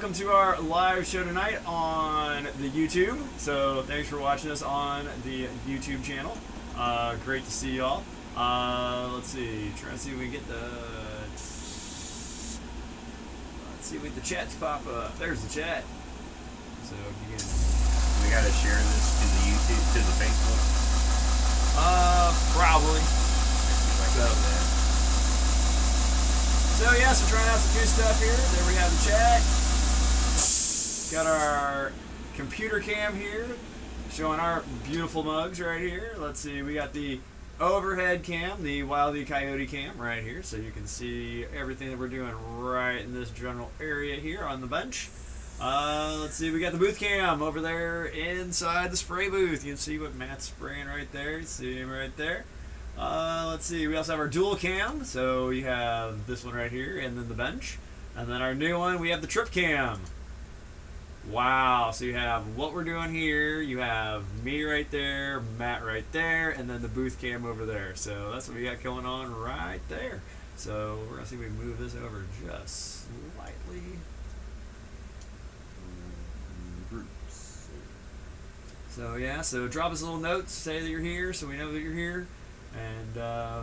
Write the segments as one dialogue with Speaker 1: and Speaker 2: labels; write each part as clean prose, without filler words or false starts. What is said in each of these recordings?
Speaker 1: welcome to our live show tonight on the YouTube. So thanks for watching us on the YouTube channel. Great to see y'all. Let's see, trying to see if we get the. Let's see if the chats pop up. There's the chat. So you can.
Speaker 2: We gotta share this to the YouTube, to the Facebook.
Speaker 1: Probably. So yeah, so trying out some new stuff here. There we have the chat. Got our computer cam here, showing our beautiful mugs right here. Let's see, we got the overhead cam, the Wile E. Coyote cam right here, so you can see everything that we're doing right in this general area here on the bench. Let's see, we got the booth cam over there inside the spray booth. You can see what Matt's spraying right there. You see him right there. Let's see, we also have our dual cam, so you have this one right here and then the bench. And then our new one, we have the trip cam. Wow, so you have what we're doing here, you have me right there, Matt right there, and then the booth cam over there. So that's what we got going on right there. So we're going to see if we move this over just slightly.
Speaker 2: Groups.
Speaker 1: So yeah, so drop us a little note, say that you're here so we know that you're here. And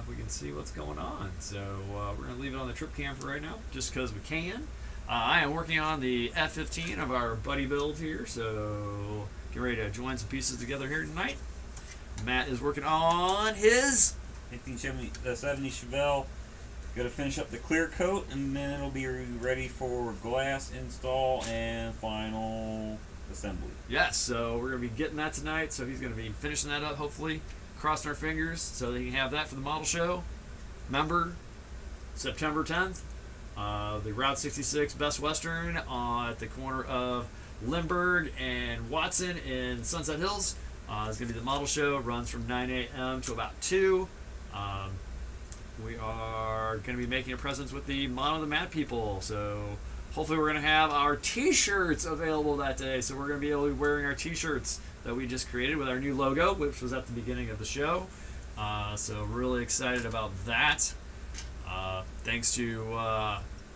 Speaker 1: we can see what's going on. So we're going to leave it on the trip cam for right now, just because we can. I am working on the F-15 of our buddy build here, so get ready to join some pieces together here tonight. Matt is working on his
Speaker 2: 1970 Chevelle. Got to finish up the clear coat, and then it'll be ready for glass install and final assembly.
Speaker 1: Yes, so we're going to be getting that tonight. So he's going to be finishing that up, hopefully. Crossing our fingers so that he can have that for the model show. Remember, September 10th, the Route 66 Best Western at the corner of Lindbergh and Watson in Sunset Hills. It's going to be the model show. It runs from 9 a.m. to about 2. We are going to be making a presence with the Mono the Matt people. So hopefully we're going to have our t-shirts available that day. So we're going to be able to be wearing our t-shirts that we just created with our new logo, which was at the beginning of the show. So really excited about that. Thanks to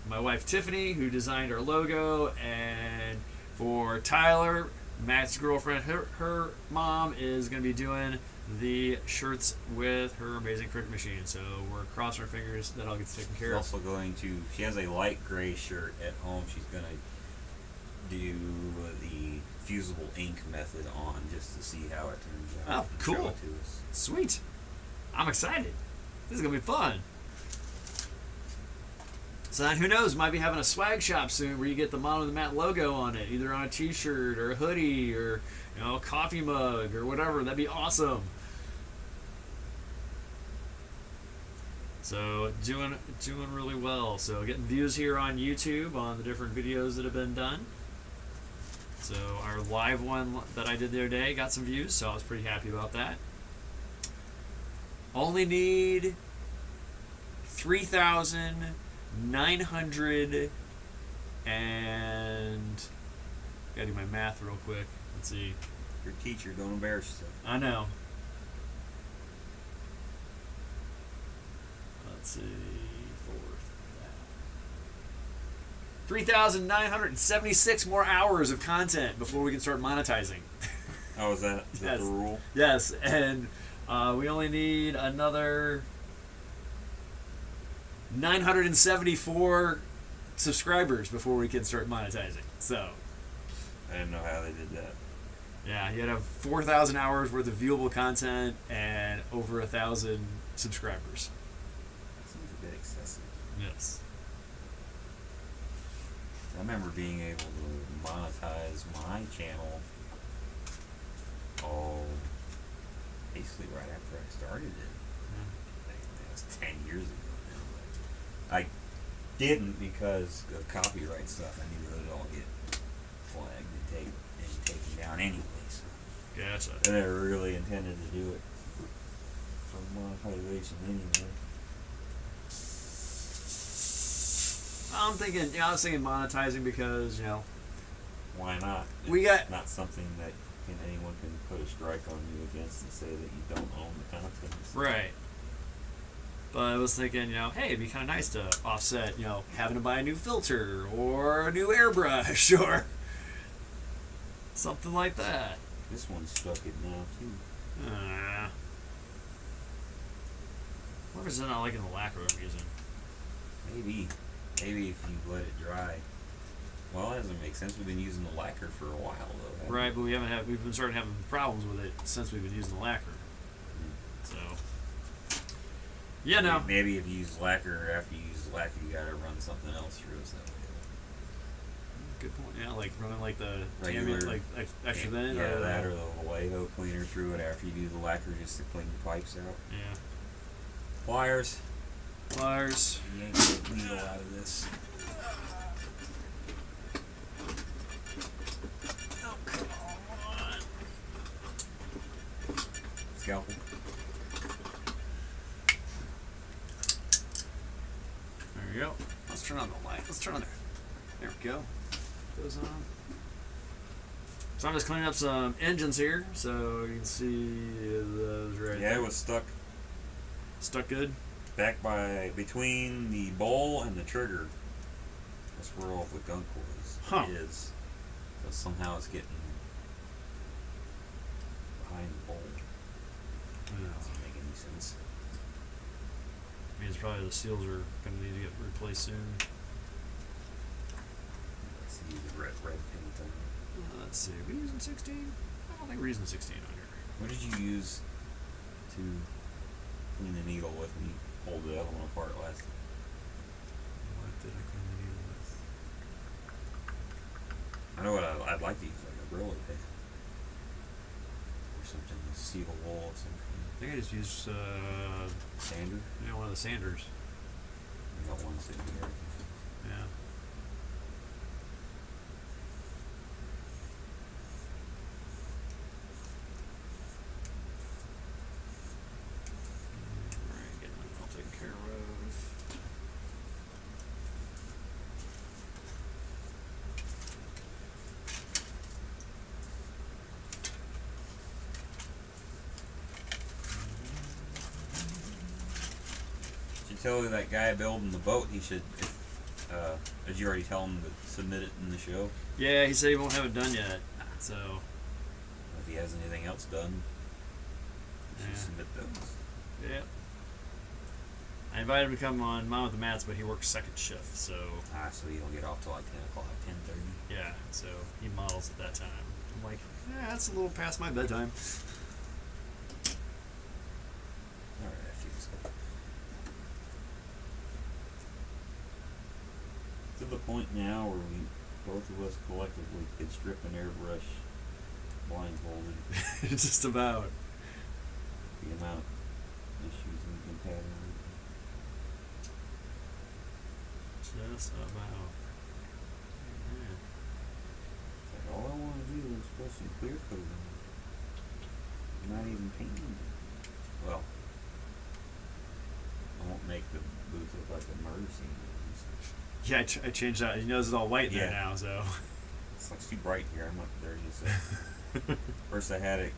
Speaker 1: my wife Tiffany, who designed our logo, and for Tyler, Matt's girlfriend, her mom is going to be doing the shirts with her amazing Cricut machine. So we're crossing our fingers that all gets taken care of.
Speaker 2: She's also going to, she has a light gray shirt at home. She's going to do the fusible ink method on just to see how it turns out.
Speaker 1: Oh, cool.
Speaker 2: Show it to us.
Speaker 1: Sweet. I'm excited. This is going to be fun. So then who knows, might be having a swag shop soon where you get the Mono the Matt logo on it, either on a t-shirt or a hoodie or a coffee mug or whatever. That'd be awesome. So doing really well. So getting views here on YouTube on the different videos that have been done. So our live one that I did the other day got some views, so I was pretty happy about that. Only need 3,900 and gotta do my math real quick. Let's see.
Speaker 2: Your teacher, don't embarrass yourself.
Speaker 1: I know. Let's see. 3,976 more hours of content before we can start monetizing.
Speaker 2: Oh, is that
Speaker 1: Yes.
Speaker 2: the rule?
Speaker 1: Yes, and we only need another 974 subscribers before we can start monetizing. So,
Speaker 2: I didn't know how they did that.
Speaker 1: yeah, you gotta have 4,000 hours worth of viewable content and over 1,000 subscribers.
Speaker 2: Seems a bit excessive.
Speaker 1: Yes.
Speaker 2: I remember being able to monetize my channel basically right after I started it. That was 10 years ago now. But I didn't because of copyright stuff. I knew it would all get flagged and taken down anyway. So
Speaker 1: Gotcha.
Speaker 2: I never really intended to do it for monetization anyway.
Speaker 1: I'm thinking, I was thinking monetizing because,
Speaker 2: Why not?
Speaker 1: We
Speaker 2: It's
Speaker 1: got-
Speaker 2: not something that anyone can put a strike on you against and say that you don't own the content.
Speaker 1: right. But I was thinking, hey, it'd be kind of nice to offset, having to buy a new filter or a new airbrush or something like that.
Speaker 2: This one's stuck it now too.
Speaker 1: What is it not liking the lacquer I'm using?
Speaker 2: Maybe if you let it dry. Well, that doesn't make sense. We've been using the lacquer for a while though. haven't
Speaker 1: Right, but we've been starting having problems with it since we've been using the lacquer. So, yeah, no.
Speaker 2: Maybe if you use lacquer, after you use the lacquer, you gotta run something else through it. So that way
Speaker 1: Good point. Yeah, like running like the
Speaker 2: Regular-
Speaker 1: like extra thin.
Speaker 2: yeah,
Speaker 1: or
Speaker 2: that or the Vallejo cleaner through it after you do the lacquer just to clean the pipes out.
Speaker 1: Yeah.
Speaker 2: Pliers.
Speaker 1: Pliers.
Speaker 2: Yank the needle out of this.
Speaker 1: Oh, come on.
Speaker 2: Scalpel.
Speaker 1: There we go. Let's turn on the light. Let's turn on there. There we go. Goes on. So I'm just cleaning up some engines here, so you can see those right
Speaker 2: Yeah,
Speaker 1: there.
Speaker 2: it was stuck
Speaker 1: Stuck good.
Speaker 2: back between the bowl and the trigger. That's where all the gunk is. So somehow it's getting behind the bowl. Doesn't make any sense.
Speaker 1: Means probably the seals are going to need to get replaced soon.
Speaker 2: Let's use the red paint on it.
Speaker 1: Let's see. Are we using 16? I don't think we're using 16 on here.
Speaker 2: What did you use to clean the needle with when you pulled the other one apart last time?
Speaker 1: What did I clean the needle with?
Speaker 2: I know what I'd like to use, like a roller pen. Or something to seal a wall of some kind.
Speaker 1: I think I just used
Speaker 2: Sander?
Speaker 1: one of the sanders.
Speaker 2: I got one sitting here.
Speaker 1: Yeah. Alright, getting that all taken care of.
Speaker 2: Should tell that guy building the boat he should, did you already tell him to submit it in the show?
Speaker 1: Yeah, he said he won't have it done yet. So,
Speaker 2: If he has anything else done, he should
Speaker 1: Yeah.
Speaker 2: submit those.
Speaker 1: yeah. I invited him to come on Mom with the Mats, but he works second shift, so
Speaker 2: So you don't get off till like 10 o'clock, 10:30.
Speaker 1: yeah, so he models at that time. I'm like, that's a little past my bedtime.
Speaker 2: Alright, I feel good. To the point now where we, both of us collectively, could strip an airbrush blindfolded.
Speaker 1: Just about.
Speaker 2: The amount of issues we've been having.
Speaker 1: Just about. Yeah.
Speaker 2: It's like, all I want to do is put some clear coat on it. Not even painting it. Well, I won't make the booth look like a murder scene.
Speaker 1: Yeah, I changed that. He knows it's all white there
Speaker 2: Yeah.
Speaker 1: now, so.
Speaker 2: It's like too bright here. I'm like, there you go. First I had it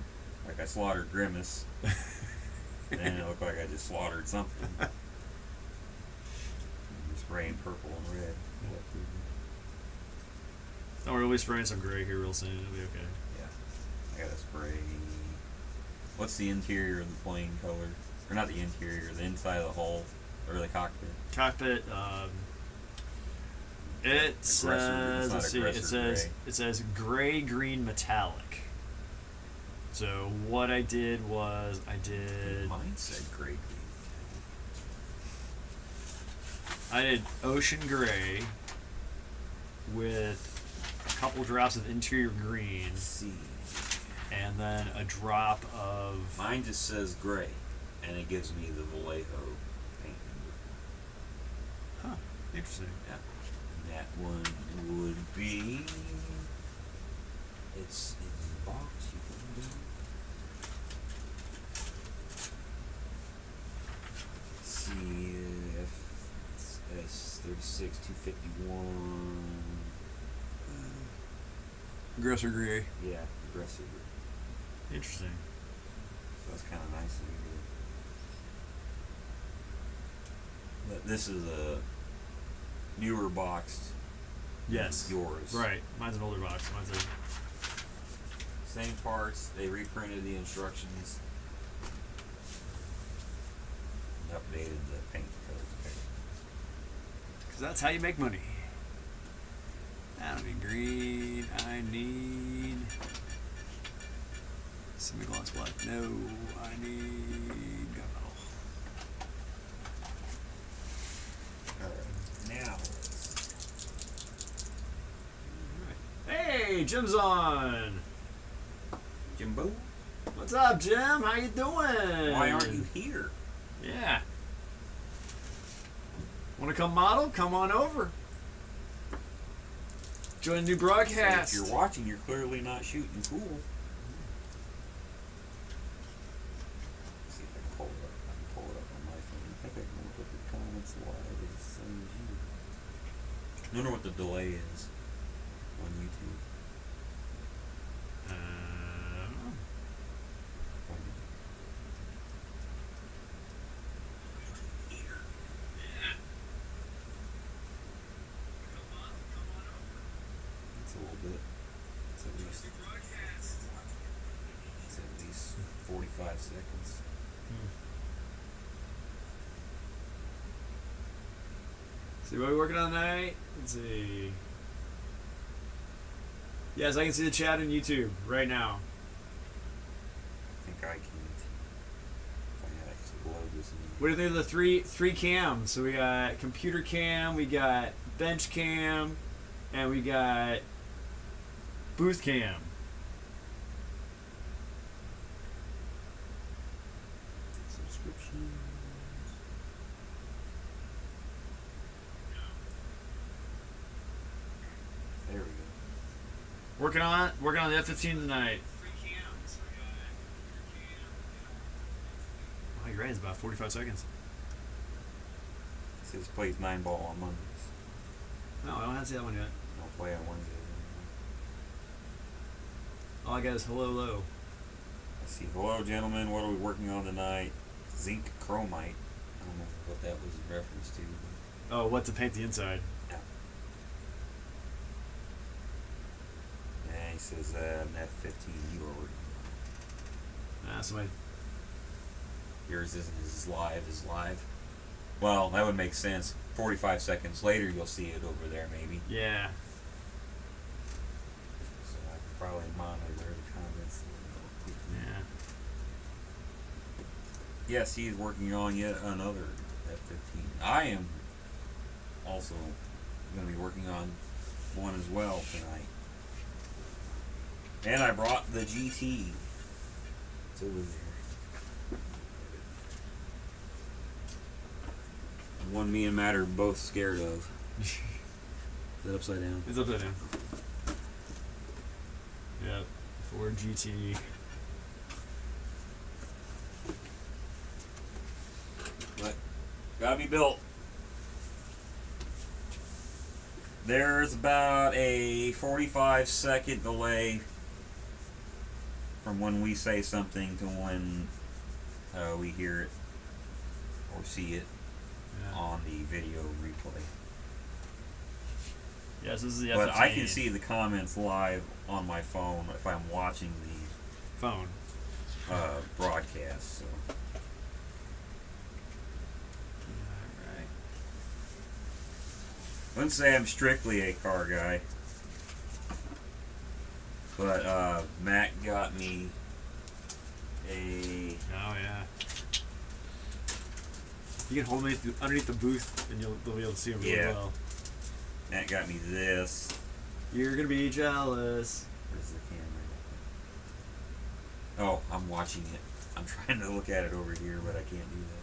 Speaker 2: like I slaughtered Grimace. Then it looked like I just slaughtered something. You're spraying purple and red.
Speaker 1: Don't worry, we'll be spraying some gray here real soon. It'll be okay.
Speaker 2: Yeah. I gotta spray. What's the interior of the plane color? Or not the interior, the inside of the hull or the cockpit?
Speaker 1: Cockpit, it says,
Speaker 2: Aggressor-
Speaker 1: let's see,
Speaker 2: aggressor
Speaker 1: it says gray green metallic. So what I did was
Speaker 2: Mine said gray green.
Speaker 1: I did ocean gray with a couple drops of interior green
Speaker 2: Let's see.
Speaker 1: and then a drop of
Speaker 2: Mine just says gray, and it gives me the Vallejo paint number.
Speaker 1: interesting.
Speaker 2: Yeah. And that one would be. It's in the box. You can do. Let's see if it's S36 251.
Speaker 1: Aggressor gray.
Speaker 2: Yeah, aggressive.
Speaker 1: Interesting.
Speaker 2: So that's kind of nice of you But this is a newer box.
Speaker 1: Yes.
Speaker 2: Yours.
Speaker 1: Right. Mine's an older box. Mine's a.
Speaker 2: Same parts. They reprinted the instructions. And updated the paint colors.
Speaker 1: Because that's how you make money. I don't need green. I need semi-gloss black. No, I need gunmetal.
Speaker 2: Alright, now
Speaker 1: Hey, Jim's on.
Speaker 2: Jimbo,
Speaker 1: What's up, Jim? How you doing?
Speaker 2: why aren't you here?
Speaker 1: Yeah. Want to come model? Come on over. Join the new broadcast.
Speaker 2: If you're watching, you're clearly not shooting cool. Let's see if I can pull it up. I can pull it up on my phone. I think I can look at the comments live as the same as you. I wonder what the delay is on YouTube. It's a little bit. It's at least 45 seconds.
Speaker 1: See what we're working on tonight? Let's see. Yes, I can see the chat on YouTube right now.
Speaker 2: I think I can. If I actually load this in.
Speaker 1: What do you think of the three cams? So we got computer cam, we got bench cam, and we got booth cam.
Speaker 2: Subscriptions. There we go.
Speaker 1: Working on the F-15 tonight. Oh, you're right. It's about 45 seconds.
Speaker 2: It says plays 9-ball on Mondays.
Speaker 1: No, I don't have to see that one yet.
Speaker 2: I'll play on Wednesdays.
Speaker 1: All I got is hello, low.
Speaker 2: Let's see. Hello, gentlemen. What are we working on tonight? Zinc chromite. I don't know what that was in reference to.
Speaker 1: Oh, what to paint the inside?
Speaker 2: Yeah. Yeah, he says an F-15 you are working on.
Speaker 1: Somebody.
Speaker 2: Yours isn't as live as live. Well, that would make sense. 45 seconds later, you'll see it over there, maybe.
Speaker 1: Yeah.
Speaker 2: So I could probably monitor the comments.
Speaker 1: Yeah.
Speaker 2: Yes, he is working on yet another F-15. I am also going to be working on one as well tonight. And I brought the GT. It's over there. One me and Matt are both scared of. Is that upside down?
Speaker 1: It's upside down. Yep. Ford GT.
Speaker 2: But gotta be built. There's about a 45-second delay from when we say something to when we hear it or see it on the video replay.
Speaker 1: Yes, this is the F-15.
Speaker 2: But I can see the comments live on my phone if I'm watching the
Speaker 1: phone
Speaker 2: broadcast. So.
Speaker 1: Alright.
Speaker 2: I wouldn't say I'm strictly a car guy, but Matt got me a.
Speaker 1: Oh yeah. You can hold me underneath the booth, and they'll be able to see them really well.
Speaker 2: Matt got me this.
Speaker 1: You're gonna be jealous.
Speaker 2: Where's the camera? Oh, I'm watching it. I'm trying to look at it over here, but I can't do that.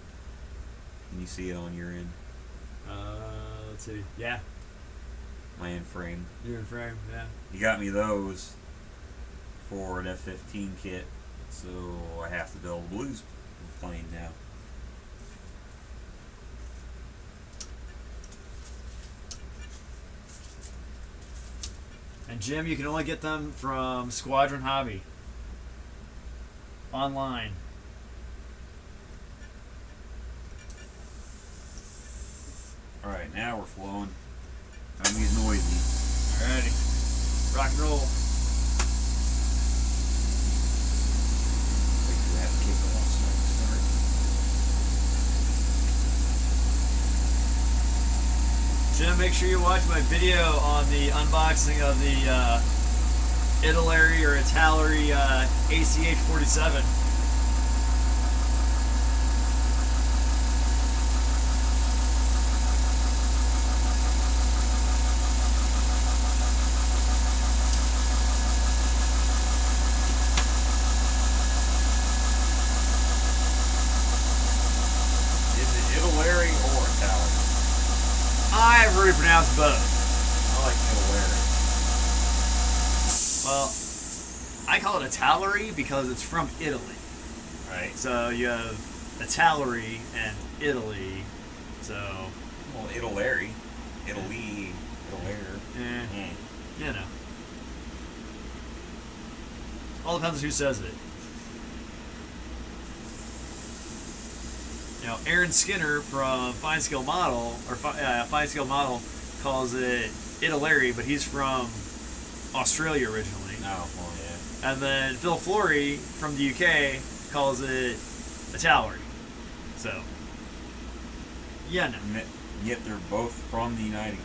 Speaker 2: Can you see it on your end?
Speaker 1: Let's see. Yeah.
Speaker 2: My end frame.
Speaker 1: You're in frame. Yeah.
Speaker 2: You got me those for an F-15 kit, so I have to build a blues plane now.
Speaker 1: And Jim, you can only get them from Squadron Hobby. Online.
Speaker 2: Alright, now we're flowing. Time to get noisy.
Speaker 1: Alrighty. Rock and roll.
Speaker 2: Wait for that to kick off so I can start.
Speaker 1: Jim, make sure you watch my video on the unboxing of the Italeri or Italeri ACH 47.
Speaker 2: Is it Italeri or Italeri?
Speaker 1: I've heard it pronounced both.
Speaker 2: I like Italeri.
Speaker 1: Well, I call it Italeri because it's from Italy.
Speaker 2: Right.
Speaker 1: So you have Italeri and Italy. So,
Speaker 2: Well, Italeri. Italy. Italeri.
Speaker 1: you know. All depends on who says it. You know, Aaron Skinner from Fine Skill Model, or Fine Skill Model, calls it Italeri, but he's from Australia originally.
Speaker 2: Oh, well, yeah.
Speaker 1: And then Phil Flory from the UK calls it Italeri. So, yeah, no.
Speaker 2: Yet they're both from the United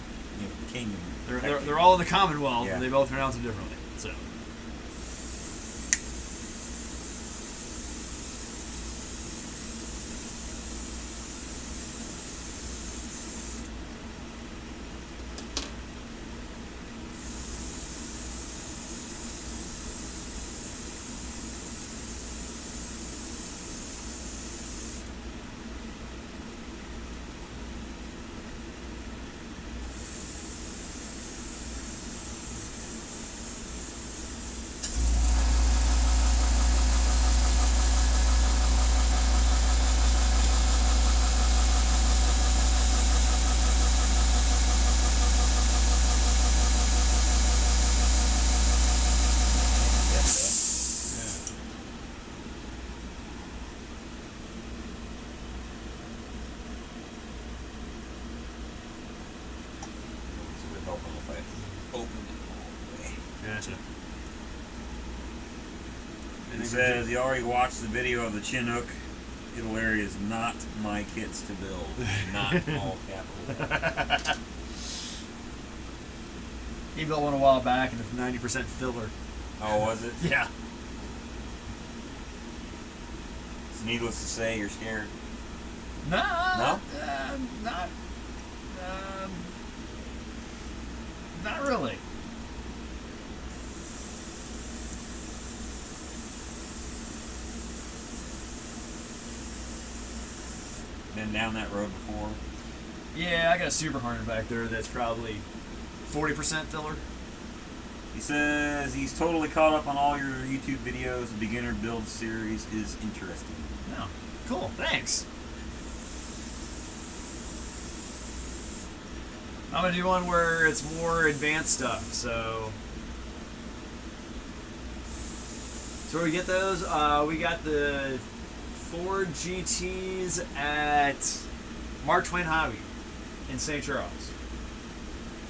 Speaker 2: Kingdom.
Speaker 1: They're all in the Commonwealth,
Speaker 2: Yeah.
Speaker 1: and they both pronounce it differently. So. Gotcha.
Speaker 2: He says he already watched the video of the Chinook. Italeri is not my kits to build. Not all capital.
Speaker 1: He built one a while back, and it's 90% filler.
Speaker 2: Oh, was it?
Speaker 1: Yeah.
Speaker 2: It's needless to say, you're scared.
Speaker 1: No.
Speaker 2: No?
Speaker 1: Not. Not really.
Speaker 2: Been down that road before.
Speaker 1: Yeah, I got a Super Hornet back there that's probably 40% filler.
Speaker 2: He says he's totally caught up on all your YouTube videos. The beginner build series is interesting.
Speaker 1: No. Cool. Thanks. I'm gonna do one where it's more advanced stuff. So where we get those? We got the Ford GTs at Mark Twain Hobby in St. Charles.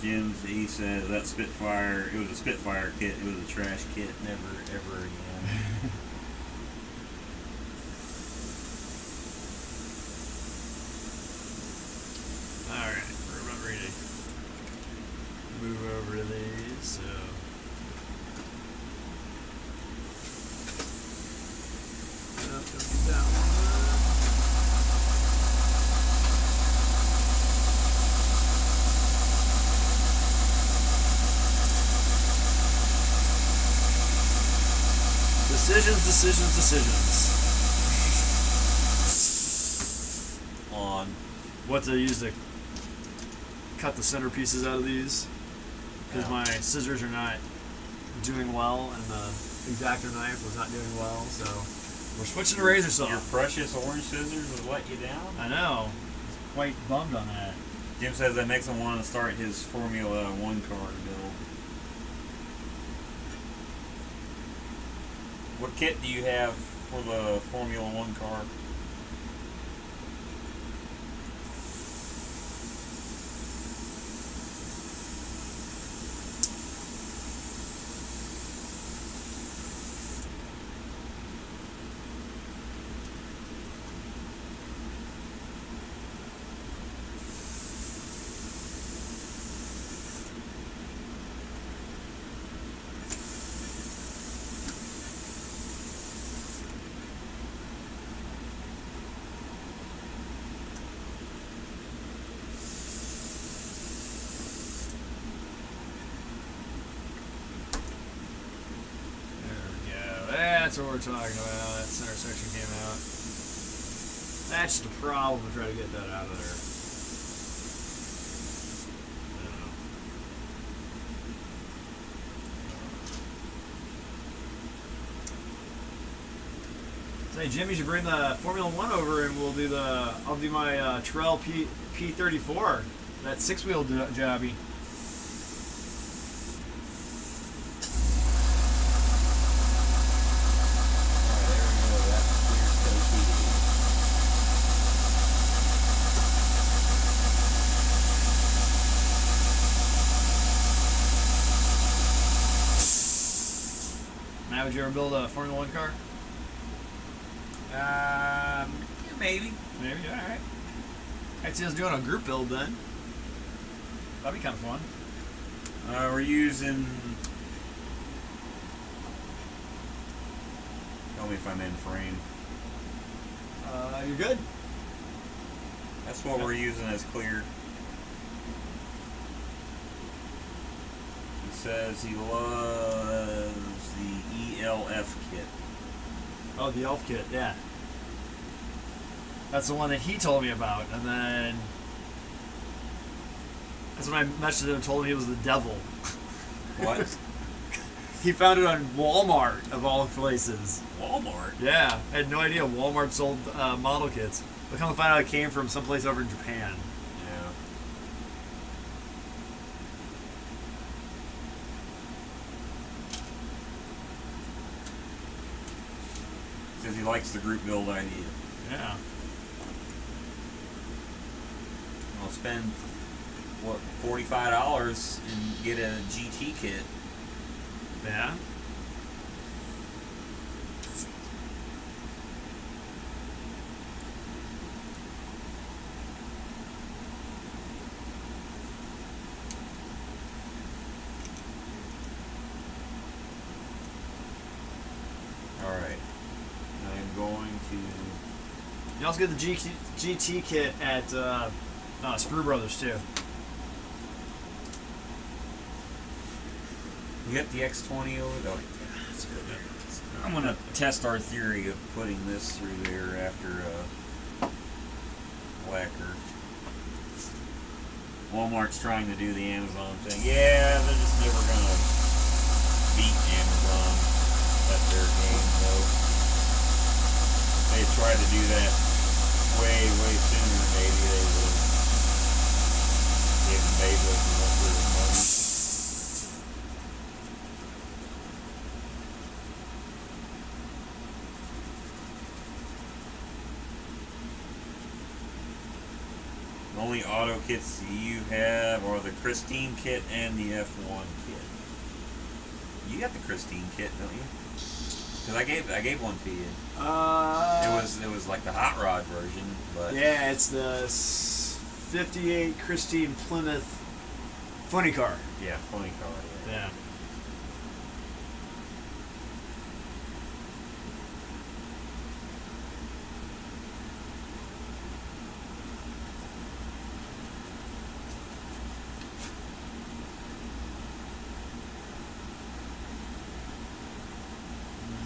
Speaker 2: Jim's, he says that Spitfire, it was a Spitfire kit. It was a trash kit. Never, ever again.
Speaker 1: Alright, we're about ready to move over to these, so. Nope, don't get that one. Decisions.
Speaker 2: On
Speaker 1: What to use to cut the centerpieces out of these. Because my scissors are not doing well, and the X-Acto knife was not doing well, so we're switching to razor saw.
Speaker 2: your precious orange scissors would let you down.
Speaker 1: I know. I was quite bummed on that.
Speaker 2: Jim says that makes him want to start his Formula One car build. What kit do you have for the Formula One car?
Speaker 1: That's what we're talking about. That center section came out. That's just a problem to try to get that out of there. Say, Jimmy should bring the Formula One over, and we'll do the. I'll do my Terrell P34. That 6-wheel jobby. Now, would you ever build a Formula One car?
Speaker 2: Maybe.
Speaker 1: Maybe. All right. I'd see us doing a group build then. That'd be kind of fun.
Speaker 2: We're using. Tell me if I'm in frame.
Speaker 1: You're good.
Speaker 2: That's what we're using as clear. He says he loves the ELF kit.
Speaker 1: Oh, the elf kit, yeah. That's the one that he told me about, and then that's when I messaged him and told him he was the devil.
Speaker 2: What?
Speaker 1: He found it on Walmart, of all places.
Speaker 2: Walmart?
Speaker 1: Yeah, I had no idea Walmart sold model kits. But come to find out it came from someplace over in Japan.
Speaker 2: Yeah. Says he likes the group build idea.
Speaker 1: Yeah.
Speaker 2: I'll spend, what, $45 and get a GT kit.
Speaker 1: Yeah.
Speaker 2: Alright. I'm going to...
Speaker 1: You also get the GT kit at Sprue Brothers too.
Speaker 2: You got the X20 over there? Oh, yeah, that's good. I'm going to test our theory of putting this through there after Whacker. Walmart's trying to do the Amazon thing. Yeah, they're just never going to beat Amazon at their game, though. They tried to do that way sooner, maybe they would have given Bezos a run for his money. The only auto kits you have are the Christine kit and the F1 kit. You got the Christine kit, don't you? Because I gave one to you. It was like the hot rod version, but
Speaker 1: yeah, it's the 58 Christine Plymouth funny car.
Speaker 2: yeah, funny car. Yeah.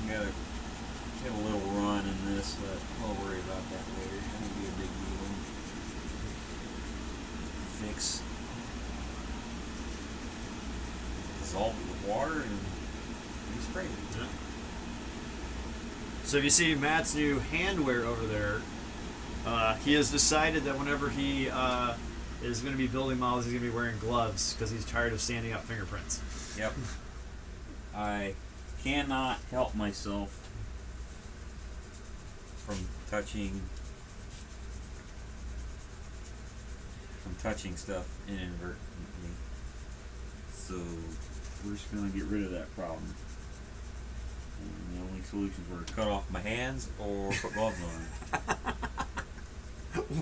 Speaker 1: Yeah.
Speaker 2: Gotta get a little run in this, but we'll worry about that later. It won't be a big deal. Fix. Dissolve it with water and respray it.
Speaker 1: Yeah. So if you see Matt's new handwear over there, he has decided that whenever he is going to be building models, he's going to be wearing gloves because he's tired of standing up fingerprints.
Speaker 2: Yep. I cannot help myself from touching stuff inadvertently. So we're just gonna get rid of that problem. And the only solutions were to cut off my hands or put gloves on.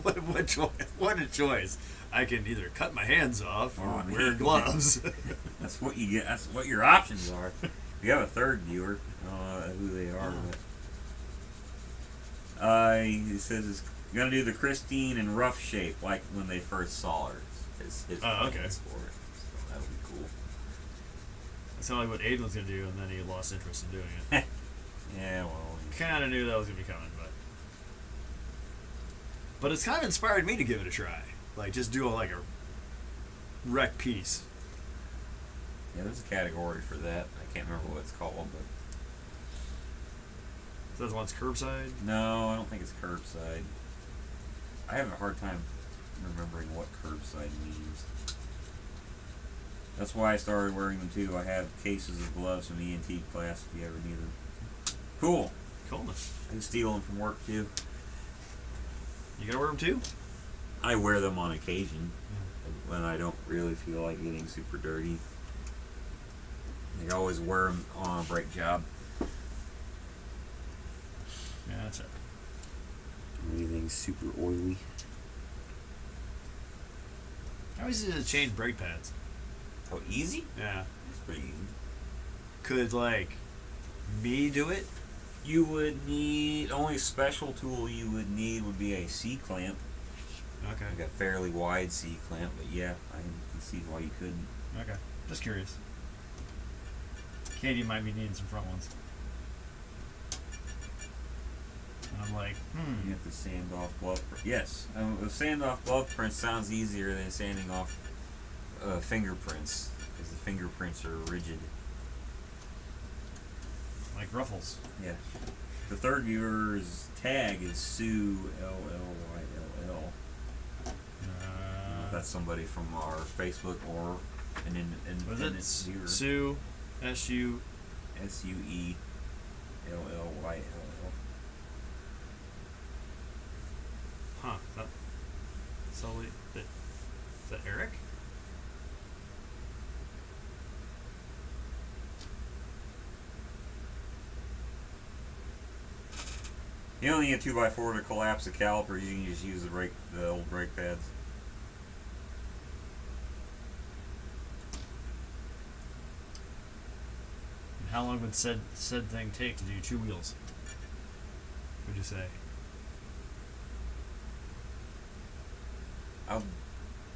Speaker 1: What choice? What a choice! I can either cut my hands off or wear gloves.
Speaker 2: That's what you get. That's what your options are. We have a third viewer. I don't know who they are, but he says it's gonna do the Christine in rough shape, like when they first saw her. His
Speaker 1: okay.
Speaker 2: plans for it. So that'll be cool.
Speaker 1: That sounded like what Aiden was going to do, and then he lost interest in doing it. kind of knew that was gonna be coming, but it's kind of inspired me to give it a try. Like just do like a wreck piece.
Speaker 2: Yeah, there's a category for that. I can't remember what it's called, but
Speaker 1: So that's one's curbside.
Speaker 2: no, I don't think it's curbside. I have a hard time remembering what curbside means. That's why I started wearing them too. I have cases of gloves from the ENT class if you ever need them. Cool.
Speaker 1: Coolness.
Speaker 2: I can steal them from work too.
Speaker 1: You gotta wear them too.
Speaker 2: I wear them on occasion when I don't really feel like getting super dirty. I always wear them on a brake job.
Speaker 1: Yeah, that's it.
Speaker 2: Anything super oily.
Speaker 1: How easy is it to change brake pads?
Speaker 2: Oh, easy?
Speaker 1: Yeah.
Speaker 2: It's pretty easy.
Speaker 1: Could like me do it?
Speaker 2: You would need, only special tool you would need would be a C-clamp.
Speaker 1: Okay.
Speaker 2: Like a fairly wide C-clamp, but yeah, I can see why you couldn't.
Speaker 1: Okay. Just curious. Katie might be needing some front ones. And I'm like,
Speaker 2: You have to sand off glove print. Yes, the sand off glove print sounds easier than sanding off fingerprints, because the fingerprints are rigid.
Speaker 1: like ruffles.
Speaker 2: Yeah. The third viewer's tag is Sue LLYLL. That's somebody from our Facebook or an
Speaker 1: Was
Speaker 2: independent
Speaker 1: it
Speaker 2: viewer.
Speaker 1: Sue? SU?
Speaker 2: SUELLYLL.
Speaker 1: Huh. That Sully? Is that Eric?
Speaker 2: You don't need a 2x4 to collapse a caliper. You can just use the old brake pads.
Speaker 1: And how long would said thing take to do 2 wheels? Would you say?
Speaker 2: I'll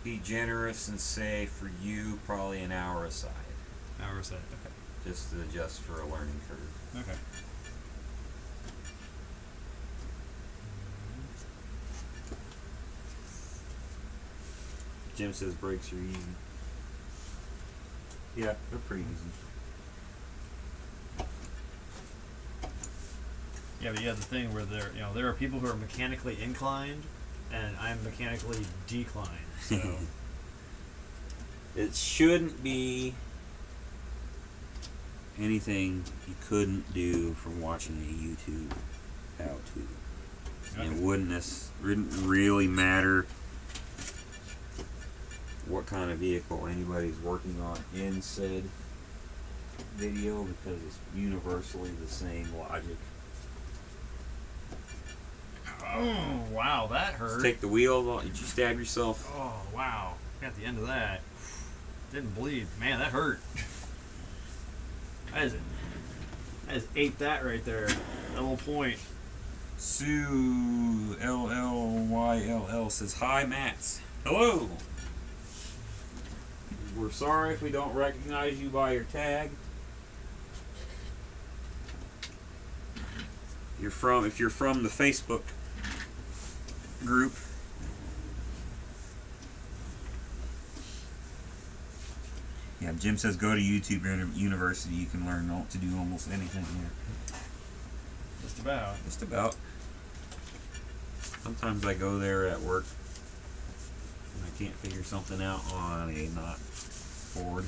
Speaker 2: be generous and say for you probably an hour aside,
Speaker 1: Hour set. Okay.
Speaker 2: just to adjust for a learning curve.
Speaker 1: Okay.
Speaker 2: Jim says brakes are easy. Yeah, they're pretty easy.
Speaker 1: Yeah, but you have the thing where there are people who are mechanically inclined, and I'm mechanically declined. So
Speaker 2: It shouldn't be anything you couldn't do from watching a YouTube how-to. It wouldn't really matter what kind of vehicle anybody's working on in said video, because it's universally the same logic.
Speaker 1: oh wow, that hurt.
Speaker 2: Let's take the wheel off. Did you stab yourself?
Speaker 1: Oh wow, got the end of that. Didn't bleed. Man, that hurt. I just ate that right there. That little point.
Speaker 2: Sue LLYLL says, "Hi, Mats. Hello. We're sorry if we don't recognize you by your tag. If you're from the Facebook group." Yeah, Jim says go to YouTube University. You can learn to do almost anything here.
Speaker 1: Just about.
Speaker 2: Just about. Sometimes I go there at work and I can't figure something out on a not Ford.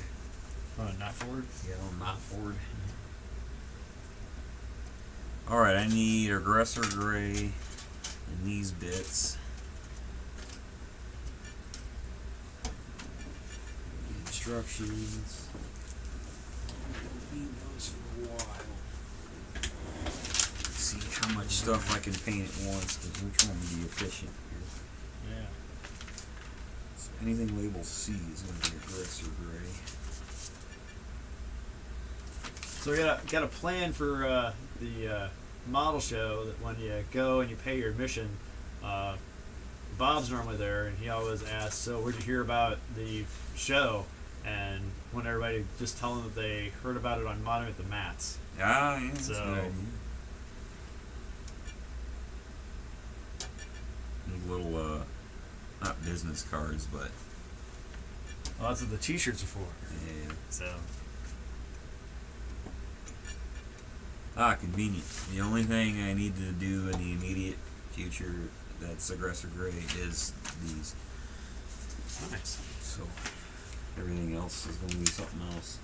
Speaker 1: Oh, not forward.
Speaker 2: Yeah, on not Ford. Alright, I need aggressor gray and these bits. Instructions. Need those for a while. See how much stuff I can paint at once, because we're trying to be efficient here.
Speaker 1: Yeah.
Speaker 2: So anything labeled C is going to be aggressor gray.
Speaker 1: So we got a plan for the model show that when you go and you pay your admission, Bob's normally there, and he always asks, "So where'd you hear about the show?" And when everybody just tell them that they heard about it on Modern at the Mats.
Speaker 2: Ah, yeah, that's
Speaker 1: So-
Speaker 2: a good idea. little, not business cards, but
Speaker 1: Well, that's what the T-shirts are for.
Speaker 2: yeah.
Speaker 1: So
Speaker 2: Convenient. The only thing I need to do in the immediate future that's Aggressor Gray is these.
Speaker 1: nice.
Speaker 2: So everything else is going to be something else.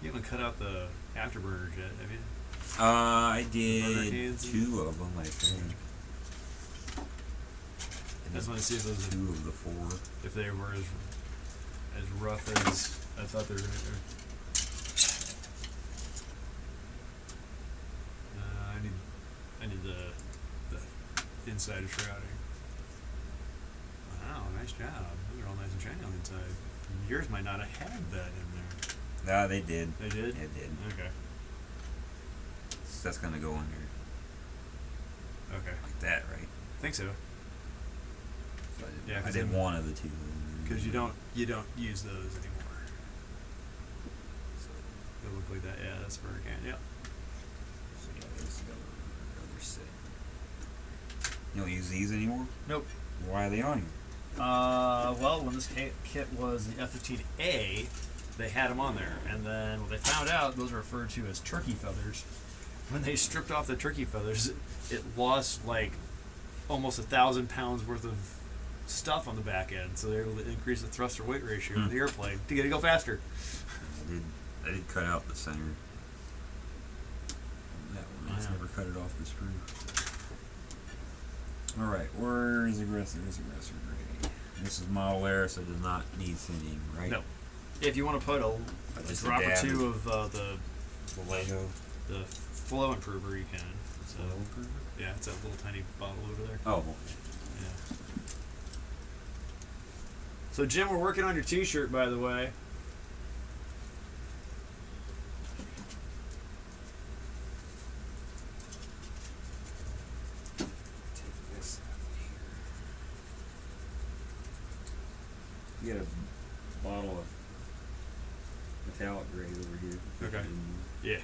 Speaker 1: You haven't cut out the afterburners yet, have you?
Speaker 2: I
Speaker 1: Burger
Speaker 2: did
Speaker 1: cans?
Speaker 2: 2 of them, I think.
Speaker 1: I just want to see if those
Speaker 2: 2 of the 4.
Speaker 1: if they were as rough as I thought they were going to. I need the inside shrouding. Wow, nice job. Those are all nice and shiny on the inside. Yours might not have had that in there.
Speaker 2: Nah, they did.
Speaker 1: They did?
Speaker 2: It did.
Speaker 1: Okay.
Speaker 2: So that's going to go in there
Speaker 1: Okay.
Speaker 2: like that, right?
Speaker 1: I think so.
Speaker 2: So
Speaker 1: Yeah,
Speaker 2: I
Speaker 1: 'cause
Speaker 2: did
Speaker 1: then-
Speaker 2: one of the 2.
Speaker 1: Because you don't use those anymore.
Speaker 2: So,
Speaker 1: They look like that. Yeah, that's a burner can. Yeah.
Speaker 2: so yeah, there's the other set. You don't use these anymore?
Speaker 1: Nope.
Speaker 2: Why are they on here?
Speaker 1: Well, when this kit was the F-15A, they had them on there, and then when they found out those are referred to as turkey feathers, when they stripped off the turkey feathers, it lost like almost 1,000 pounds worth of stuff on the back end, so they're able to increase the thruster weight ratio of the airplane to get it go faster.
Speaker 2: I did cut out the center. That one, I just
Speaker 1: Wow.
Speaker 2: never cut it off the screw. Alright, where's Aggressor? Where's Aggressor Gray? This is Model Air, so it does not need thinning, right?
Speaker 1: No. If you want to put a
Speaker 2: Just a
Speaker 1: drop or
Speaker 2: dab
Speaker 1: two
Speaker 2: of-
Speaker 1: of
Speaker 2: The Lego.
Speaker 1: the flow improver, you can. So
Speaker 2: Flow improver?
Speaker 1: yeah, it's that little tiny bottle over there.
Speaker 2: Oh,
Speaker 1: Yeah. So Jim, we're working on your T-shirt, by the way.
Speaker 2: take this out of here. Get a bottle of metallic gray over here.
Speaker 1: Okay. Yeah.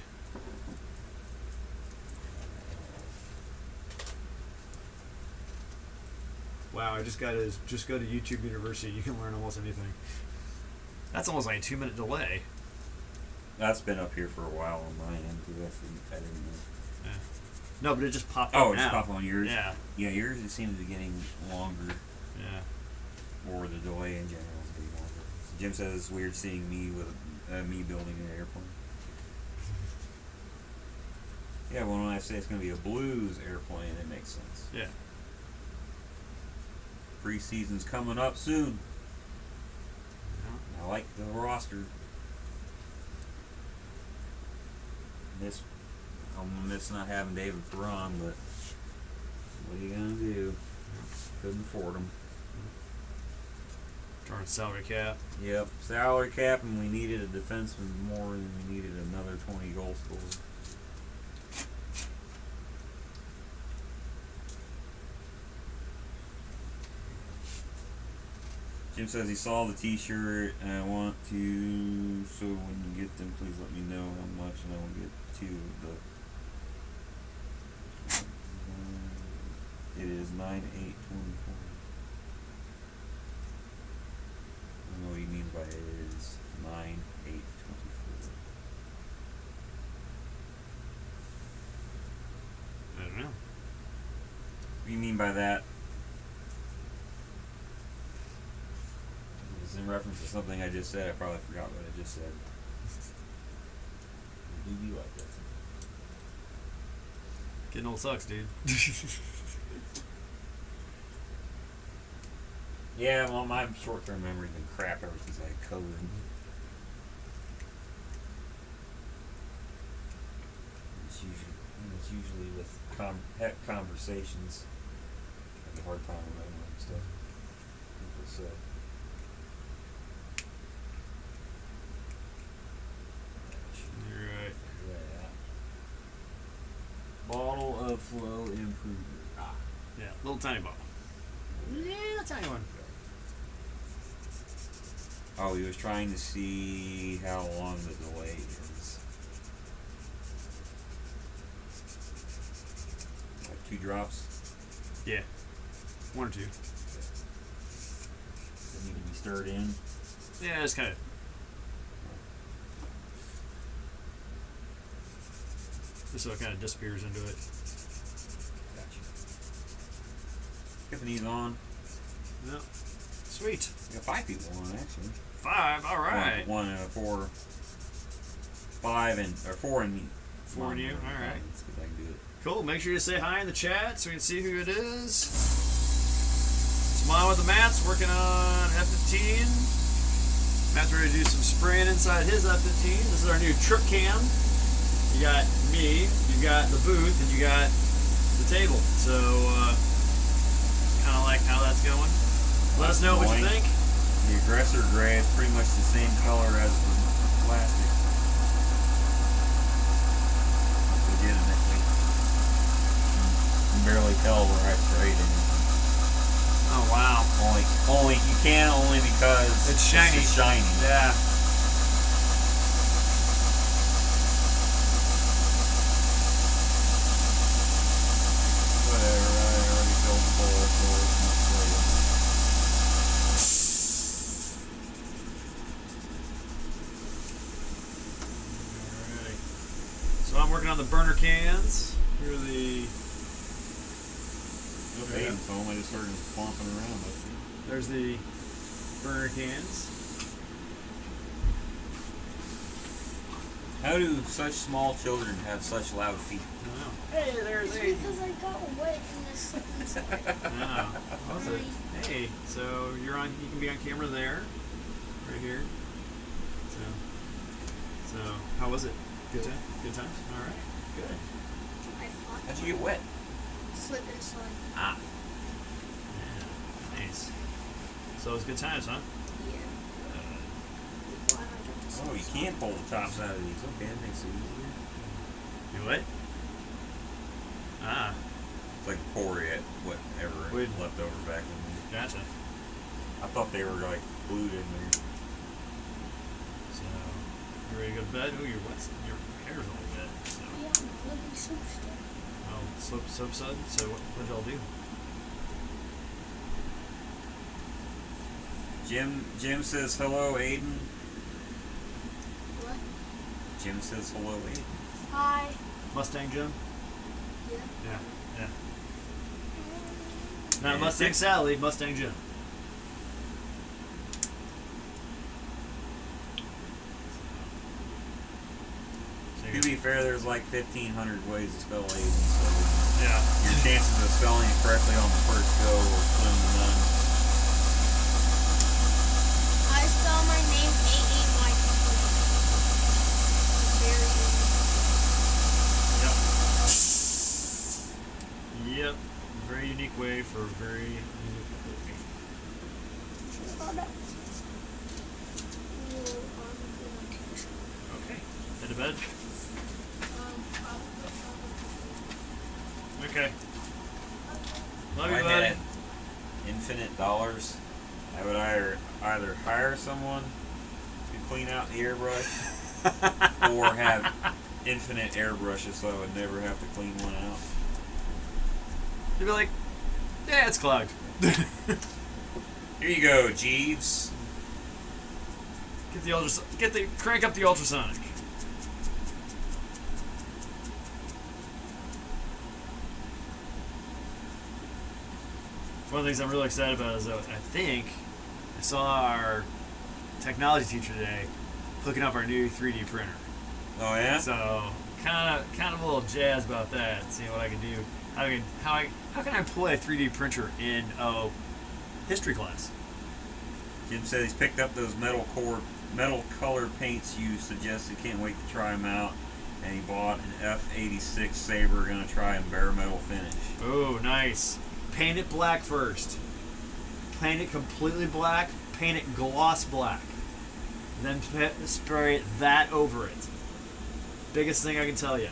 Speaker 1: Wow, I just go to YouTube University. You can learn almost anything. That's almost like a 2-minute delay.
Speaker 2: That's been up here for a while on my end because I didn't know.
Speaker 1: Yeah. No, but it just popped
Speaker 2: Oh,
Speaker 1: up
Speaker 2: it just
Speaker 1: now.
Speaker 2: popped on yours?
Speaker 1: Yeah.
Speaker 2: Yeah, yours it seems to be getting longer,
Speaker 1: Yeah.
Speaker 2: or the delay in general is getting longer. Jim says it's weird seeing me with me building an airplane. Yeah, well, when I say it's going to be a blues airplane, it makes sense.
Speaker 1: Yeah.
Speaker 2: Preseason's coming up soon. I like the roster. I'm gonna miss not having David Perron, but what are you gonna do? Couldn't afford him.
Speaker 1: Darn salary cap.
Speaker 2: Yep, salary cap, and we needed a defenseman more than we needed another 20 goal scorer. Jim says he saw the T-shirt, and I want to. So when you get them, please let me know how much, and I will get 2 of the. It is 9/8/24. I don't know what he means by it is 9/8/24.
Speaker 1: I don't know.
Speaker 2: What do you mean by that? It's in reference to something I just said. I probably forgot what I just said. Do you like that?
Speaker 1: Getting old sucks, dude.
Speaker 2: Yeah, well, my short-term memory's been crap ever since I had COVID. It's usually with conversations. I have a hard time remembering stuff people say.
Speaker 1: You're right.
Speaker 2: Bottle of flow improver.
Speaker 1: Yeah, little tiny bottle. Yeah, tiny one.
Speaker 2: Oh, he was trying to see how long the delay is. Like 2 drops.
Speaker 1: Yeah. 1 or 2.
Speaker 2: They need to be stirred in.
Speaker 1: Yeah, just kind of. Just so it kind of disappears into it.
Speaker 2: Gotcha. Skipping these on.
Speaker 1: Yep. Sweet.
Speaker 2: We got 5 people on actually.
Speaker 1: 5. All right.
Speaker 2: 4, 5, and or 4 and me.
Speaker 1: 4 and you. All right.
Speaker 2: Let's see if I can do it.
Speaker 1: Cool. Make sure you say hi in the chat so we can see who it is. Smile with the Matt's working on F15. Matt's ready to do some spraying inside his F15. This is our new trip cam. You got me, you got the booth, and you got the table. So, kind of like how that's going. Let us know what you think.
Speaker 2: The aggressor gray is pretty much the same color as the plastic. Legitimately. You can barely tell where I sprayed anything.
Speaker 1: Oh wow.
Speaker 2: Only you can only because
Speaker 1: It's shiny.
Speaker 2: It's shiny.
Speaker 1: Yeah.
Speaker 2: Whatever. I already filled the bowl, so it's not sprayed.
Speaker 1: Alright. So I'm working on the burner cans. Here are the.
Speaker 2: Okay. So I just started flopping around.
Speaker 1: There's the burner cans.
Speaker 2: How do such small children have such loud feet?
Speaker 1: I don't know. Hey, there's
Speaker 3: It's
Speaker 1: Aiden.
Speaker 3: because I got wet in this inside.
Speaker 1: Oh, was it? Hey, so you're on. You can be on camera there, right here. So how was it? Good time. Good times. All right. Good.
Speaker 3: I fought
Speaker 2: How'd you get wet?
Speaker 3: slip and slide.
Speaker 2: Ah.
Speaker 1: Yeah. Nice. So it was good times, huh?
Speaker 3: Yeah. Glad I got to
Speaker 2: Oh,
Speaker 3: slip
Speaker 2: you
Speaker 3: and slide.
Speaker 2: can't pull the tops out of these. Okay, that makes it easier.
Speaker 1: You what? Ah,
Speaker 2: It's like pour it, whatever
Speaker 1: Would-
Speaker 2: left over back in there.
Speaker 1: gotcha.
Speaker 2: I thought they were like glued in there.
Speaker 1: So you ready to go to bed? Ooh, your hair's all wet. So.
Speaker 3: Yeah, I'm living soup still.
Speaker 1: Oh, soap sud. So what did y'all do?
Speaker 2: Jim says hello, Aiden.
Speaker 3: What?
Speaker 2: Jim says hello, Aiden.
Speaker 3: Hi.
Speaker 1: Mustang Jim?
Speaker 3: Yeah.
Speaker 1: Yeah. Yeah. Not
Speaker 2: Yeah,
Speaker 1: Mustang
Speaker 2: it's-
Speaker 1: Sally, Mustang Jim. So
Speaker 2: To
Speaker 1: you're-
Speaker 2: be fair, there's like 1,500 ways to spell Aiden, so
Speaker 1: yeah.
Speaker 2: your chances of spelling it correctly on the first go are slim to none.
Speaker 3: I spell my name A-A-Y. Very
Speaker 1: Yep. Yep. Very unique way for a very unique movie. Okay. Head to bed. Okay. Love
Speaker 2: If
Speaker 1: you,
Speaker 2: I
Speaker 1: buddy.
Speaker 2: had infinite dollars, I would either hire someone to clean out the airbrush or have infinite airbrushes so I would never have to clean one out.
Speaker 1: You'd be like, yeah, it's clogged.
Speaker 2: Here you go, Jeeves.
Speaker 1: Crank up the ultrasonic. One of the things I'm really excited about is that I think I saw our technology teacher today hooking up our new 3D printer.
Speaker 2: Oh yeah?
Speaker 1: So kind of a little jazzed about that, seeing what I can do. How can I employ a 3D printer in history class?
Speaker 2: Jim said he's picked up those metal color paints you suggested. Can't wait to try them out. And he bought an F86 Saber. Gonna try a bare metal finish.
Speaker 1: Oh, nice. Paint it black first. Paint it completely black. Paint it gloss black. Then spray that over it. Biggest thing I can tell you.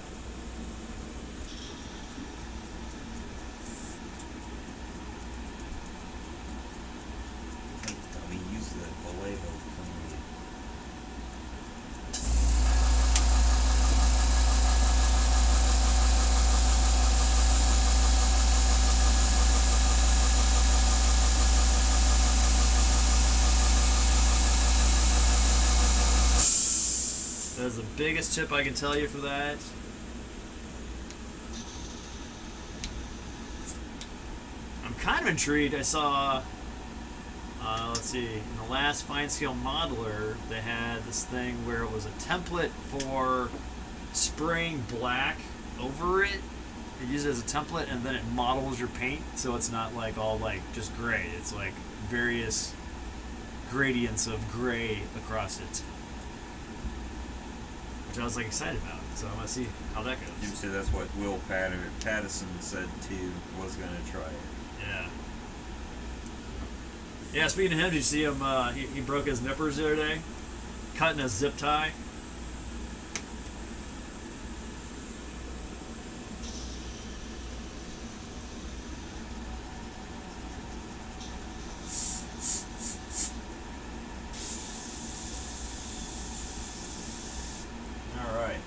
Speaker 2: We use the Vallejo clean.
Speaker 1: says the biggest tip I can tell you for that. I'm kind of intrigued. I saw, let's see, in the last Fine Scale Modeler, they had this thing where it was a template for spraying black over it. You use it as a template, and then it models your paint, so it's not like all like just gray. It's like various gradients of gray across it, which I was like excited about. So I'm gonna see how that
Speaker 2: Jim
Speaker 1: goes.
Speaker 2: said that's what Will Pattison said too. Was gonna try it.
Speaker 1: Yeah. Yeah. Speaking of him, did you see him? He broke his nippers the other day, cutting a zip tie. All right.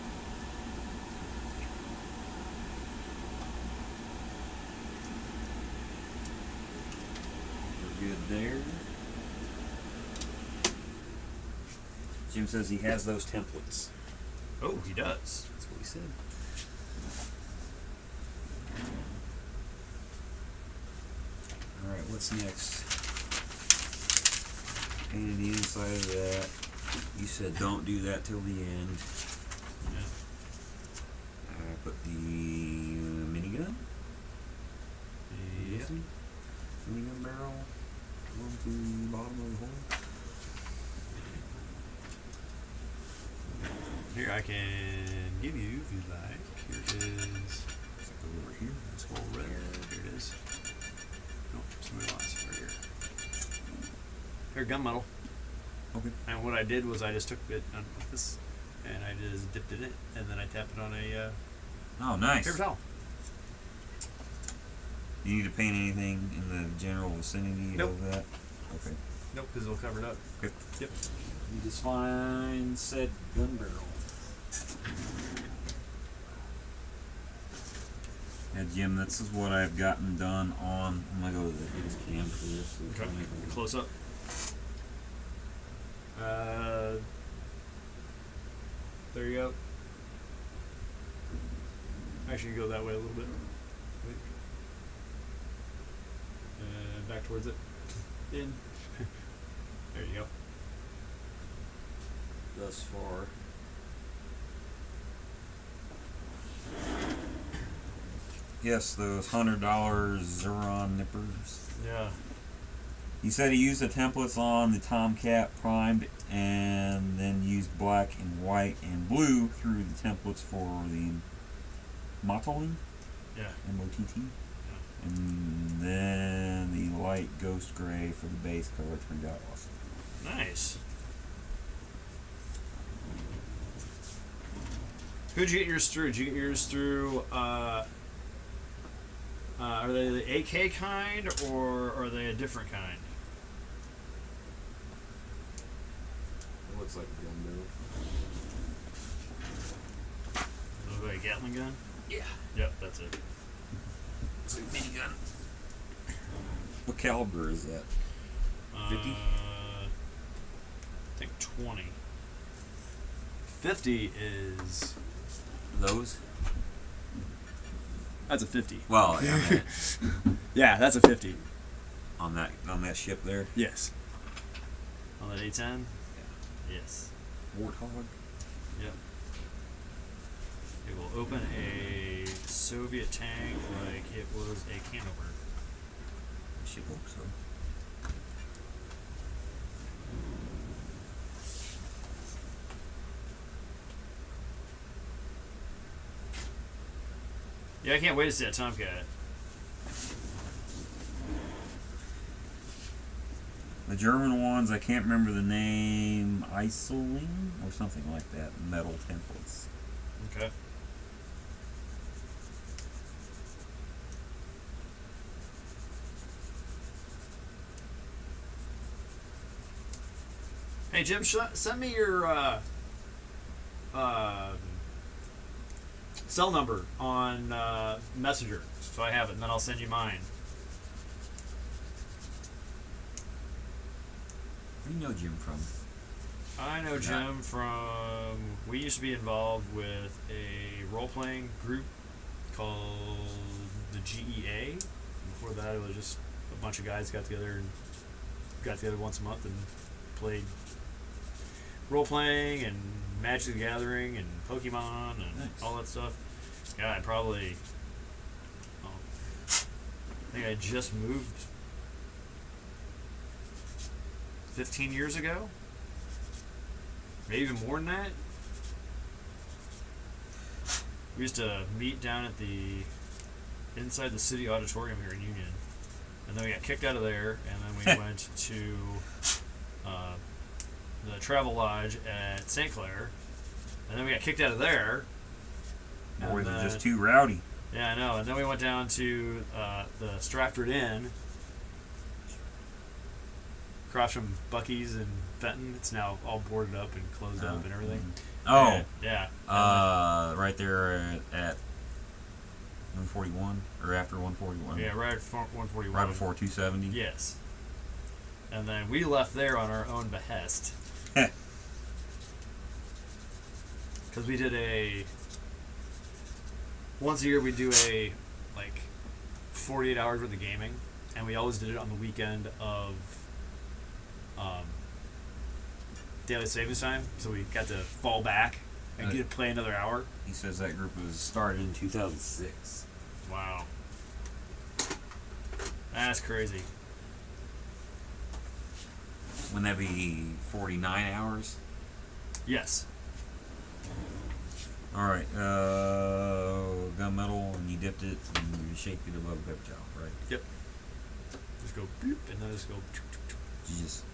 Speaker 2: We're good there. Jim says he has those templates.
Speaker 1: Oh, he does.
Speaker 2: That's what he said. All right, what's next? Painted the inside of that. You said don't do that till the end.
Speaker 1: Yeah.
Speaker 2: Put the minigun.
Speaker 1: Yeah.
Speaker 2: Minigun barrel onto the bottom of the hole.
Speaker 1: Here I can give you if you'd like. Here it is.
Speaker 2: Let's go over here.
Speaker 1: It's all red. Here it is. Nope, somebody lost it right here. Here, gunmetal.
Speaker 2: Okay.
Speaker 1: And what I did was I just took it on this, and I just dipped it in, and then I tapped it on a
Speaker 2: Oh, nice.
Speaker 1: paper towel.
Speaker 2: You need to paint anything in the general vicinity
Speaker 1: Nope.
Speaker 2: of that? Okay.
Speaker 1: Nope, because it'll cover it up.
Speaker 2: Good.
Speaker 1: Yep.
Speaker 2: You just find said gun barrel. Yeah, Jim, this is what I've gotten done on. I'm gonna go with the biggest cam for this. So it's
Speaker 1: Okay.
Speaker 2: gonna make it-
Speaker 1: Close up. There you go. Actually, go that way a little bit. Wait. Back towards it. In. There you go.
Speaker 2: Thus far. Yes, those $100 Xuron nippers.
Speaker 1: Yeah.
Speaker 2: He said he used the templates on the Tomcat primed and then used black and white and blue through the templates for the mottling,
Speaker 1: Yeah.
Speaker 2: M-O-T-T. And then the light ghost gray for the base color turned out awesome.
Speaker 1: Nice. Who'd you get yours through? Did you get yours through, are they the AK kind, or are they a different kind?
Speaker 2: It looks like a gun
Speaker 1: Is it like a Gatling gun?
Speaker 2: Yeah.
Speaker 1: Yep, that's it.
Speaker 2: It's a minigun. What caliber is that? 50?
Speaker 1: I think 20. 50 is...
Speaker 2: Those?
Speaker 1: That's a 50.
Speaker 2: Well, yeah, I meant
Speaker 1: Yeah, that's a 50.
Speaker 2: on that ship there.
Speaker 1: Yes. On that A10? Yes.
Speaker 2: Warthog.
Speaker 1: Yep. It will open a Soviet tank like it was a can opener.
Speaker 2: Should hope so.
Speaker 1: Yeah, I can't wait to see that Tomcat.
Speaker 2: The German ones, I can't remember the name, Isoling or something like that. Metal templates.
Speaker 1: Okay. Hey Jim, send me your cell number on Messenger, so I have it, and then I'll send you mine.
Speaker 2: Where do you know Jim from?
Speaker 1: I know Jim from. We used to be involved with a role playing group called the GEA. Before that, it was just a bunch of guys got together once a month and played role playing and Magic the Gathering and Pokemon and
Speaker 2: Nice.
Speaker 1: all that stuff. Yeah, I probably. I think I just moved 15 years ago. Maybe even more than that. We used to meet down at the inside the city auditorium here in Union, and then we got kicked out of there, and then we went to the Travel Lodge at St. Clair, and then we got kicked out of there.
Speaker 2: Boys
Speaker 1: and
Speaker 2: are just
Speaker 1: then-
Speaker 2: too rowdy.
Speaker 1: Yeah, I know. And then we went down to the Stratford Inn, across from Bucky's in Fenton. It's now all boarded up and closed up and everything.
Speaker 2: Oh,
Speaker 1: And- yeah.
Speaker 2: right there at 141 or after 141.
Speaker 1: Yeah, right at 141.
Speaker 2: Right before 270.
Speaker 1: Yes. And then we left there on our own behest. Because we did once a year we do a, 48 hours worth of gaming. And we always did it on the weekend of daily savings time. So we got to fall back and get to play another hour.
Speaker 2: He says that group was started in 2006.
Speaker 1: Wow. That's crazy.
Speaker 2: Wouldn't that be 49 hours?
Speaker 1: Yes.
Speaker 2: All right. Gunmetal, and you dipped it and you shaped it above a pepper towel, right?
Speaker 1: Yep. Just go boop, and then just go.
Speaker 2: You just,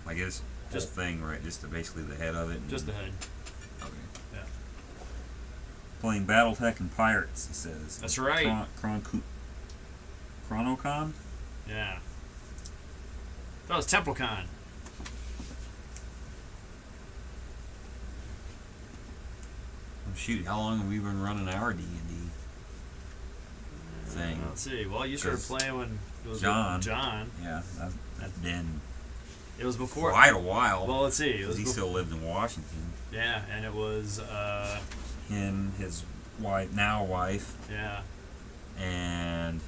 Speaker 2: I guess,
Speaker 1: Just-
Speaker 2: whole thing, right? Just basically the head of it. And,
Speaker 1: Just the head.
Speaker 2: Okay.
Speaker 1: Yeah.
Speaker 2: Playing BattleTech and Pirates, he says.
Speaker 1: That's right.
Speaker 2: Chronocon?
Speaker 1: Yeah. That was TempleCon.
Speaker 2: Oh, shoot, how long have we been running our D&D thing?
Speaker 1: Let's see. Well, you started
Speaker 2: 'Cause
Speaker 1: playing when it was
Speaker 2: John.
Speaker 1: with John.
Speaker 2: Yeah, that's been
Speaker 1: It was before.
Speaker 2: quite a while.
Speaker 1: Well, let's see. It
Speaker 2: 'cause
Speaker 1: was
Speaker 2: he still lived in Washington.
Speaker 1: yeah, and it was
Speaker 2: Him, his wife, now wife,
Speaker 1: yeah,
Speaker 2: and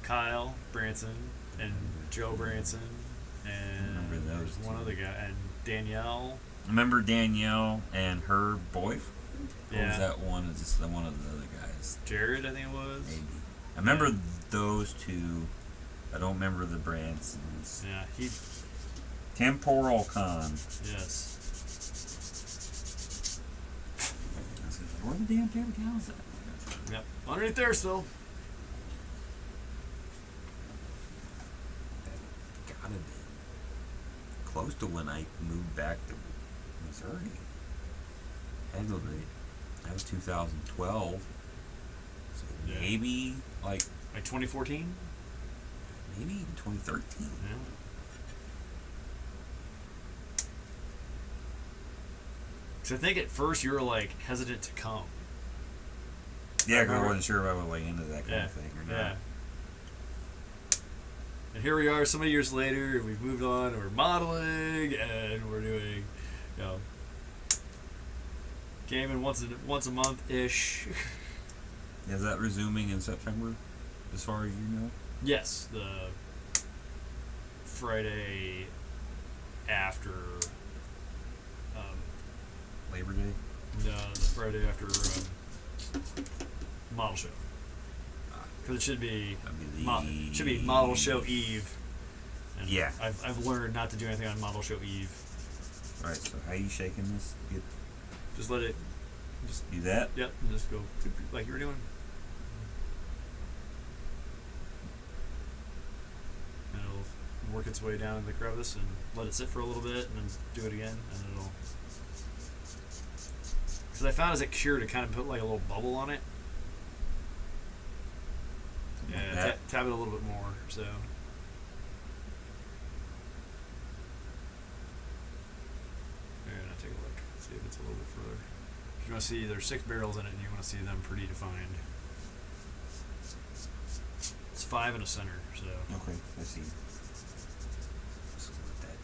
Speaker 1: Kyle Branson and Joe Branson and
Speaker 2: Remember those
Speaker 1: there's one
Speaker 2: two.
Speaker 1: other guy and Danielle.
Speaker 2: remember Danielle and her boyfriend? Or
Speaker 1: Yeah.
Speaker 2: was that one? Is just one of the other guys?
Speaker 1: Jared, I think it was.
Speaker 2: Maybe. I remember
Speaker 1: Yeah.
Speaker 2: those two. I don't remember the Bransons.
Speaker 1: Yeah, he.
Speaker 2: Temporal Con.
Speaker 1: Yes.
Speaker 2: I was like, where the damn paper towels at?
Speaker 1: Yep. Underneath there still.
Speaker 2: Gotta be close to when I moved back to Missouri. Had to be. That was 2012. So
Speaker 1: Yeah.
Speaker 2: maybe
Speaker 1: Like 2014.
Speaker 2: maybe even 2013.
Speaker 1: Yeah. Because I think at first you were hesitant to come.
Speaker 2: Yeah, 'cause I
Speaker 1: remember-
Speaker 2: wasn't sure if I was into that kind
Speaker 1: Yeah.
Speaker 2: of thing or not.
Speaker 1: Yeah. And here we are, so many years later, and we've moved on, and we're modeling, and we're doing, gaming once a month ish.
Speaker 2: Is that resuming in September, as far as you know?
Speaker 1: Yes, the Friday after.
Speaker 2: Labor Day?
Speaker 1: No, the Friday after model show. Because it should be
Speaker 2: That'd be
Speaker 1: it should be model show eve. And
Speaker 2: Yeah.
Speaker 1: I've learned not to do anything on model show eve.
Speaker 2: Alright, so how you shaking this? Get,
Speaker 1: Just let it.
Speaker 2: do that?
Speaker 1: Yep. And just go like you were doing. And it'll work its way down in the crevice and let it sit for a little bit, and then do it again, and it'll. Because I found as it cured, it kind of put a little bubble on it.
Speaker 2: Something like
Speaker 1: Yeah,
Speaker 2: that.
Speaker 1: tap it a little bit more. So. Here, now take a look. See if it's a little bit further. You want to see there's 6 barrels in it, and you want to see them pretty defined. It's 5 in a center, so.
Speaker 2: Okay, I see. Just let that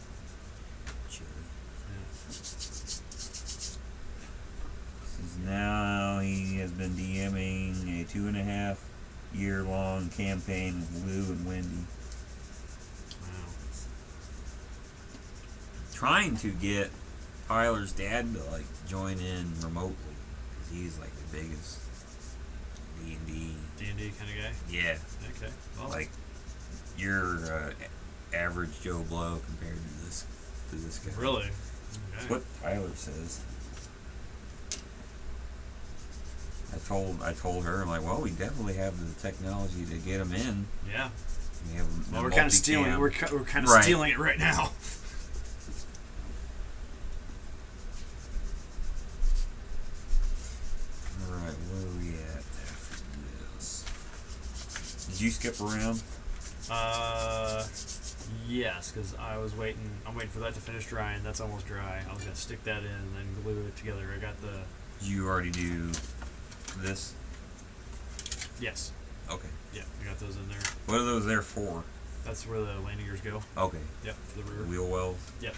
Speaker 2: chili.
Speaker 1: Yeah.
Speaker 2: Now he has been DMing a 2.5-year-long campaign with Lou and Wendy.
Speaker 1: Wow.
Speaker 2: Trying to get Tyler's dad to like join in remotely, because he's like the biggest D&D.
Speaker 1: D&D kind of guy.
Speaker 2: Yeah,
Speaker 1: Okay. Well,
Speaker 2: like your average Joe Blow compared to this guy.
Speaker 1: really.
Speaker 2: That's
Speaker 1: Okay.
Speaker 2: what Tyler says. I told her, I'm like, well, we definitely have the technology to get him in.
Speaker 1: Yeah.
Speaker 2: We have
Speaker 1: Well,
Speaker 2: the
Speaker 1: we're kind of stealing.
Speaker 2: multicam.
Speaker 1: We're kind of
Speaker 2: Right.
Speaker 1: stealing it right now.
Speaker 2: All right, where are we at after this? Did you skip around?
Speaker 1: Yes, because I was waiting. I'm waiting for that to finish drying. That's almost dry. I was gonna stick that in and then glue it together. I got the
Speaker 2: Did you already do this?
Speaker 1: yes.
Speaker 2: Okay.
Speaker 1: Yeah, I got those in there.
Speaker 2: What are those there for?
Speaker 1: That's where the landing gears go.
Speaker 2: Okay.
Speaker 1: Yep, for the
Speaker 2: The
Speaker 1: rear.
Speaker 2: wheel wells.
Speaker 1: Yep.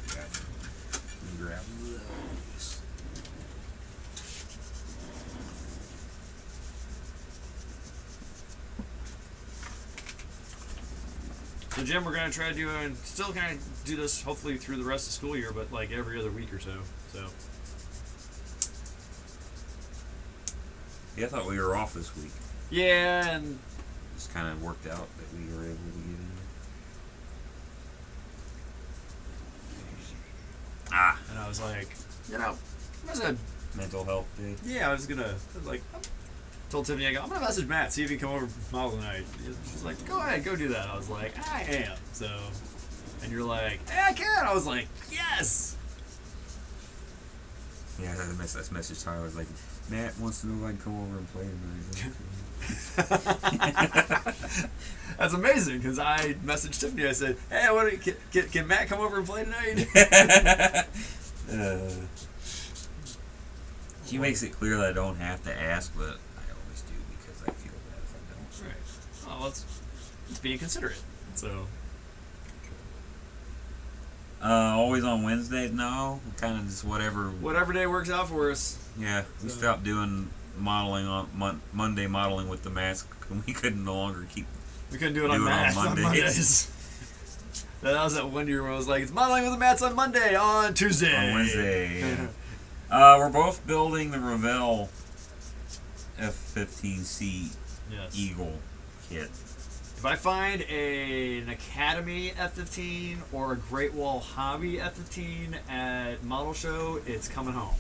Speaker 2: Gotcha. Let me grab those.
Speaker 1: So Jim, we're gonna try to do and still kind of do this hopefully through the rest of the school year, but like every other week or so. So
Speaker 2: Yeah, I thought we were off this week.
Speaker 1: yeah, and
Speaker 2: Just kind of worked out that we were able to get in. Ah,
Speaker 1: and I was like, you know, I was gonna,
Speaker 2: mental health day.
Speaker 1: yeah, I was like, told Tiffany, I'm gonna message Matt, see if he can come over model tonight. She's like, go ahead, go do that. I was like, I am. So, and you're like, hey, I can. I was like, yes.
Speaker 2: Yeah, I message Tyler. I was like, Matt wants to know if I can come over and play tonight.
Speaker 1: That's amazing because I messaged Tiffany. I said, hey, can Matt come over and play tonight?
Speaker 2: She makes it clear that I don't have to ask, but I always do because I feel bad if I don't.
Speaker 1: Right. Well, it's being considerate. So,
Speaker 2: Always on Wednesdays? No, kind of just whatever.
Speaker 1: whatever day works out for us.
Speaker 2: Yeah, we
Speaker 1: So-
Speaker 2: stopped doing modeling on Monday modeling with the mask. We couldn't no longer keep.
Speaker 1: We couldn't do it on
Speaker 2: Do it on
Speaker 1: Matt on
Speaker 2: Mondays.
Speaker 1: Mondays. That was that one year where I was like, it's modeling with the Mats on Monday, on Tuesday.
Speaker 2: On Wednesday. Yeah. We're both building the Revell F-15C
Speaker 1: Yes.
Speaker 2: Eagle kit.
Speaker 1: If I find an Academy F-15 or a Great Wall Hobby F-15 at Model Show, it's coming home.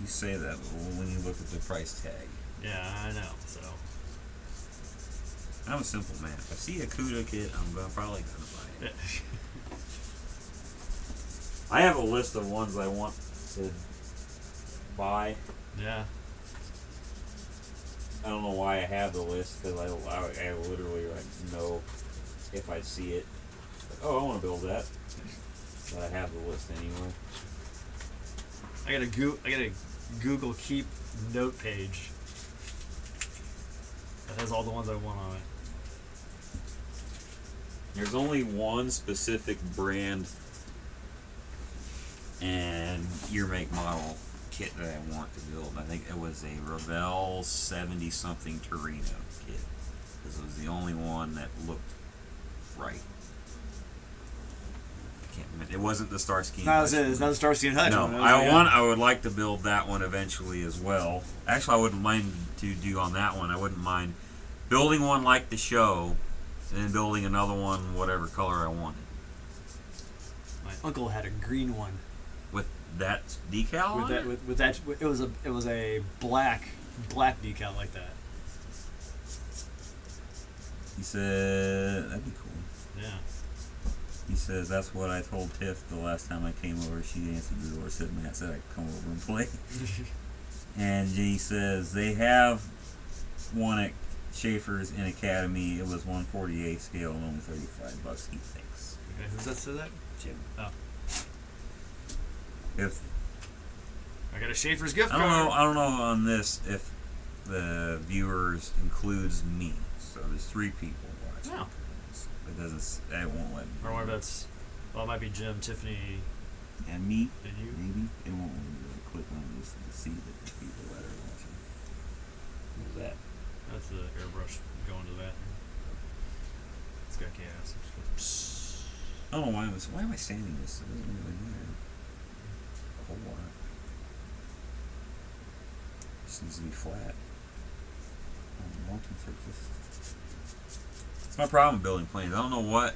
Speaker 2: You say that, but when you look at the price tag,
Speaker 1: Yeah, I know. So,
Speaker 2: I'm a simple man. If I see a CUDA kit, probably gonna buy it. I have a list of ones I want to buy.
Speaker 1: yeah.
Speaker 2: I don't know why I have the list because I literally like know if I see it. Like, oh, I want to build that. But I have the list anyway.
Speaker 1: I got a Google Keep note page that has all the ones I want on it.
Speaker 2: There's only one specific brand and year, make, model kit that I want to build. I think it was a Revell 70-something Torino kit. Because it was the only one that looked right. I can't remember. It wasn't the Starsky.
Speaker 1: It's not the Starsky and Hutch
Speaker 2: No,
Speaker 1: one.
Speaker 2: I would like to build that one eventually as well. Actually, I wouldn't mind to do on that one. I wouldn't mind building one like the show, and then building another one whatever color I wanted.
Speaker 1: My uncle had a green one.
Speaker 2: With that decal
Speaker 1: With
Speaker 2: on
Speaker 1: that,
Speaker 2: it?
Speaker 1: with that, it was a black decal like that.
Speaker 2: He said that'd be cool.
Speaker 1: Yeah.
Speaker 2: He says that's what I told Tiff the last time I came over. She answered the door, said Matt said I'd come over and play. And he says they have one at Schaefer's in Academy. It was 1/48 scale and only $35. He thinks.
Speaker 1: Okay, who's that said that?
Speaker 2: Jim.
Speaker 1: Oh,
Speaker 2: If
Speaker 1: I got a Schaefer's gift
Speaker 2: I
Speaker 1: card.
Speaker 2: don't know. I don't know on this if the viewers includes me. So there's 3 people watching.
Speaker 1: No.
Speaker 2: It doesn't. It won't let me.
Speaker 1: Or what if that's? Well, it might be Jim, Tiffany,
Speaker 2: And me,
Speaker 1: and you.
Speaker 2: maybe it won't let me do it. click on this to see the people that are watching. What was that?
Speaker 1: That's the airbrush going to that. It's got gas. It just goes,
Speaker 2: I don't know why am I sanding this? It doesn't really matter a whole lot. It just needs to be flat on the mounting surface. It's my problem building planes. I don't know what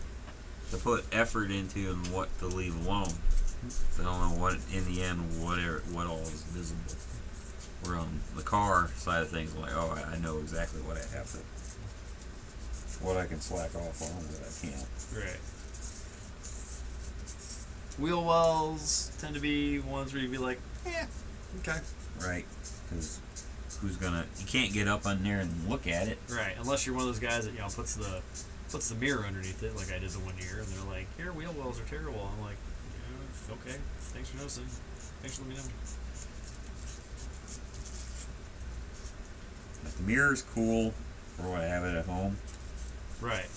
Speaker 2: to put effort into and what to leave alone. So I don't know what in the end what all is visible. We're on the car side of things. I'm like, oh, I know exactly what I have to, what I can slack off on, what I can't.
Speaker 1: right. Wheel wells tend to be ones where you'd be like, okay.
Speaker 2: Right, because you can't get up on there and look at it.
Speaker 1: Right, unless you're one of those guys that puts the mirror underneath it, like I did the one year, and they're like, "Your wheel wells are terrible." I'm like, "Yeah, okay, thanks for noticing. Thanks for letting me know."
Speaker 2: But the mirror's cool for what I have it at home,
Speaker 1: Right.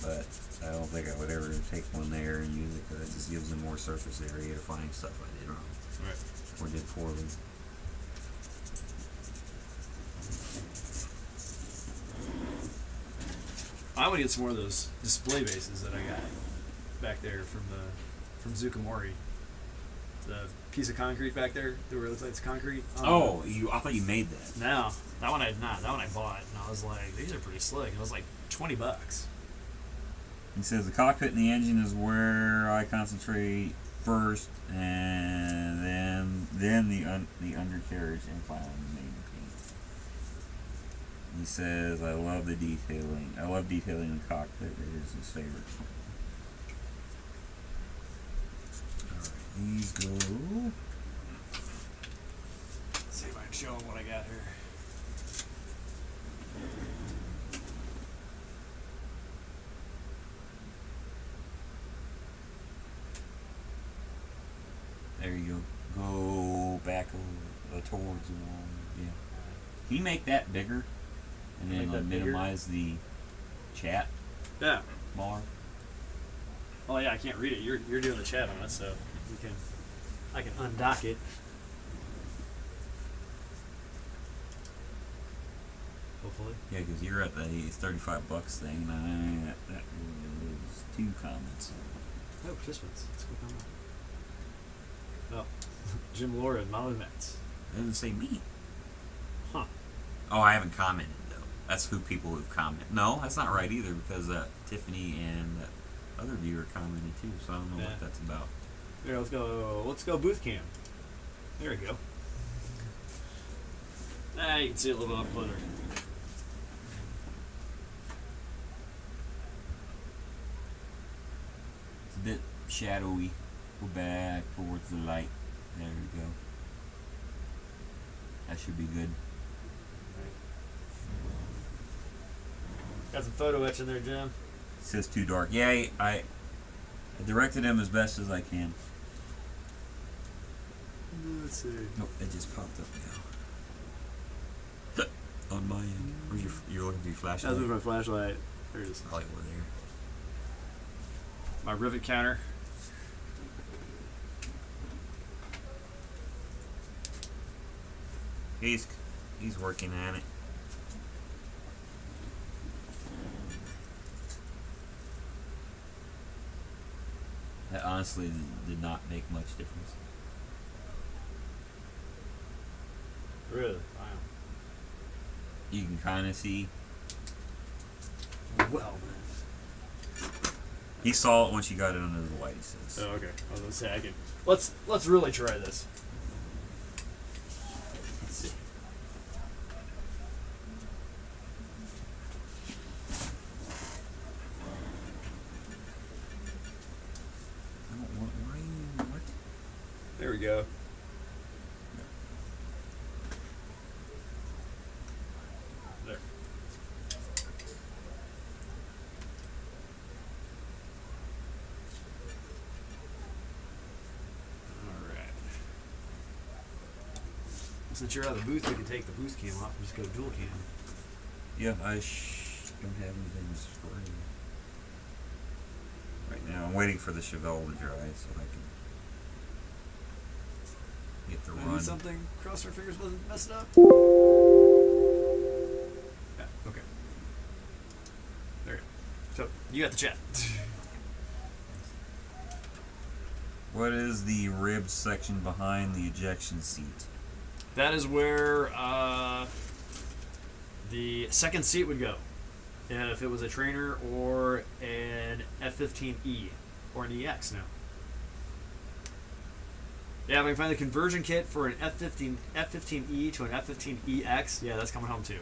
Speaker 2: but I don't think I would ever take one there and use it because it just gives them more surface area to find stuff I did wrong
Speaker 1: Right.
Speaker 2: or did poorly.
Speaker 1: I want to get some more of those display bases that I got back there from Zucamori. The piece of concrete back there, where it looks like it's concrete.
Speaker 2: I thought you made that.
Speaker 1: No, that one I did not. That one I bought, and I was like, these are pretty slick. And it was like $20.
Speaker 2: He says the cockpit and the engine is where I concentrate first, and then the undercarriage, and finally the main paint. He says I love the detailing. I love detailing the cockpit. It is his favorite. Alright, these go.
Speaker 1: Let's see if I can show them what I got here.
Speaker 2: There you go. Go back towards the wall. Yeah. Can you make that bigger? And
Speaker 1: Make
Speaker 2: then
Speaker 1: that bigger?
Speaker 2: minimize the chat
Speaker 1: Yeah.
Speaker 2: bar?
Speaker 1: Oh yeah, I can't read it. You're doing the chat on it, so I can undock it. Hopefully.
Speaker 2: Yeah, because you're at the $35 thing, and that was 2 comments.
Speaker 1: Oh, participants. Let's click on that. Oh, Jim Laura and Molly Metz.
Speaker 2: It doesn't say me.
Speaker 1: Huh.
Speaker 2: Oh, I haven't commented though. That's who people who've commented. No, that's not right either because Tiffany and that other viewer commented too. So I don't know
Speaker 1: Yeah.
Speaker 2: what that's about.
Speaker 1: Here, let's go booth cam. There we go. Ah, you can see it a little bit up closer.
Speaker 2: It's a bit shadowy. Go back towards the light. There we go. That should be good.
Speaker 1: Got some photo etch in there, Jim.
Speaker 2: It says too dark. Yeah, I directed him as best as I can.
Speaker 1: Let's see.
Speaker 2: Nope, it just popped up now. On my end. Where's you're looking for your flashlight?
Speaker 1: That's with my flashlight. There it is.
Speaker 2: Probably over there.
Speaker 1: My rivet counter.
Speaker 2: He's working on it. That honestly did not make much difference.
Speaker 1: Really? Wow.
Speaker 2: You can kind of see.
Speaker 1: Well.
Speaker 2: He saw it once you got it under the light. He says.
Speaker 1: Oh, okay. I was gonna say I can. Let's really try this. Let's see.
Speaker 2: I don't want. Why are you? What?
Speaker 1: There we go. There. Alright. Since you're out of the booth, we can take the booth cam off and just go dual cam.
Speaker 2: Yeah, I don't have anything to spray. Right now, I'm waiting for the Chevelle to dry so I can. Get the
Speaker 1: Did I do
Speaker 2: run.
Speaker 1: something? Cross our fingers wasn't messing up. Yeah, okay. There you go. So, you got the chat.
Speaker 2: What is the rib section behind the ejection seat?
Speaker 1: That is where the second seat would go. If it was a trainer or an F-15E or an EX now. Yeah, if I can find the conversion kit for an F-15E to an F-15EX, yeah, that's coming home too.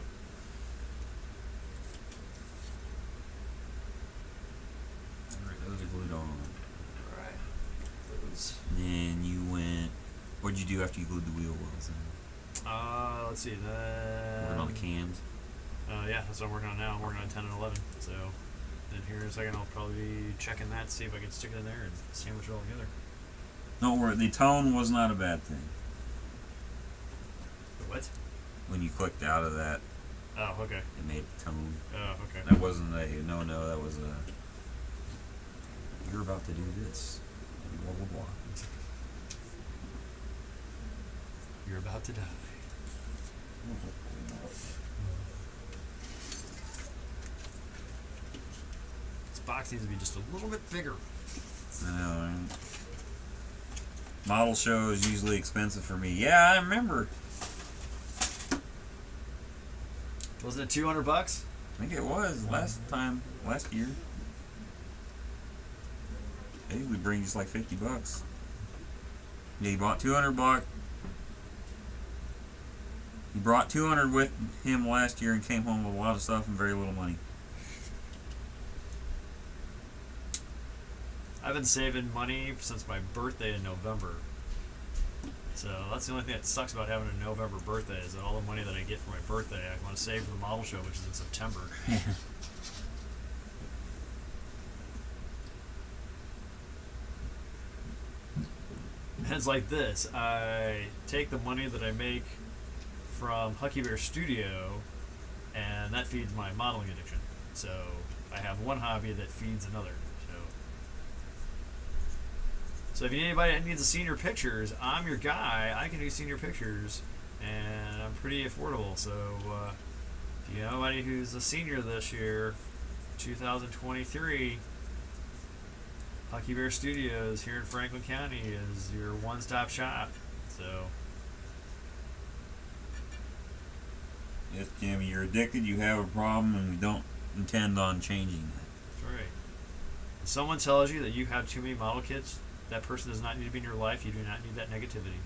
Speaker 2: Alright, those are glued on.
Speaker 1: Right. Those.
Speaker 2: Then you went. What'd you do after you glued the wheel wells in?
Speaker 1: Let's see.
Speaker 2: Working on the cams.
Speaker 1: Yeah, that's what I'm working on now. I'm working on 10 and 11. So then here in a second, I'll probably be checking that, see if I can stick it in there and sandwich it all together.
Speaker 2: Don't worry, the tone was not a bad thing.
Speaker 1: The what?
Speaker 2: When you clicked out of that,
Speaker 1: Oh, okay.
Speaker 2: it made the tone.
Speaker 1: Oh, okay.
Speaker 2: That wasn't a no, that was a. You're about to do this. Blah blah blah.
Speaker 1: You're about to die. This box needs to be just a little bit bigger.
Speaker 2: I know, right? Model show is usually expensive for me. Yeah, I remember.
Speaker 1: Wasn't it $200?
Speaker 2: I think it was last year. I think we bring just like $50. Yeah, he bought $200. He brought 200 with him last year and came home with a lot of stuff and very little money.
Speaker 1: I've been saving money since my birthday in November. So that's the only thing that sucks about having a November birthday is that all the money that I get for my birthday I want to save for the model show, which is in September. And it's like this. I take the money that I make from Hucky Bear Studio and that feeds my modeling addiction. So I have one hobby that feeds another. So if you need anybody that needs a senior pictures, I'm your guy. I can do senior pictures, and I'm pretty affordable. So if you know anybody who's a senior this year, 2023, Hucky Bear Studios here in Franklin County is your one-stop shop. So
Speaker 2: Yes, Jim, you're addicted, you have a problem, and we don't intend on changing that.
Speaker 1: that's right. If someone tells you that you have too many model kits, that person does not need to be in your life. You do not need that negativity.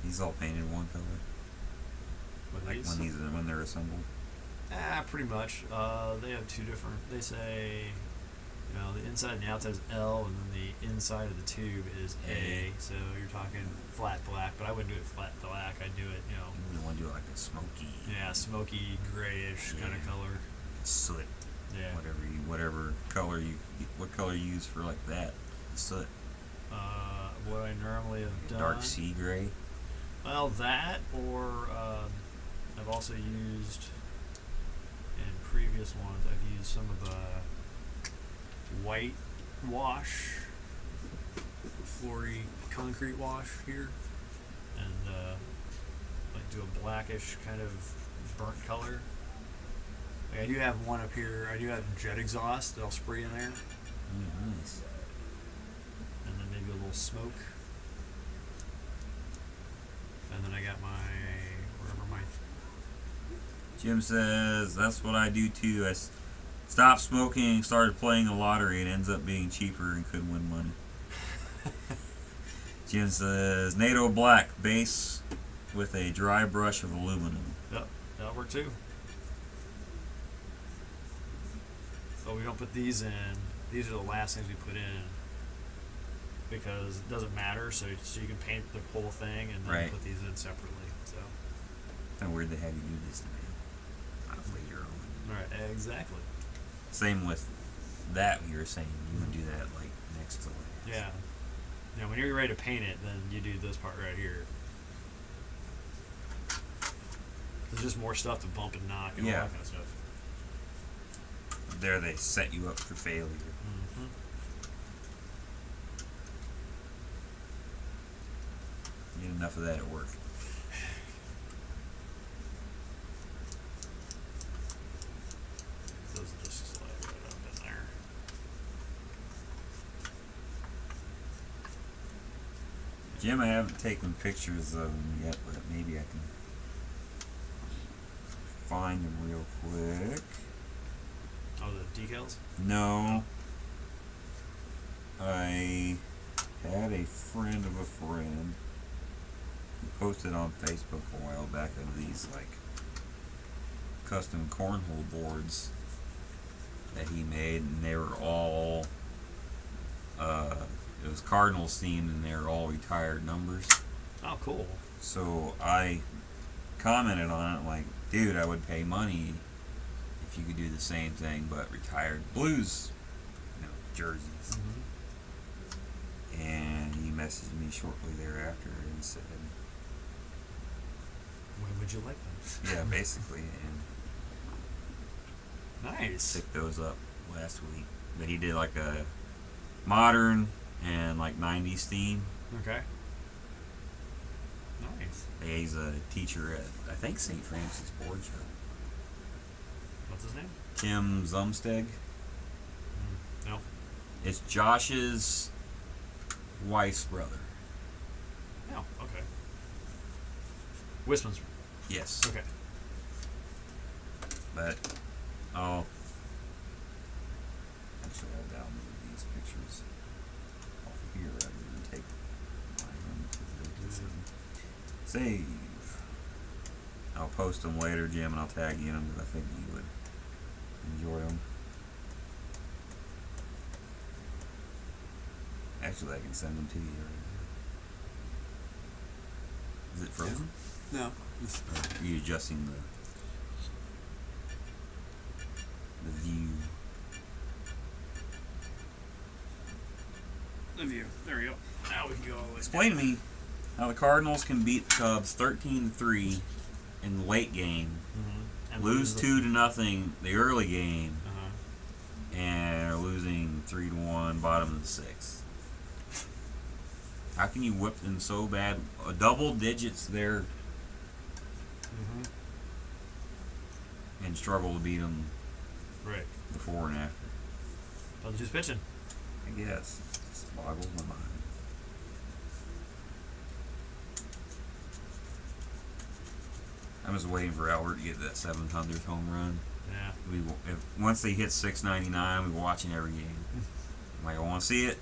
Speaker 2: These all painted one color.
Speaker 1: With
Speaker 2: Like
Speaker 1: these?
Speaker 2: when they're assembled.
Speaker 1: Pretty much. They have two different. They say, you know, the inside and the outside is L, and then the inside of the tube is A. So you're talking flat black, but I wouldn't do it flat black. I'd do it, you know,
Speaker 2: You want to do like a smoky,
Speaker 1: yeah, smoky grayish kind of
Speaker 2: Yeah.
Speaker 1: color.
Speaker 2: soot,
Speaker 1: Yeah.
Speaker 2: whatever color what color you use for like that, soot,
Speaker 1: What I normally have done.
Speaker 2: dark sea gray.
Speaker 1: Well, that or I've also used in previous ones. I've used some of the white wash, flory concrete wash here, and like do a blackish kind of burnt color. Like I do have one up here. I do have jet exhaust that I'll spray in there,
Speaker 2: Nice.
Speaker 1: and then maybe a little smoke. And then I got wherever my
Speaker 2: Jim says that's what I do too. Stopped smoking, started playing the lottery, and ends up being cheaper and couldn't win money. Jim says NATO black base with a dry brush of aluminum.
Speaker 1: Yep, that'll work too. But we don't put these in. These are the last things we put in because it doesn't matter. So you can paint the whole thing and then
Speaker 2: Right.
Speaker 1: put these in separately. So,
Speaker 2: Kind of weird they have you do this to me. Not later on.
Speaker 1: all right, exactly.
Speaker 2: Same with that. You were saying you would do that like next to last.
Speaker 1: Yeah. Now, when you're ready to paint it, then you do this part right here. There's just more stuff to bump and knock and all
Speaker 2: Yeah.
Speaker 1: that kind of stuff.
Speaker 2: there they set you up for failure.
Speaker 1: Mm-hmm.
Speaker 2: You get enough of that at work.
Speaker 1: Those will just slide right up in there.
Speaker 2: Jim, I haven't taken pictures of them yet, but maybe I can find them real quick.
Speaker 1: Oh, the decals?
Speaker 2: No. I had a friend of a friend who posted on Facebook a while back of these like custom cornhole boards that he made, and they were all it was Cardinals themed, and they were all retired numbers.
Speaker 1: Oh, cool.
Speaker 2: So I commented on it like, dude, I would pay money if you could do the same thing but retired Blues, jerseys.
Speaker 1: Mm-hmm.
Speaker 2: And he messaged me shortly thereafter and said,
Speaker 1: When would you like them?
Speaker 2: yeah, basically, and
Speaker 1: Nice.
Speaker 2: picked those up last week. But he did like a modern and like 90s theme.
Speaker 1: Okay. Nice.
Speaker 2: He's a teacher at, I think, St. Francis Board Show.
Speaker 1: What's his name?
Speaker 2: Tim Zumsteg.
Speaker 1: No.
Speaker 2: It's Josh's wife's brother.
Speaker 1: No. Okay. Wisman's.
Speaker 2: Yes.
Speaker 1: Okay.
Speaker 2: But, oh. Actually, I'll download these pictures off of here rather than take my own because they save. I'll post them later, Jim, and I'll tag you in them because I think you would enjoy them. Actually, I can send them to you. Is it frozen?
Speaker 4: No.
Speaker 2: Or are you adjusting the view?
Speaker 1: The view. There we go. Now we can go all the way.
Speaker 2: Explain to me how the Cardinals can beat the Cubs 13-3 in the late game,
Speaker 1: Mm-hmm. And
Speaker 2: lose 2-0 the early game,
Speaker 1: Uh-huh.
Speaker 2: and are losing 3-1 bottom of the sixth. How can you whip them so bad? Double digits there
Speaker 1: Mm-hmm.
Speaker 2: and struggle to beat them
Speaker 1: Right.
Speaker 2: before and after.
Speaker 1: Oh, who's pitching?
Speaker 2: I guess. It just boggles my mind. I'm just waiting for Albert to get that 700th home run.
Speaker 1: Yeah.
Speaker 2: Once they hit 699, we're watching every game. I'm like, I want to see it.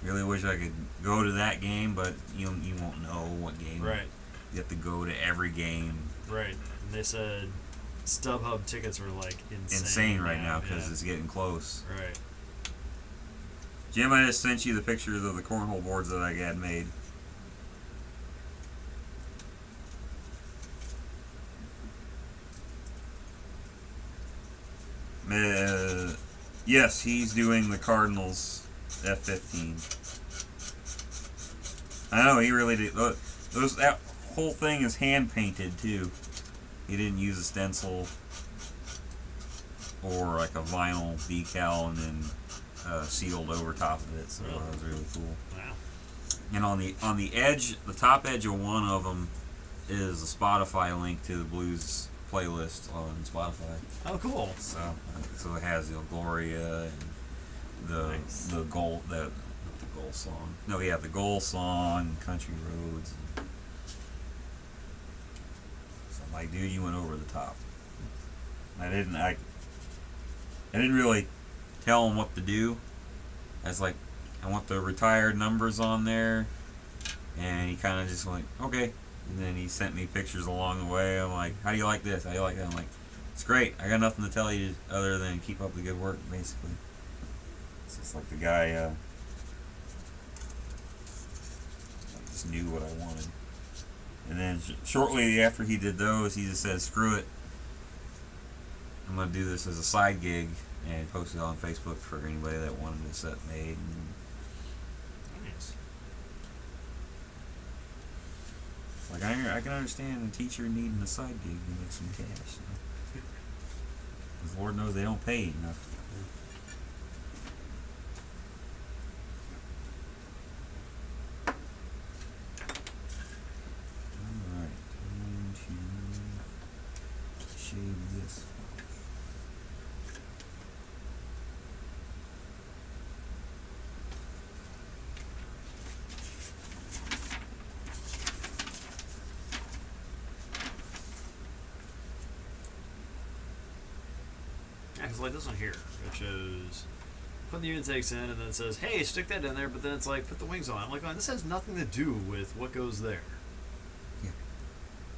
Speaker 2: Really wish I could go to that game, but you won't know what game.
Speaker 1: Right.
Speaker 2: You have to go to every game.
Speaker 1: Right. And they said StubHub tickets are like
Speaker 2: Insane right now because
Speaker 1: yeah.
Speaker 2: it's getting close.
Speaker 1: Right.
Speaker 2: Jim, I just sent you the pictures of the cornhole boards that I had made. Yes, he's doing the Cardinals F-15. I know, he really did. That whole thing is hand painted too. He didn't use a stencil or like a vinyl decal and then sealed over top of it. So
Speaker 1: Really?
Speaker 2: that was really cool.
Speaker 1: Wow.
Speaker 2: And on the edge, the top edge of one of them is a Spotify link to the blues playlist on Spotify.
Speaker 1: Oh, cool.
Speaker 2: So it has the Gloria and
Speaker 1: Nice.
Speaker 2: the goal the goal song. No, yeah, the goal song, Country Roads. So I'm like, dude, you went over the top. I didn't really tell him what to do. I was like, I want the retired numbers on there, and he kind of just went, okay. And then he sent me pictures along the way. I'm like, how do you like this? How do you like that? I'm like, it's great. I got nothing to tell you other than keep up the good work, basically. It's just like the guy just knew what I wanted. And then shortly after he did those, he just said, screw it. I'm going to do this as a side gig and post it on Facebook for anybody that wanted a set made. And
Speaker 1: Nice.
Speaker 2: like I can understand a teacher needing a side gig to make some cash. Because Lord knows they don't pay enough. Alright, time to shade this.
Speaker 1: Yeah, because like this one here, it shows put the intakes in, and then it says, "Hey, stick that in there." But then it's like, put the wings on. I'm like, oh, this has nothing to do with what goes there.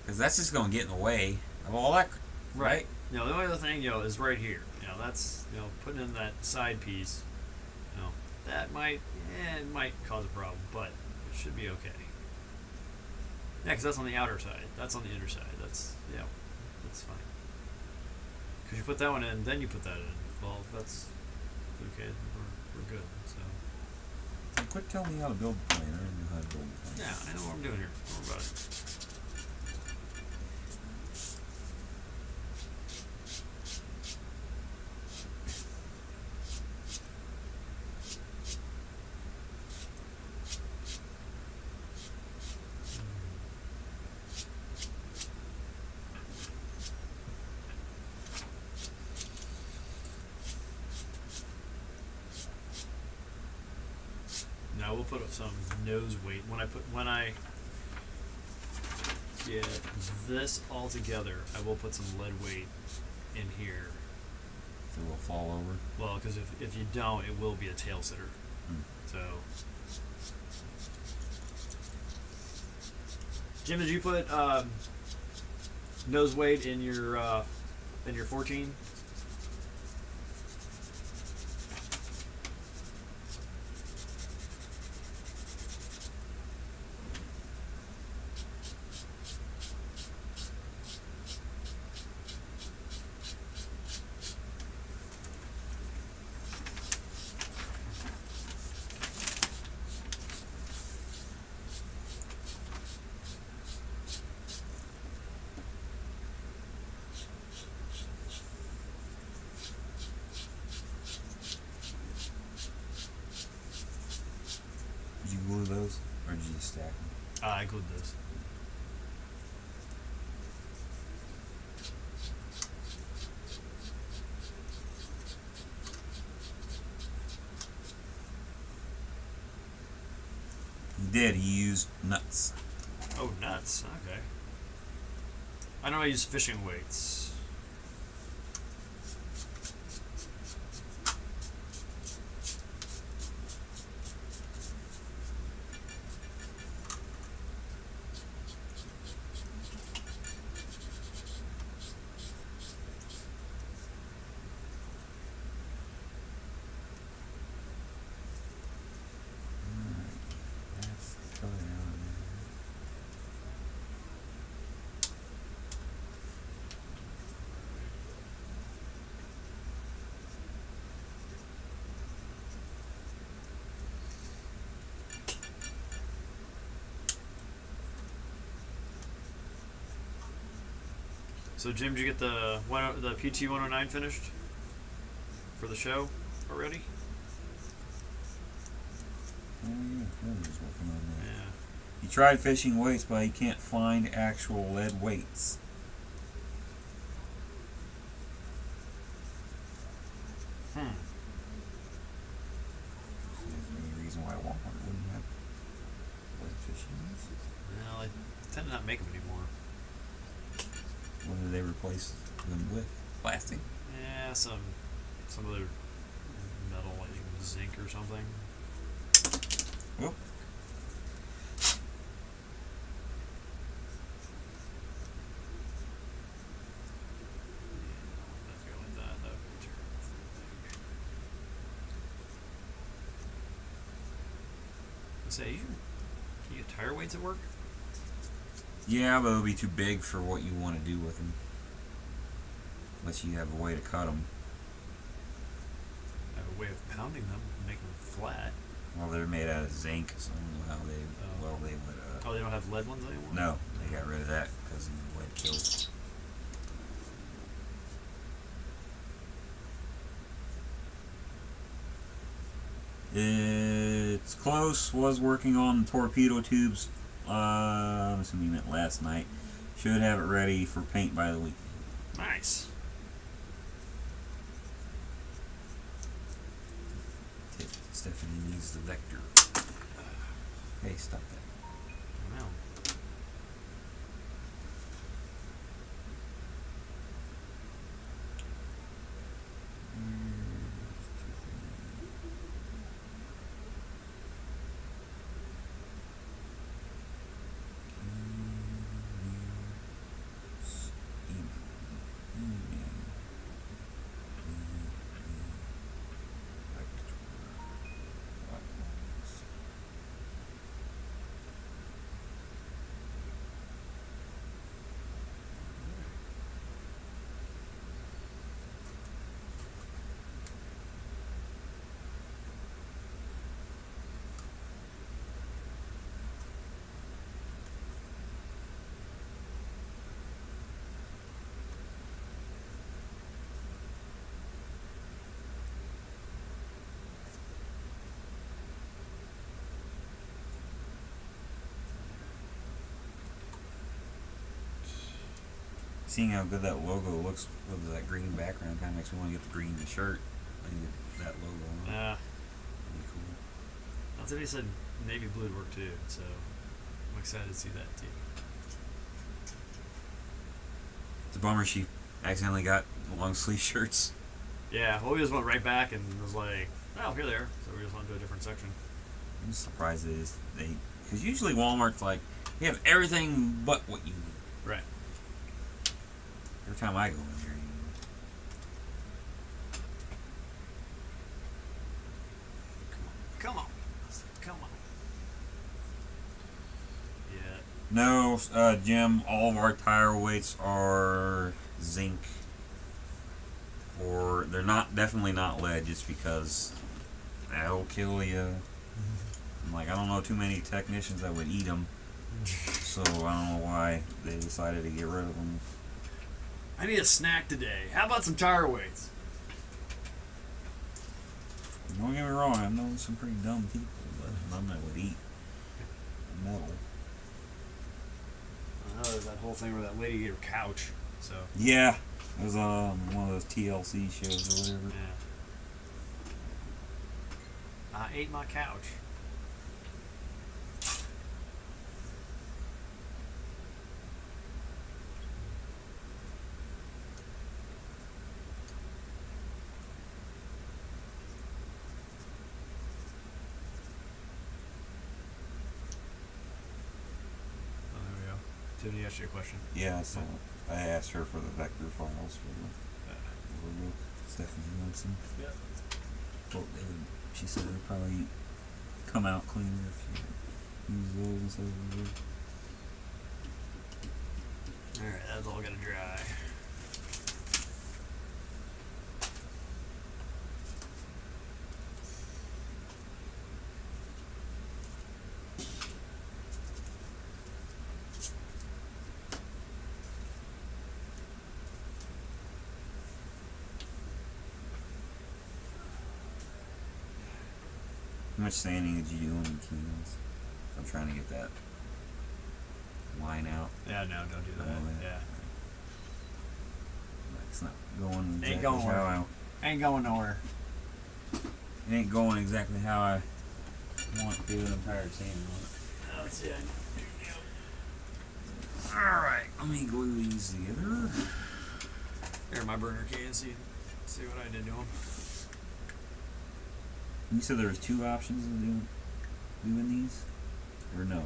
Speaker 2: Because that's just going to get in the way of all that. Right?
Speaker 1: You know, the only other thing, is right here. That's putting in that side piece. That might, it might cause a problem, but it should be okay. Yeah, because that's on the outer side. That's on the inner side. That's fine. Because you put that one in, then you put that in. Well, if that's okay, we're good. So.
Speaker 2: Quit telling me how to build the plane. I don't know how to build the plane.
Speaker 1: Yeah, I know what I'm doing here. Don't worry about it. Now we'll put up some nose weight when I get this all together. I will put some lead weight in here.
Speaker 2: So it will fall over.
Speaker 1: Well, because if you don't, it will be a tail sitter. So, Jim, did you put nose weight in your 14?
Speaker 2: Did you glue those? Or did you just stack them?
Speaker 1: I glued this.
Speaker 2: He did. He used nuts.
Speaker 1: Oh, nuts. Okay. I know I use fishing weights.
Speaker 2: That's the color on there.
Speaker 1: So, Jim, did you get the PT 109 finished for the show already?
Speaker 2: Oh yeah, Freddy's working on that.
Speaker 1: Yeah.
Speaker 2: He tried fishing weights, but he can't find actual lead weights.
Speaker 1: Hmm.
Speaker 2: So is there any reason why Walmart wouldn't have lead fishing weights?
Speaker 1: Well, I tend to not make them anymore.
Speaker 2: What do they replace them with? Plastic?
Speaker 1: Yeah, some other metal, like zinc or something.
Speaker 2: Whoop.
Speaker 1: Let's go like that. That would be terrible for the thing. Say, can you get tire weights at work?
Speaker 2: Yeah, but it'll be too big for what you want to do with them. Unless you have a way to cut them.
Speaker 1: I have a way of pounding them, and making them flat.
Speaker 2: Well, they're made out of zinc, so I don't know how they.
Speaker 1: Oh.
Speaker 2: Well, they would.
Speaker 1: Oh, they don't have lead ones anymore?
Speaker 2: No, they got rid of that because of lead kills. It's close. Was working on torpedo tubes. I'm assuming that last night. Should have it ready for paint by the weekend.
Speaker 1: Nice.
Speaker 2: Stephanie needs the vector. Hey, stop that.
Speaker 1: Wow.
Speaker 2: Seeing how good that logo looks with that green background kind of makes me want to get the green shirt. I think that logo on.
Speaker 1: Yeah.
Speaker 2: That'd be cool.
Speaker 1: Anthony said navy blue would work too, so I'm excited to see that too.
Speaker 2: It's a bummer she accidentally got long sleeve shirts.
Speaker 1: Yeah, well, we just went right back and was like, oh, here they are. So we just went to a different section.
Speaker 2: I'm surprised because usually Walmart's like, you have everything but what you need.
Speaker 1: Right.
Speaker 2: Every time I go in there,
Speaker 1: Come on. I said, come on. Yeah.
Speaker 2: No, Jim, all of our tire weights are zinc. Or they're definitely not lead, just because that'll kill you. I'm like, I don't know too many technicians that would eat them. So I don't know why they decided to get rid of them.
Speaker 1: I need a snack today. How about some tire weights?
Speaker 2: Don't get me wrong, I've known some pretty dumb people, but none that would eat metal.
Speaker 1: I know there's that whole thing where that lady gave her couch. So
Speaker 2: Yeah, it was one of those TLC shows or whatever.
Speaker 1: yeah. I ate my couch. Oh, there we go. Tiffany asked you a question.
Speaker 2: Yeah, so I asked her for the vector files for the logo. Stephanie Wilson.
Speaker 1: Yeah.
Speaker 2: Well, she said it would probably come out cleaner if you use those instead of the wood.
Speaker 1: Alright, that's all gotta dry.
Speaker 2: How much sanding did you do on the keys? I'm trying to get that line out.
Speaker 1: Yeah, no, don't do that.
Speaker 2: Oh, yeah.
Speaker 1: Yeah.
Speaker 2: It's not going exactly
Speaker 1: going
Speaker 2: how
Speaker 1: Ain't going nowhere.
Speaker 2: it ain't going exactly how I want to, and I'm tired of sanding on it.
Speaker 1: That's it.
Speaker 2: Alright, let me glue these together.
Speaker 1: Here, my burner can see what I did to them.
Speaker 2: You said there was two options of doing these? Or no?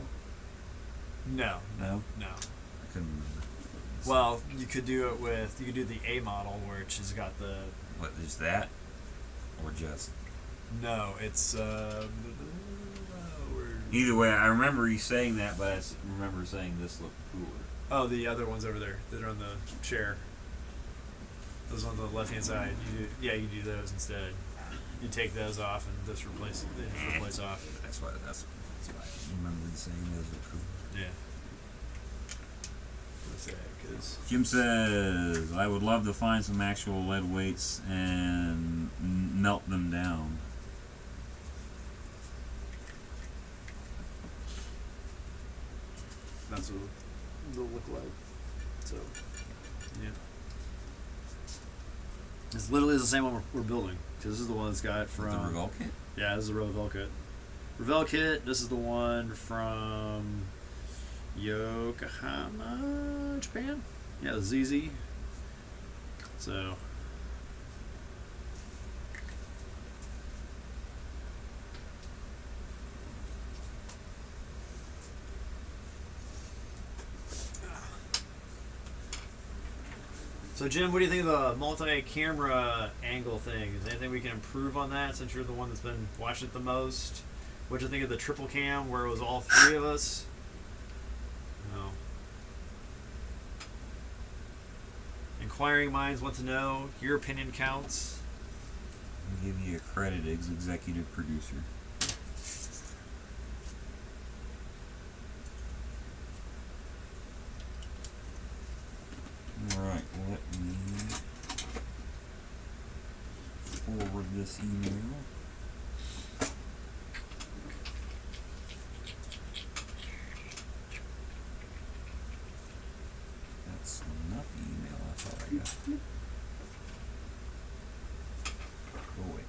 Speaker 1: No,
Speaker 2: No?
Speaker 1: no.
Speaker 2: I couldn't remember.
Speaker 1: Well, you could do the A model, which has got the.
Speaker 2: What, just that? Or just?
Speaker 1: No, it's
Speaker 2: Either way, I remember you saying that, but I remember saying this looked cooler.
Speaker 1: oh, the other ones over there that are on the chair. Those ones on the left hand side. You do those instead. You take those off and just replace off.
Speaker 2: That's why I remembered saying those were cool.
Speaker 1: Yeah. Because
Speaker 2: Jim says, I would love to find some actual lead weights and melt them down.
Speaker 1: That's what they'll look like. So, yeah. It's literally the same one we're building. Because this is the one that's got from...
Speaker 2: The Revell kit?
Speaker 1: Yeah, this is the Revell kit. Revell kit, this is the one from Yokohama, Japan? Yeah, the ZZ. So... So Jim, what do you think of the multi-camera angle thing? Is there anything we can improve on that since you're the one that's been watching it the most? What'd you think of the triple cam where it was all three of us? No. Inquiring minds want to know. Your opinion counts.
Speaker 2: I'll give you a credit as executive producer. Alright, let me forward this email. That's not the email I thought I got. Oh wait.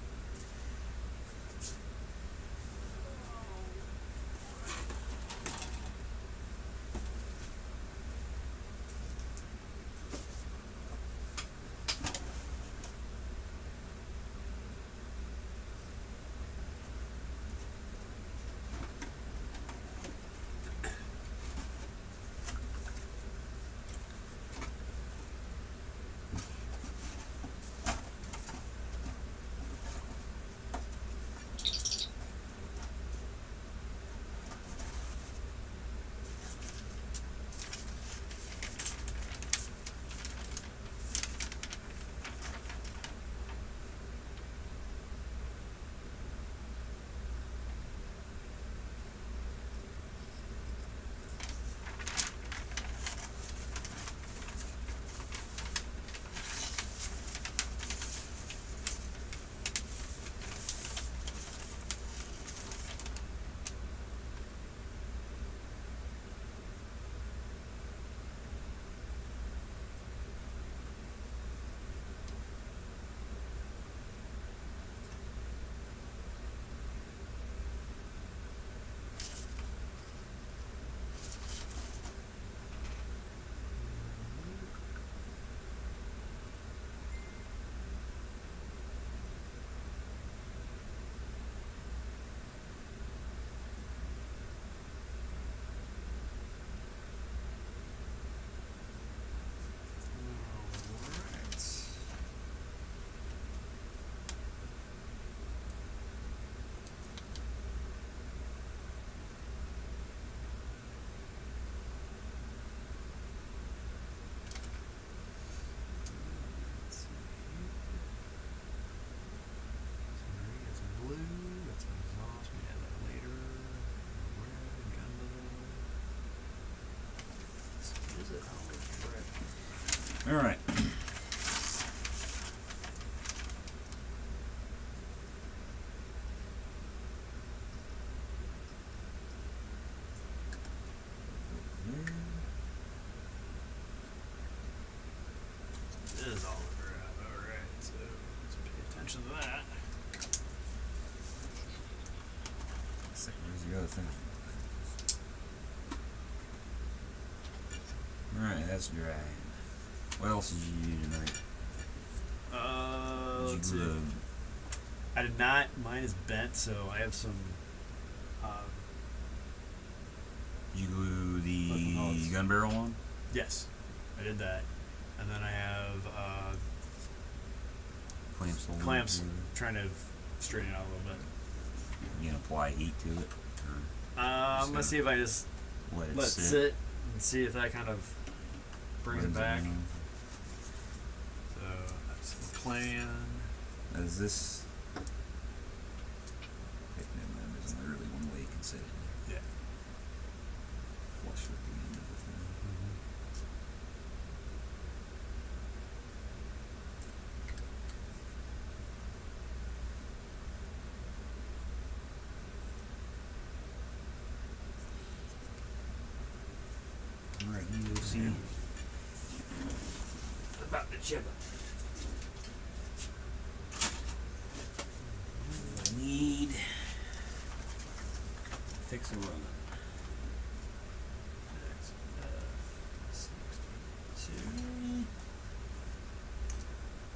Speaker 2: All right.
Speaker 1: It is all over. Alright, so let's pay attention to that.
Speaker 2: Where's the other thing? Alright, that's dry. What else did you do tonight? Did
Speaker 1: Let's
Speaker 2: you
Speaker 1: see.
Speaker 2: glue
Speaker 1: I did not. Mine is bent, so I have some.
Speaker 2: did you glue
Speaker 1: Oh,
Speaker 2: the
Speaker 1: it's-
Speaker 2: gun barrel on?
Speaker 1: Yes, I did that, and then I have
Speaker 2: Clamps holding it
Speaker 1: clamps
Speaker 2: together?
Speaker 1: trying to straighten it out a little bit.
Speaker 2: You gonna apply heat to it? Or
Speaker 1: I'm gonna see if I just
Speaker 2: let it
Speaker 1: let it
Speaker 2: sit?
Speaker 1: sit and see if that kind of brings it
Speaker 2: Blends
Speaker 1: back.
Speaker 2: in.
Speaker 1: So that's the plan.
Speaker 2: Is this... Heck, never mind, there's only really one way you can sit it.
Speaker 1: Yeah.
Speaker 2: Flush with the end of the thing. camera and you'll see about the chip. I need fix a run.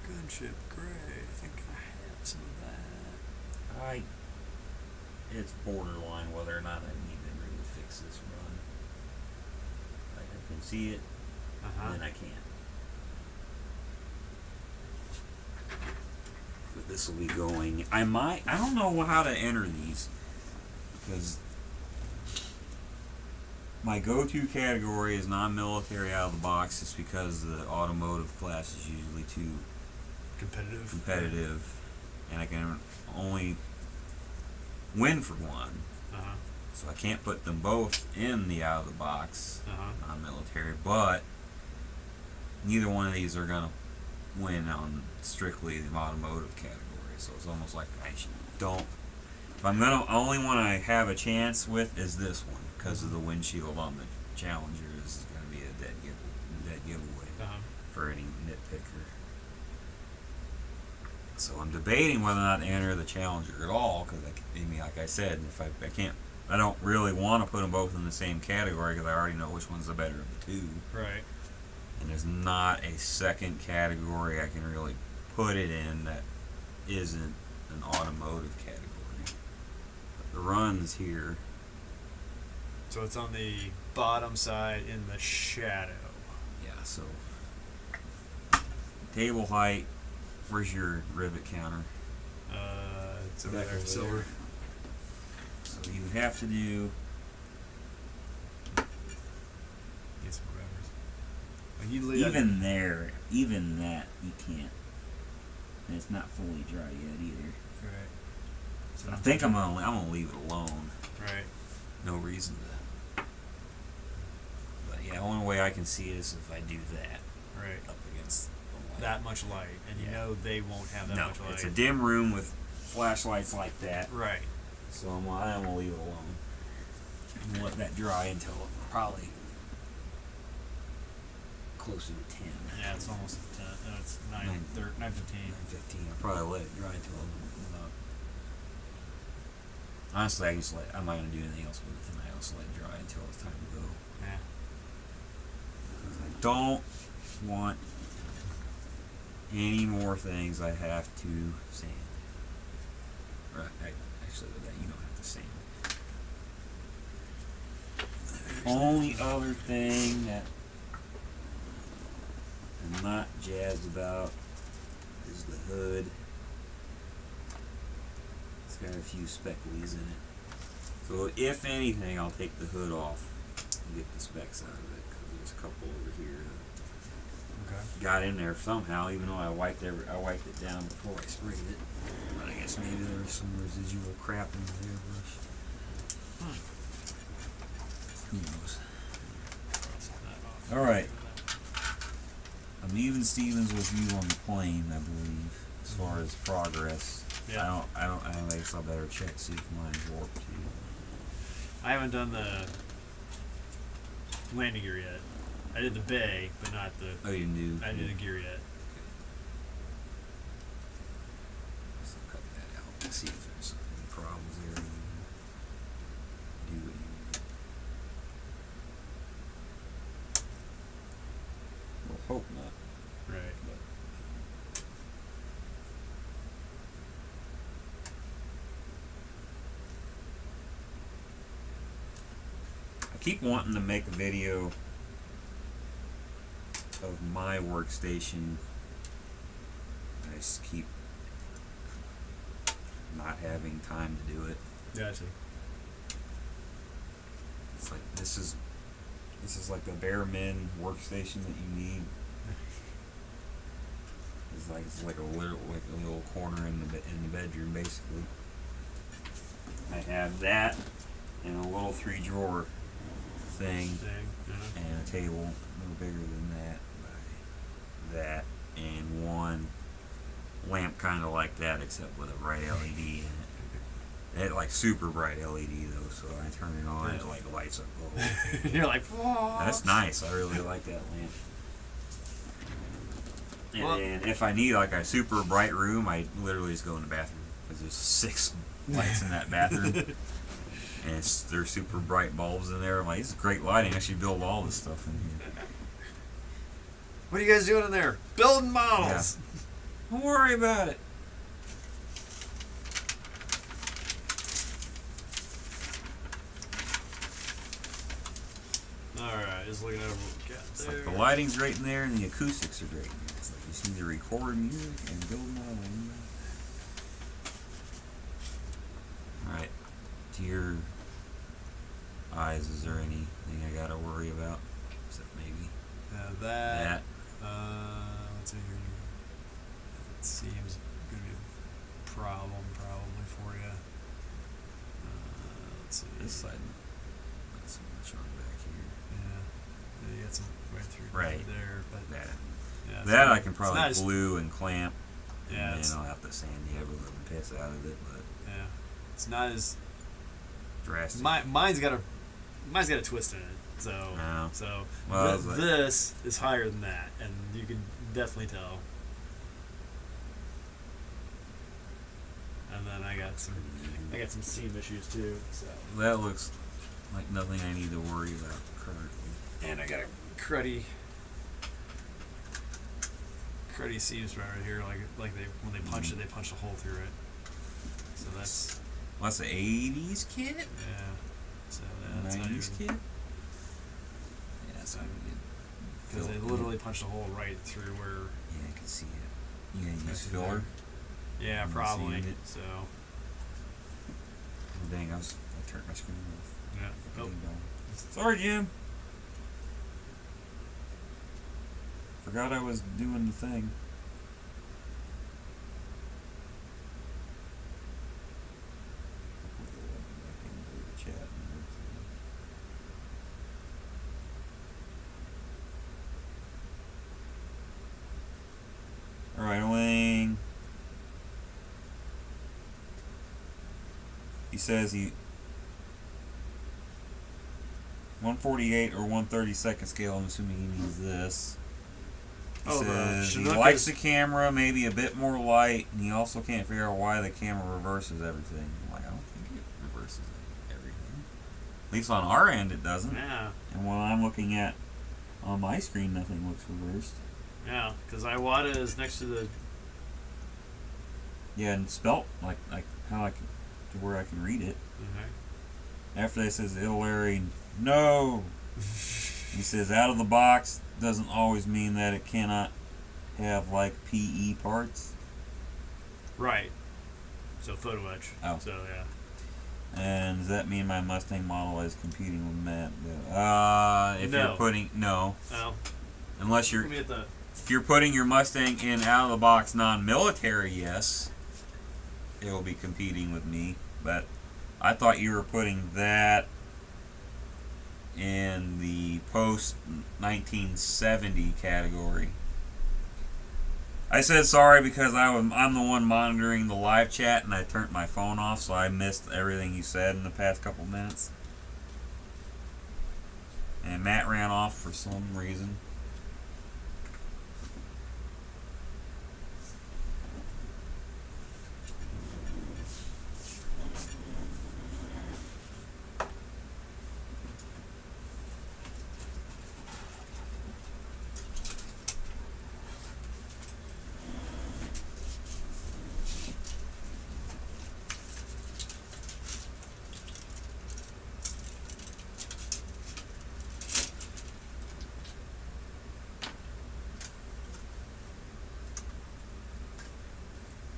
Speaker 1: Good chip gray. I think I have some of that.
Speaker 2: It's borderline whether or not I need to really fix this run. Like I can see it, and then I can't. But this will be going. I don't know how to enter these because my go-to category is non-military out of the box, just because the automotive class is usually too competitive, and I can only win for one. So I can't put them both in the out of the box non-military, but neither one of these are gonna win on strictly the automotive category. So it's almost like I don't. If I'm gonna, only one I have a chance with is this one, because of the windshield on the Challenger is gonna be a dead giveaway for any nitpicker. So I'm debating whether or not to enter the Challenger at all, because I mean, like I said, if I can't, I don't really want to put them both in the same category because I already know which one's the better of the two.
Speaker 1: Right.
Speaker 2: And there's not a second category I can really put it in that isn't an automotive category. But the run's here.
Speaker 1: So it's on the bottom side in the shadow.
Speaker 2: Yeah, so table height. Where's your rivet counter?
Speaker 1: It's over
Speaker 2: Back
Speaker 1: there,
Speaker 2: over
Speaker 1: silver.
Speaker 2: there. So you have to do.
Speaker 1: Get some rubbers. Like you leave
Speaker 2: Even there, even that you can't. And it's not fully dry yet either.
Speaker 1: Right. So
Speaker 2: I think I'm gonna leave it alone.
Speaker 1: Right.
Speaker 2: No reason to. But yeah, the only way I can see it is if I do that
Speaker 1: Right.
Speaker 2: up against the light.
Speaker 1: That much light, and you
Speaker 2: Yeah.
Speaker 1: know they won't have that
Speaker 2: No,
Speaker 1: much light.
Speaker 2: it's a dim room with flashlights like that.
Speaker 1: Right.
Speaker 2: So I'm gonna leave it alone. And let that dry until probably closer to 10.
Speaker 1: Yeah, it's almost 10. No, it's 9,
Speaker 2: Nine.
Speaker 1: 9:15.
Speaker 2: 15. I'll probably let it dry until about. Honestly, I'm not gonna do anything else with it tonight. I'll just let it dry until it's time to go.
Speaker 1: Yeah.
Speaker 2: I don't want any more things I have to sand. Right, actually, with that, you don't have to sand. Only other thing that I'm not jazzed about is the hood. It's got a few specklies in it. So if anything, I'll take the hood off and get the specks out of it, because there's a couple over here that
Speaker 1: Okay.
Speaker 2: got in there somehow, even though I wiped it down before I sprayed it. But I guess maybe there was some residual crap in the airbrush. Who knows? All right. I'm even Stevens with you on the plane, I believe, as far as progress.
Speaker 1: Yeah.
Speaker 2: I guess I better check, see if mine's warped too.
Speaker 1: I haven't done the landing gear yet. I did the bay, but not the.
Speaker 2: Oh, you didn't do?
Speaker 1: I didn't do the gear yet.
Speaker 2: Let's cut that out and see if there's any problems there. Do what you need. Well, hope not.
Speaker 1: Right.
Speaker 2: I keep wanting to make a video of my workstation. I just keep not having time to do it.
Speaker 1: Yeah, I see.
Speaker 2: It's like this is like the bare min workstation that you need. It's like a little corner in the bedroom basically. I have that and a little 3-drawer thing and a table a little bigger than that by that, and one lamp kind of like that except with a bright LED in it. It like super bright LED though, so I turn it on, it like lights up. Oh.
Speaker 1: You're like, whoa.
Speaker 2: That's nice. I really like that lamp. And
Speaker 1: Well-
Speaker 2: then if I need like a super bright room, I literally just go in the bathroom because there's 6 lights in that bathroom, and there's super bright bulbs in there. I'm like, this is great lighting. I should build all this stuff in here.
Speaker 1: What are you guys doing in there? Building models.
Speaker 2: Don't worry about it.
Speaker 1: Alright, just looking over what we got
Speaker 2: It's
Speaker 1: there.
Speaker 2: like the lighting's great in there, and the acoustics are great in there. It's like you just need to record music and build modeling. Alright, to your eyes, is there anything I gotta worry about? Except maybe
Speaker 1: That.
Speaker 2: that.
Speaker 1: Let's see here. It seems gonna be a problem probably for you. Let's see.
Speaker 2: This side, not so much on back here.
Speaker 1: Yeah. You got some right through
Speaker 2: Right.
Speaker 1: there, but
Speaker 2: That,
Speaker 1: yeah, it's
Speaker 2: that
Speaker 1: not-
Speaker 2: I can
Speaker 1: it's
Speaker 2: probably
Speaker 1: not as-
Speaker 2: glue and clamp,
Speaker 1: Yeah,
Speaker 2: and
Speaker 1: it's,
Speaker 2: then I'll have to sand the ever living piss out of it, but
Speaker 1: yeah. It's not as
Speaker 2: drastic.
Speaker 1: mine's got a twist in it. So
Speaker 2: No.
Speaker 1: so
Speaker 2: Well, I was like-
Speaker 1: this is higher than that, and you can definitely tell. And then I got some seam issues too. So
Speaker 2: That looks like nothing I need to worry about currently.
Speaker 1: and I got a cruddy seams right here. Like they when they punch it, they punch a hole through it. So that's
Speaker 2: Well, that's the 80s kit?
Speaker 1: yeah. So that's not
Speaker 2: 90s
Speaker 1: even
Speaker 2: kit? Yeah, that's not even
Speaker 1: because they literally punched a hole right through where.
Speaker 2: Yeah, I can see it. You gonna use
Speaker 1: That's in
Speaker 2: filler?
Speaker 1: there. Yeah,
Speaker 2: I'm
Speaker 1: probably.
Speaker 2: seeing it.
Speaker 1: So
Speaker 2: Oh, dang, I turned my screen off.
Speaker 1: yeah. Oh.
Speaker 2: Ding dong. Sorry, Jim. Forgot I was doing the thing. Alright, Wayne. He says he 148 or 132nd scale. I'm assuming he means this. He
Speaker 1: Oh, the
Speaker 2: says he
Speaker 1: Chinook
Speaker 2: likes
Speaker 1: is-
Speaker 2: the camera, maybe a bit more light, and he also can't figure out why the camera reverses everything. I'm like, I don't think it reverses everything. At least on our end, it doesn't.
Speaker 1: Yeah.
Speaker 2: And when I'm looking at on my screen, nothing looks reversed.
Speaker 1: Yeah, because Iwata is next to the.
Speaker 2: Yeah, and spelt like how I can to where I can read it. After that says Illery, no. He says out of the box doesn't always mean that it cannot have like PE parts.
Speaker 1: Right. So photo etch.
Speaker 2: Oh.
Speaker 1: So yeah.
Speaker 2: And does that mean my Mustang Model is competing with Matt? If
Speaker 1: No.
Speaker 2: you're putting no,
Speaker 1: Well,
Speaker 2: unless you're
Speaker 1: let me get the.
Speaker 2: if you're putting your Mustang in out of the box non-military, yes, it will be competing with me. But I thought you were putting that in the post 1970 category. I said sorry because I'm the one monitoring the live chat and I turned my phone off, so I missed everything you said in the past couple minutes. And Matt ran off for some reason.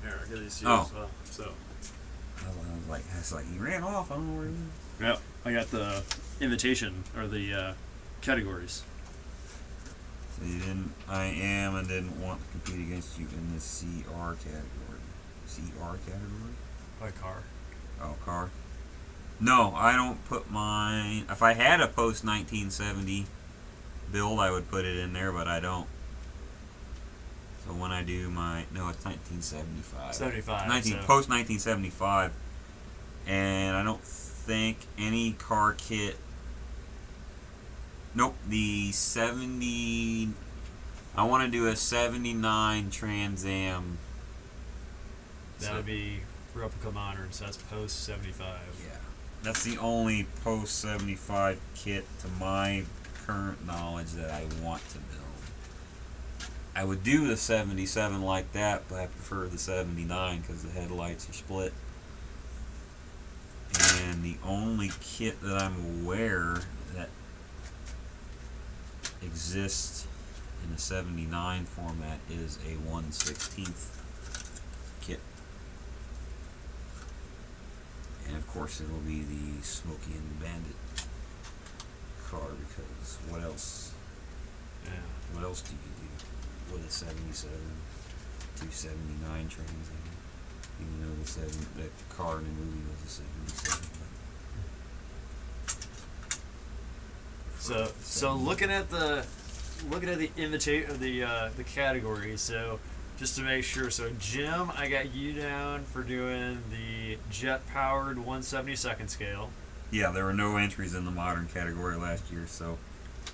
Speaker 1: Here, I got these
Speaker 2: Oh.
Speaker 1: as well. So.
Speaker 2: I was like, he ran off. I don't know where he went.
Speaker 1: Yep. I got the invitation or the categories.
Speaker 2: So you didn't. I am and didn't want to compete against you in the CR category. CR category?
Speaker 1: By car.
Speaker 2: Oh, car. No, I don't put mine. If I had a post 1970 build, I would put it in there, but I don't. So when I do my no, it's 1975.
Speaker 1: 75.
Speaker 2: 19
Speaker 1: so.
Speaker 2: post 1975. and I don't think any car kit. Nope, the 70. I want to do a 79 Trans Am.
Speaker 1: That would be replica modern, so that's post 75.
Speaker 2: Yeah, that's the only post 75 kit to my current knowledge that I want to build. I would do the 77 like that, but I prefer the 79 because the headlights are split. And the only kit that I'm aware that exists in the 79 format is a 1/16th kit. And of course it'll be the Smokey and Bandit car, because what else
Speaker 1: Yeah.
Speaker 2: do you do with a 77 to 79 Trans Am? Even though the car in the movie was a 77.
Speaker 1: So looking at the the categories. So just to make sure, so Jim, I got you down for doing the jet powered 1/72 scale.
Speaker 2: Yeah, there were no entries in the modern category last year, so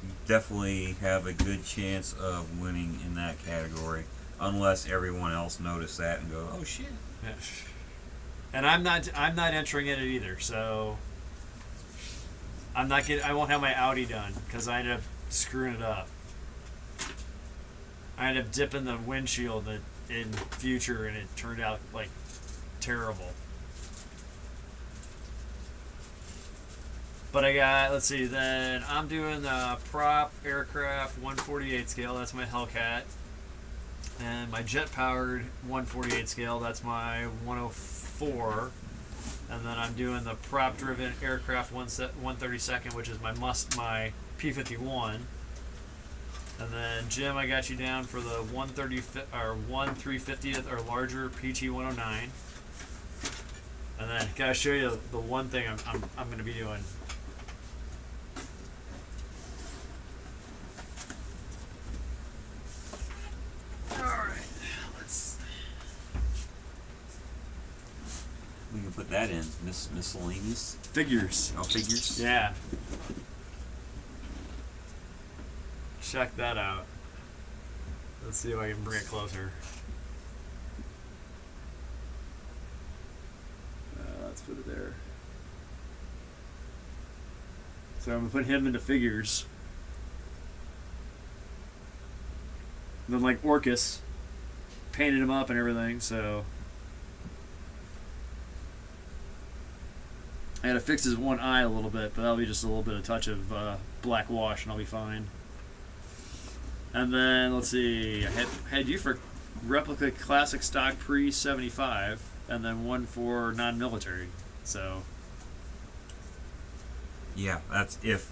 Speaker 2: you definitely have a good chance of winning in that category, unless everyone else noticed that and go, "Oh shit."
Speaker 1: Yeah. And I'm not entering in it either. So I won't have my Audi done because I ended up screwing it up. I ended up dipping the windshield in future, and it turned out like terrible. But I got, let's see, then I'm doing the prop aircraft 148 scale. That's my Hellcat. And my jet powered 148 scale. That's my 104. And then I'm doing the prop driven aircraft 132nd, which is my P51. And then Jim, I got you down for the 1/350th or larger PT109. And then gotta show you the one thing I'm gonna be doing. Alright, let's.
Speaker 2: We can put that in miscellaneous.
Speaker 1: Figures.
Speaker 2: Oh, figures.
Speaker 1: Yeah. Check that out. Let's see if I can bring it closer. Let's put it there. So I'm gonna put him into figures. And then like Orcus, painted him up and everything. So I had to fix his one eye a little bit, but that'll be just a little bit of touch of black wash, and I'll be fine. And then let's see, I had you for replica classic stock pre 75, and then one for non-military. So
Speaker 2: Yeah, that's if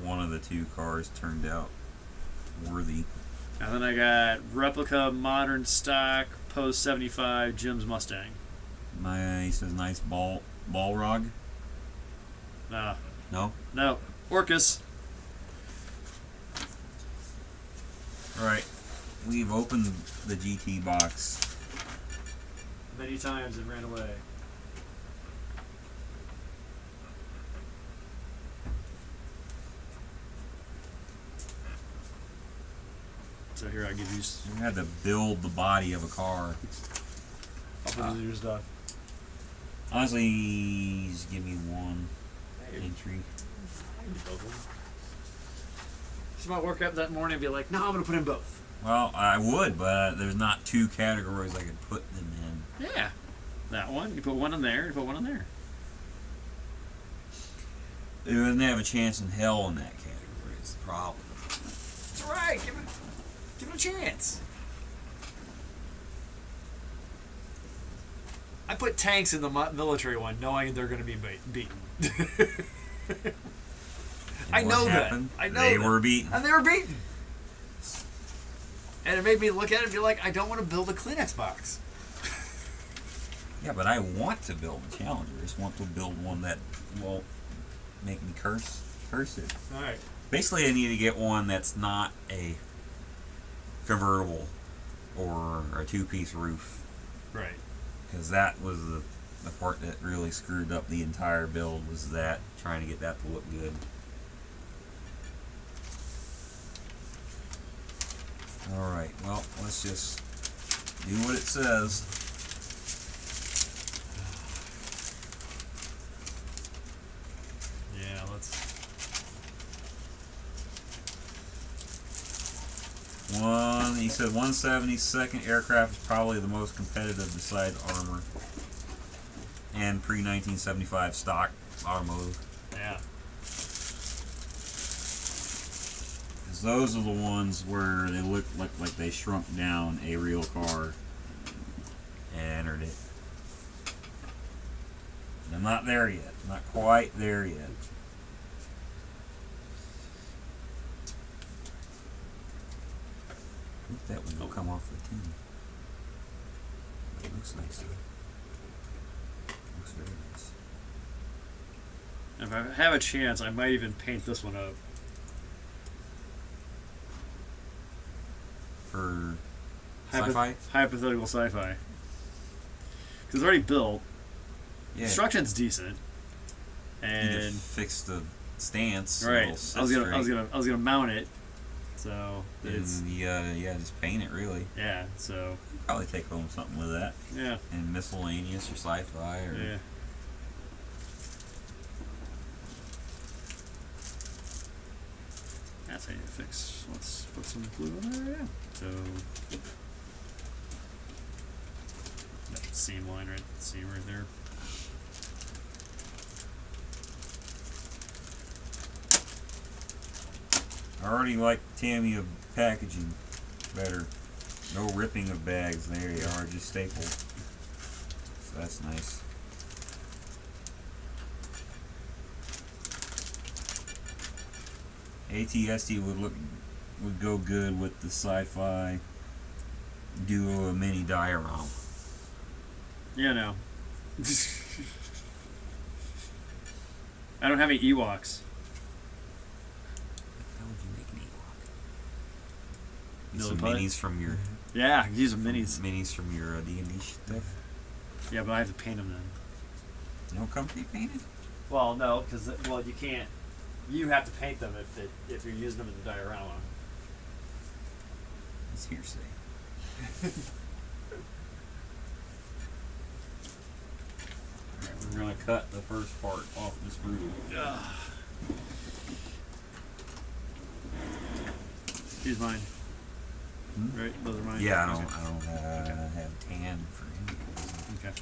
Speaker 2: one of the two cars turned out worthy.
Speaker 1: and then I got replica modern stock post 75 Jim's Mustang.
Speaker 2: Nice, nice Balrog. No.
Speaker 1: No, Orcus.
Speaker 2: All right, we've opened the GT box.
Speaker 1: Many times and ran away. So here I give you.
Speaker 2: You had to build the body of a car.
Speaker 1: I'll put your stuff.
Speaker 2: Honestly, just give me one entry.
Speaker 1: Just might work up that morning and be like, no, I'm gonna put in both.
Speaker 2: Well, I would, but there's not two categories I could put them in.
Speaker 1: Yeah, that one. You put one in there. You put one in there.
Speaker 2: They wouldn't have a chance in hell in that category. Is the problem.
Speaker 1: That's right. Give it a chance. I put tanks in the military one, knowing they're going to be beaten. I
Speaker 2: And
Speaker 1: know
Speaker 2: what
Speaker 1: that.
Speaker 2: happened?
Speaker 1: I know
Speaker 2: they
Speaker 1: that.
Speaker 2: were beaten.
Speaker 1: And they were beaten. And it made me look at it and be like, I don't want to build a Kleenex box.
Speaker 2: Yeah, but I want to build a Challenger. I just want to build one that won't make me curse it.
Speaker 1: All right.
Speaker 2: Basically, I need to get one that's not a convertible or a two-piece roof,
Speaker 1: Right.
Speaker 2: because that was the the part that really screwed up the entire build was that, trying to get that to look good. Alright, well, let's just do what it says.
Speaker 1: Yeah, let's.
Speaker 2: He said 172nd aircraft is probably the most competitive besides armor and pre-1975 stock automotive.
Speaker 1: Yeah.
Speaker 2: 'Cause those are the ones where they look like they shrunk down a real car and entered it. And I'm not there yet. Not quite there yet. I think that one will come off the tin. It looks nice though. Looks very nice.
Speaker 1: If I have a chance, I might even paint this one up.
Speaker 2: For sci-fi?
Speaker 1: Hypothetical sci-fi. Because it's already built.
Speaker 2: Yeah.
Speaker 1: Construction's decent.
Speaker 2: You need to
Speaker 1: And
Speaker 2: fix the stance. So
Speaker 1: right,
Speaker 2: it'll sit
Speaker 1: I was
Speaker 2: straight.
Speaker 1: gonna mount it. So it's
Speaker 2: And yeah, just paint it really.
Speaker 1: yeah. So
Speaker 2: Probably take home something with that.
Speaker 1: yeah,
Speaker 2: And miscellaneous or sci-fi or
Speaker 1: yeah. That's how you fix. Let's put some glue in there. Yeah. So that seam line right, seam right there.
Speaker 2: I already like Tamiya packaging better. No ripping of bags. There you are, just stapled. So that's nice. ATSD would go good with the sci-fi duo mini diorama.
Speaker 1: Yeah, no. I don't have any Ewoks.
Speaker 2: How would you make an Ewok? Need
Speaker 1: Millie
Speaker 2: some
Speaker 1: Putt?
Speaker 2: minis from your
Speaker 1: Yeah, I can use them minis.
Speaker 2: minis from your D&D stuff.
Speaker 1: Yeah, but I have to paint them then.
Speaker 2: You don't come pre-painted?
Speaker 1: Well, no, because you can't. You have to paint them if you're using them in the diorama.
Speaker 2: It's hearsay. Alright, we're gonna cut the first part off this roof.
Speaker 1: Here's mine.
Speaker 2: Hmm?
Speaker 1: Right, those are mine.
Speaker 2: Yeah, I
Speaker 1: Okay.
Speaker 2: don't have tan for any reason.
Speaker 1: Okay.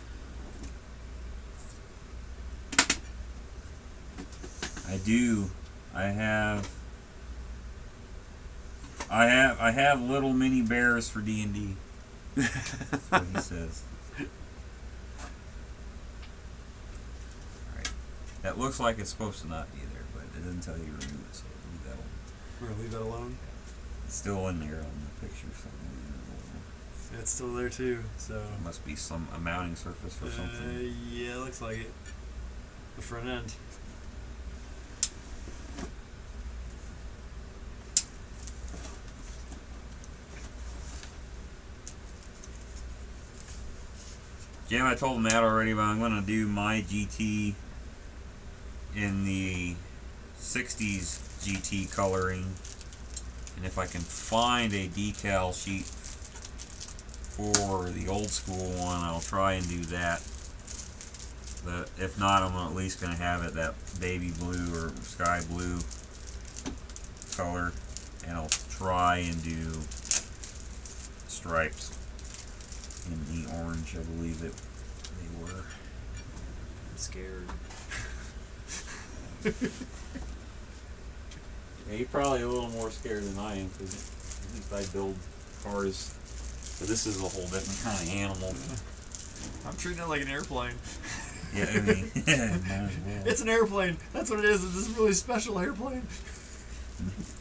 Speaker 2: I do. I have little mini bears for D&D. That's what he says. Alright. That looks like it's supposed to not be there, but it doesn't tell you to remove it, so leave that alone.
Speaker 1: We're gonna leave that alone.
Speaker 2: It's still in there on the picture, so
Speaker 1: It's still there too. So.
Speaker 2: it must be a mounting surface for something.
Speaker 1: Yeah, looks like it. The front end.
Speaker 2: Jim, I told Matt already, but I'm going to do my GT in the 60s GT coloring. And if I can find a decal sheet for the old school one, I'll try and do that. But if not, I'm at least going to have it that baby blue or sky blue color. And I'll try and do stripes in the orange, I believe that they were.
Speaker 1: I'm scared.
Speaker 2: Yeah, you're probably a little more scared than I am, because at least I build cars. But this is a whole different kind of animal.
Speaker 1: I'm treating it like an airplane.
Speaker 2: Yeah, I mean, might as well.
Speaker 1: It's an airplane. That's what it is. It's this really special airplane.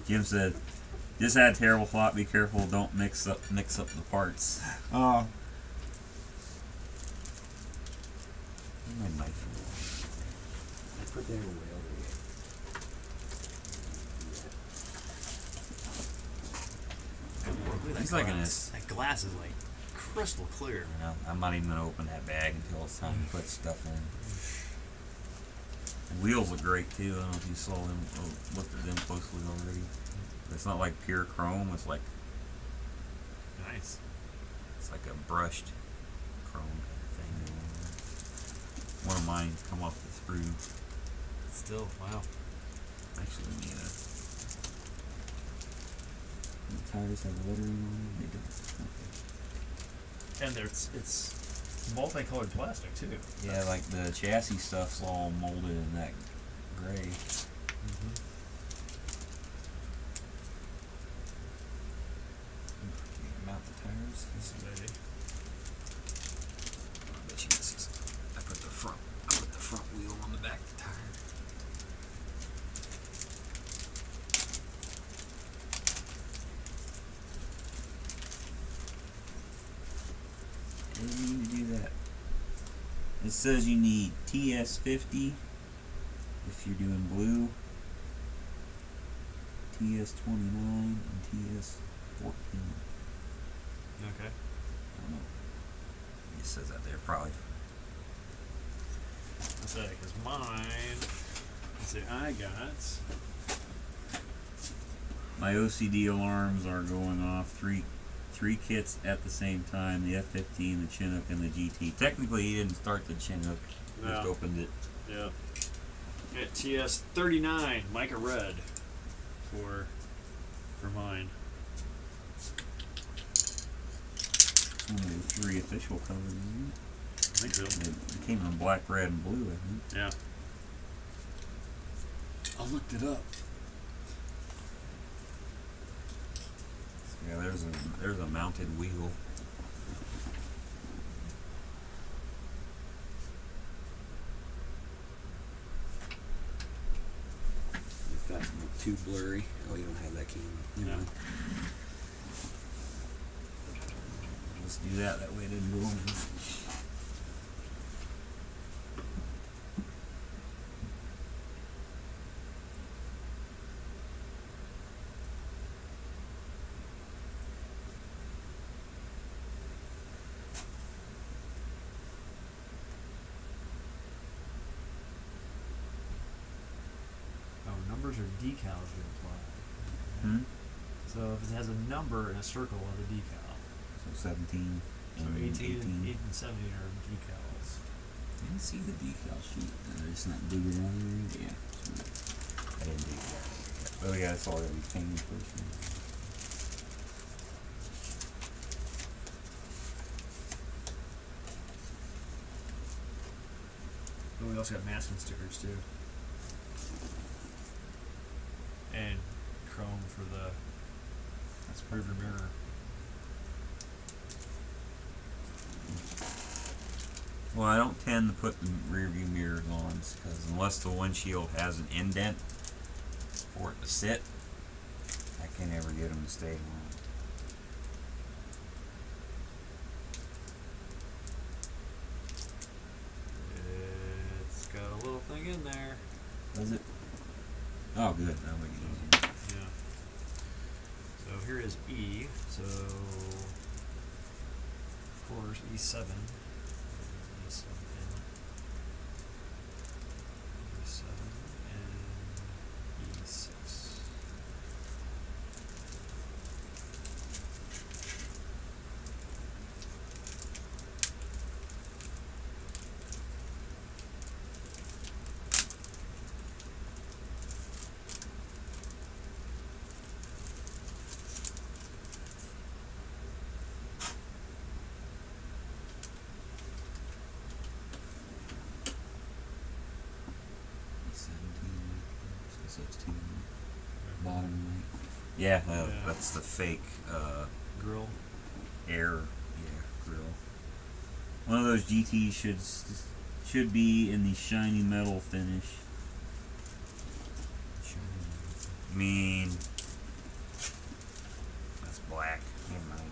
Speaker 2: Jim said, "Just had a terrible thought. Be careful. Don't mix up the parts."
Speaker 1: Oh.
Speaker 2: My knife. I put that away over here. He's like in his.
Speaker 1: That glass is like crystal clear.
Speaker 2: You know, I'm not even gonna open that bag until it's time to put stuff in. The wheels look great too. I don't know if you saw them or looked at them closely already. It's not like pure chrome. It's like
Speaker 1: Nice.
Speaker 2: a brushed chrome kind of thing. One of mine come off the screw.
Speaker 1: Still, wow.
Speaker 2: Actually, let me the tires have lettering on them. They don't. Okay.
Speaker 1: And it's multicolored plastic too.
Speaker 2: Yeah, like the chassis stuff's all molded in that gray.
Speaker 1: Mm-hmm.
Speaker 2: Mount the tires.
Speaker 1: Maybe.
Speaker 2: I bet you this is. I put the front wheel on the back of the tire. You need to do that. It says you need TS50 if you're doing blue, TS29, and TS14.
Speaker 1: Okay.
Speaker 2: I don't know. It says that there probably.
Speaker 1: Let's say, because mine. Let's see, I got.
Speaker 2: My OCD alarms are going off three kits at the same time, the F-15, the Chinook, and the GT. Technically, he didn't start the Chinook, just
Speaker 1: No.
Speaker 2: opened it.
Speaker 1: Yeah. At TS39, Micah Red for mine.
Speaker 2: It's one of the 3 official colors, isn't it?
Speaker 1: I think so.
Speaker 2: It came in black, red, and blue, I think.
Speaker 1: Yeah. I looked it up.
Speaker 2: Yeah, there's a mounted wheel. If that's not too blurry. Oh, you don't have that camera. Never
Speaker 1: No.
Speaker 2: mind. Let's do that. That way it didn't go on.
Speaker 1: Oh, numbers or decals you apply.
Speaker 2: Hmm?
Speaker 1: So if it has a number in a circle of the decal.
Speaker 2: So 17.
Speaker 1: So
Speaker 2: and
Speaker 1: 18 and 17 are decals.
Speaker 2: I didn't see the decal sheet. It's not bigger down there. Yeah. Sweet. I didn't do that. Oh yeah, that's all that we painted first.
Speaker 1: But we also got masking stickers too. And chrome for the rearview mirror.
Speaker 2: Well, I don't tend to put the rear view mirrors on because unless the windshield has an indent for it to sit, I can never get them to stay on.
Speaker 1: It's got a little thing in there.
Speaker 2: Does it? Oh, good. That'll make it easier.
Speaker 1: Yeah. So here is E. So, of course, E7. E7 and E6.
Speaker 2: So it's two bottom right. Yeah,
Speaker 1: Yeah.
Speaker 2: that's the fake
Speaker 1: Grill.
Speaker 2: air grill. One of those GTs should be in the shiny metal finish. I mean, that's black. Never mind.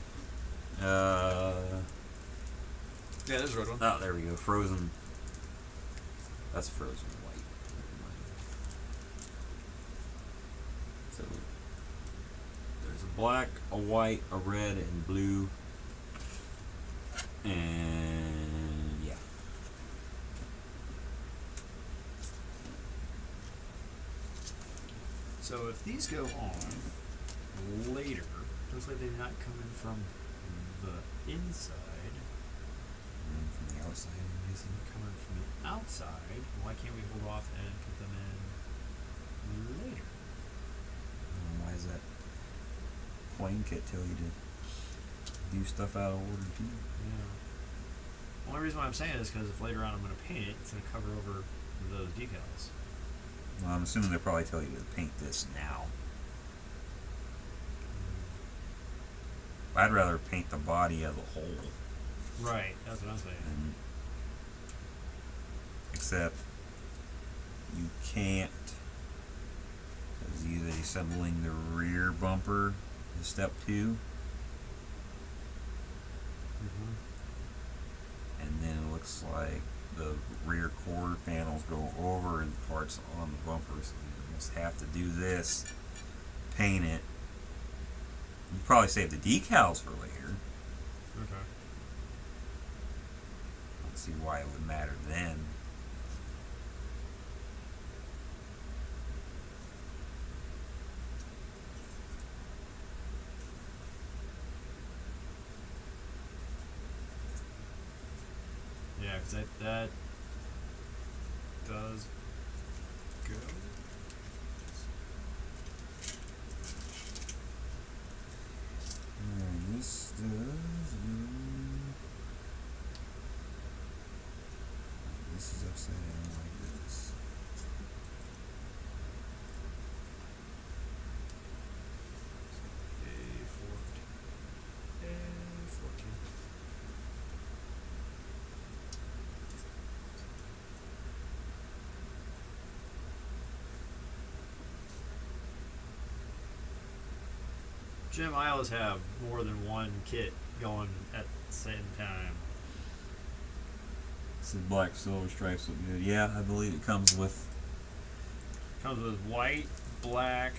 Speaker 1: Yeah, there's a red one.
Speaker 2: Oh, there we go. Frozen. That's frozen white. Never mind. So there's a black, a white, a red, and blue And yeah.
Speaker 1: So if these go on later, looks like they're not coming from the inside.
Speaker 2: And from the outside, amazing.
Speaker 1: They're coming from the outside. Why can't we hold off and put them in later?
Speaker 2: Why is that plane kit tell you to do stuff out of order too?
Speaker 1: Yeah. Only reason why I'm saying this is because if later on I'm going to paint it, it's going to cover over those decals.
Speaker 2: Well, I'm assuming they'll probably tell you to paint this now. I'd rather paint the body as a whole.
Speaker 1: Right, that's what I'm saying.
Speaker 2: And except you can't, because either assembling the rear bumper is step 2, and then it looks like the rear quarter panels go over and parts on the bumper, so you almost have to do this, paint it. You probably save the decals for later.
Speaker 1: Okay.
Speaker 2: I don't see why it would matter then.
Speaker 1: Yeah, because that does go.
Speaker 2: And this does. This is upside down like this.
Speaker 1: A14. Jim, I always have more than one kit going at the same time.
Speaker 2: This is black silver stripes look good. Yeah, I believe it comes with.
Speaker 1: Comes with white, black,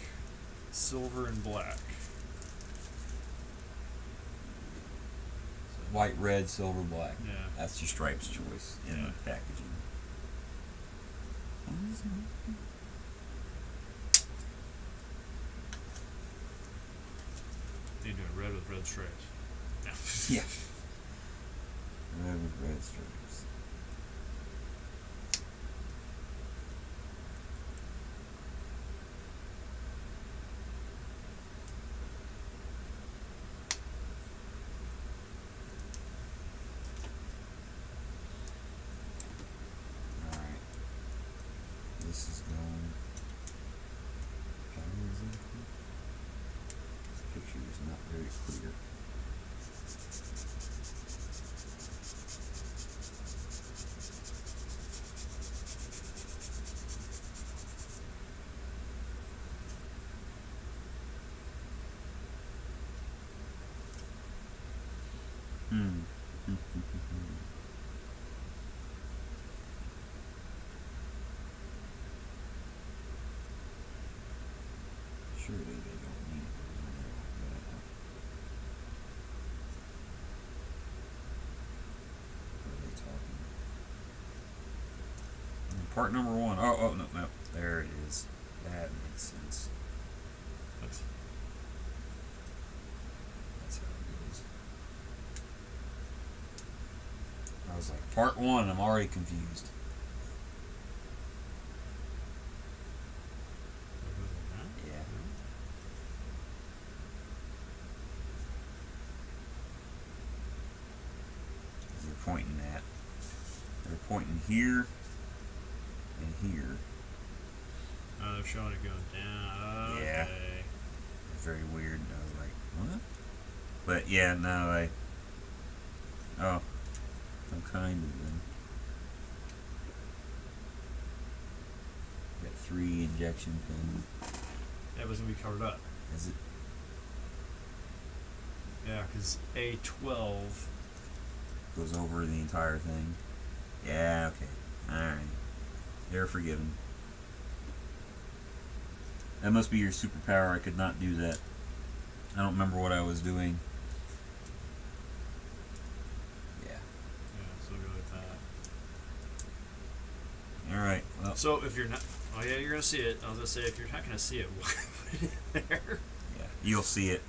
Speaker 1: silver, and black.
Speaker 2: White, red, silver, black.
Speaker 1: Yeah.
Speaker 2: That's your stripes choice in
Speaker 1: Yeah.
Speaker 2: the packaging.
Speaker 1: You're doing red with red stripes.
Speaker 2: Yeah. Red with red stripes. Alright. This is going. How is it? This picture is not very clear. Surely they don't need those on there like that. What are they talking? Part number 1. Oh, no. There it is. That makes sense.
Speaker 1: That's
Speaker 2: That's how it goes. I was like, part 1, I'm already confused. Yeah. They're pointing at. They're pointing here and here.
Speaker 1: Oh, they're showing it going down. Okay.
Speaker 2: Yeah. Very weird. I was like, what? But yeah, no, I'm kind of then. Got 3 injection pins.
Speaker 1: That was going to be covered up.
Speaker 2: Is it?
Speaker 1: Yeah, because A12.
Speaker 2: Goes over the entire thing. Yeah, okay. Alright. They're forgiven. That must be your superpower. I could not do that. I don't remember what I was doing. Yeah. up.
Speaker 1: So if you're not, oh yeah, you're gonna see it. I was gonna say if you're not gonna see it, why put it there?
Speaker 2: Yeah, you'll see it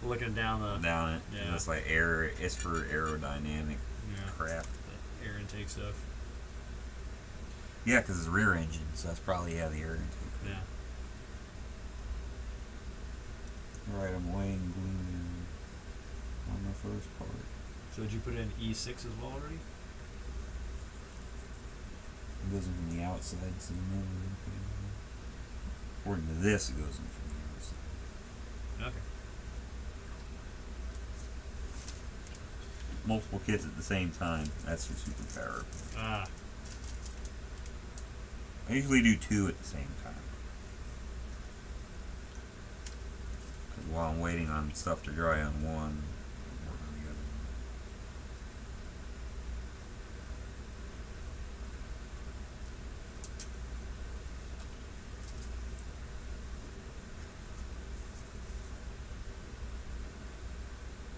Speaker 1: Looking down the
Speaker 2: down it.
Speaker 1: Yeah.
Speaker 2: It's like air. It's for aerodynamic crap.
Speaker 1: the air intake stuff.
Speaker 2: Yeah, because it's rear engine, so that's probably the air intake.
Speaker 1: Yeah.
Speaker 2: Right, I'm weighing glue on the first part.
Speaker 1: So did you put in E6 as well already?
Speaker 2: It goes in from the outside, so you know. According to this, it goes in from the outside.
Speaker 1: Okay.
Speaker 2: Multiple kits at the same time. That's your superpower.
Speaker 1: Ah.
Speaker 2: I usually do 2 at the same time. 'Cause while I'm waiting on stuff to dry on one, I'm working on the other.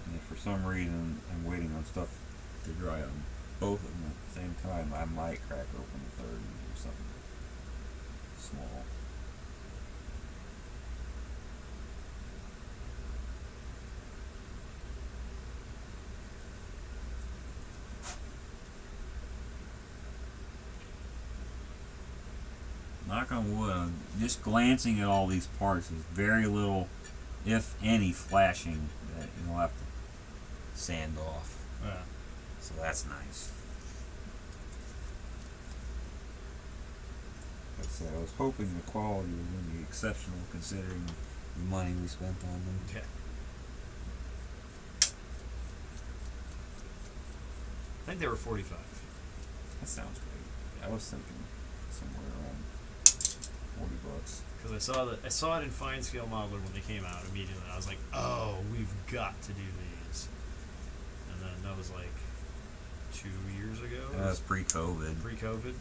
Speaker 2: And if for some reason I'm waiting on stuff to dry on both of them at the same time, I might crack open the third and do something small. Knock on wood, just glancing at all these parts, there's very little, if any, flashing that you'll have to sand off.
Speaker 1: Yeah.
Speaker 2: So that's nice. Like I said, I was hoping the quality was going to be exceptional considering the money we spent on them.
Speaker 1: Okay. I think they were 45.
Speaker 2: That sounds great. I was thinking somewhere around $40.
Speaker 1: Because I saw it in Fine Scale Modeler when they came out immediately. I was like, oh, we've got to do these. And then that was like 2 years ago.
Speaker 2: That was pre-COVID.
Speaker 1: Pre-COVID.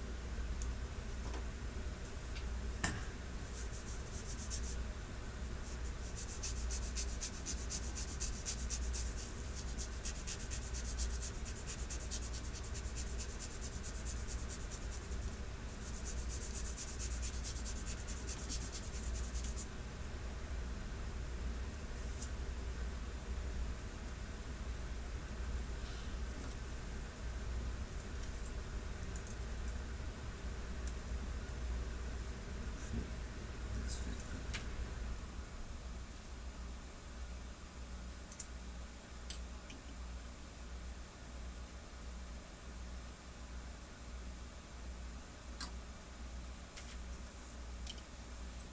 Speaker 2: Let's fit.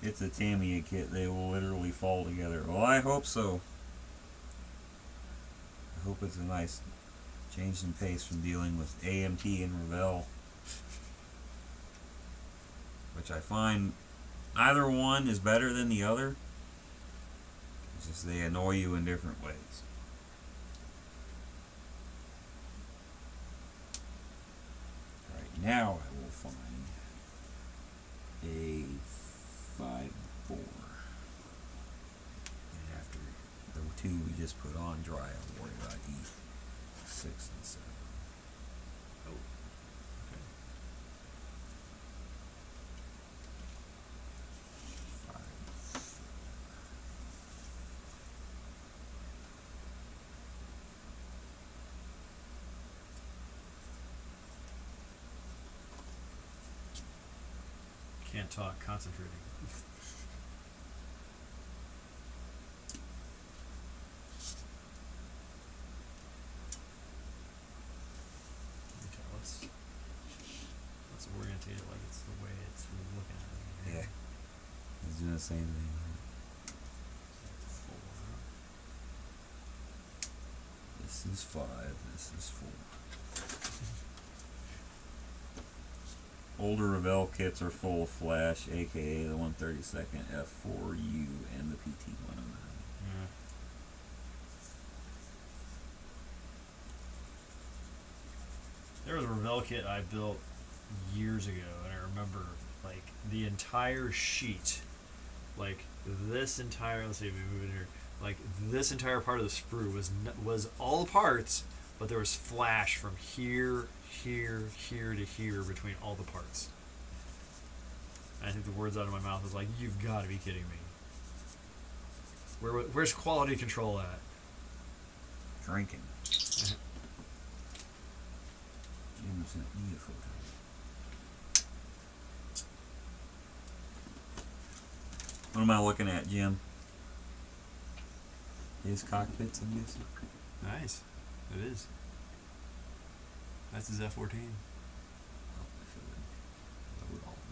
Speaker 2: It's a Tamiya kit. They will literally fall together. Well, I hope so. I hope it's a nice change in pace from dealing with AMT and Revell, which I find either one is better than the other. It's just they annoy you in different ways. Right now, I will find a 5-4. And after the 2 we just put on dry, I'll worry about E6 and 7.
Speaker 1: Oh.
Speaker 2: Five.
Speaker 1: Can't talk, concentrating. Okay, let's orientate it like it's the way it's looking at it.
Speaker 2: Yeah. I was doing the same thing.
Speaker 1: 4.
Speaker 2: This is 5, this is 4. Older Revell kits are full of flash, aka the 132nd F4U and the PT109.
Speaker 1: Yeah. There was a Revell kit I built years ago, and I remember like the entire sheet, like this entire. Let's see if we move in here. Like this entire part of the sprue was all parts, but there was flash from here to here between all the parts. I think the words out of my mouth was like, "You've got to be kidding me." Where's quality control at?
Speaker 2: Drinking. Jim sent me a photo. What am I looking at, Jim? His cockpits, I'm guessing.
Speaker 4: Nice. It is. That's his F-14.
Speaker 2: Oh, I feel it. Load all of them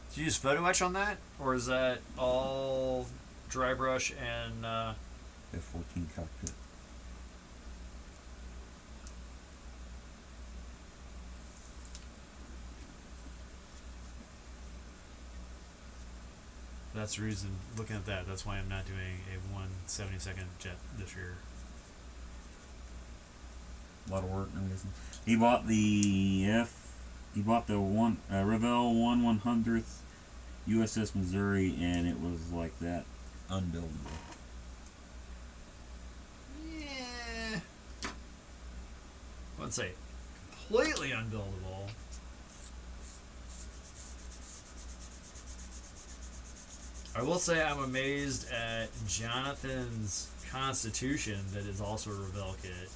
Speaker 1: Did you use photo etch on that, or is that all dry brush and?
Speaker 2: F-14 cockpit.
Speaker 1: That's the reason. Looking at that, that's why I'm not doing a 1/72 jet this year.
Speaker 2: A lot of work, I'm guessing. He bought the Revell 1/100th USS Missouri, and it was like that, unbuildable.
Speaker 1: Yeah. I wouldn't say completely unbuildable. I will say I'm amazed at Jonathan's Constitution that is also a Revell kit.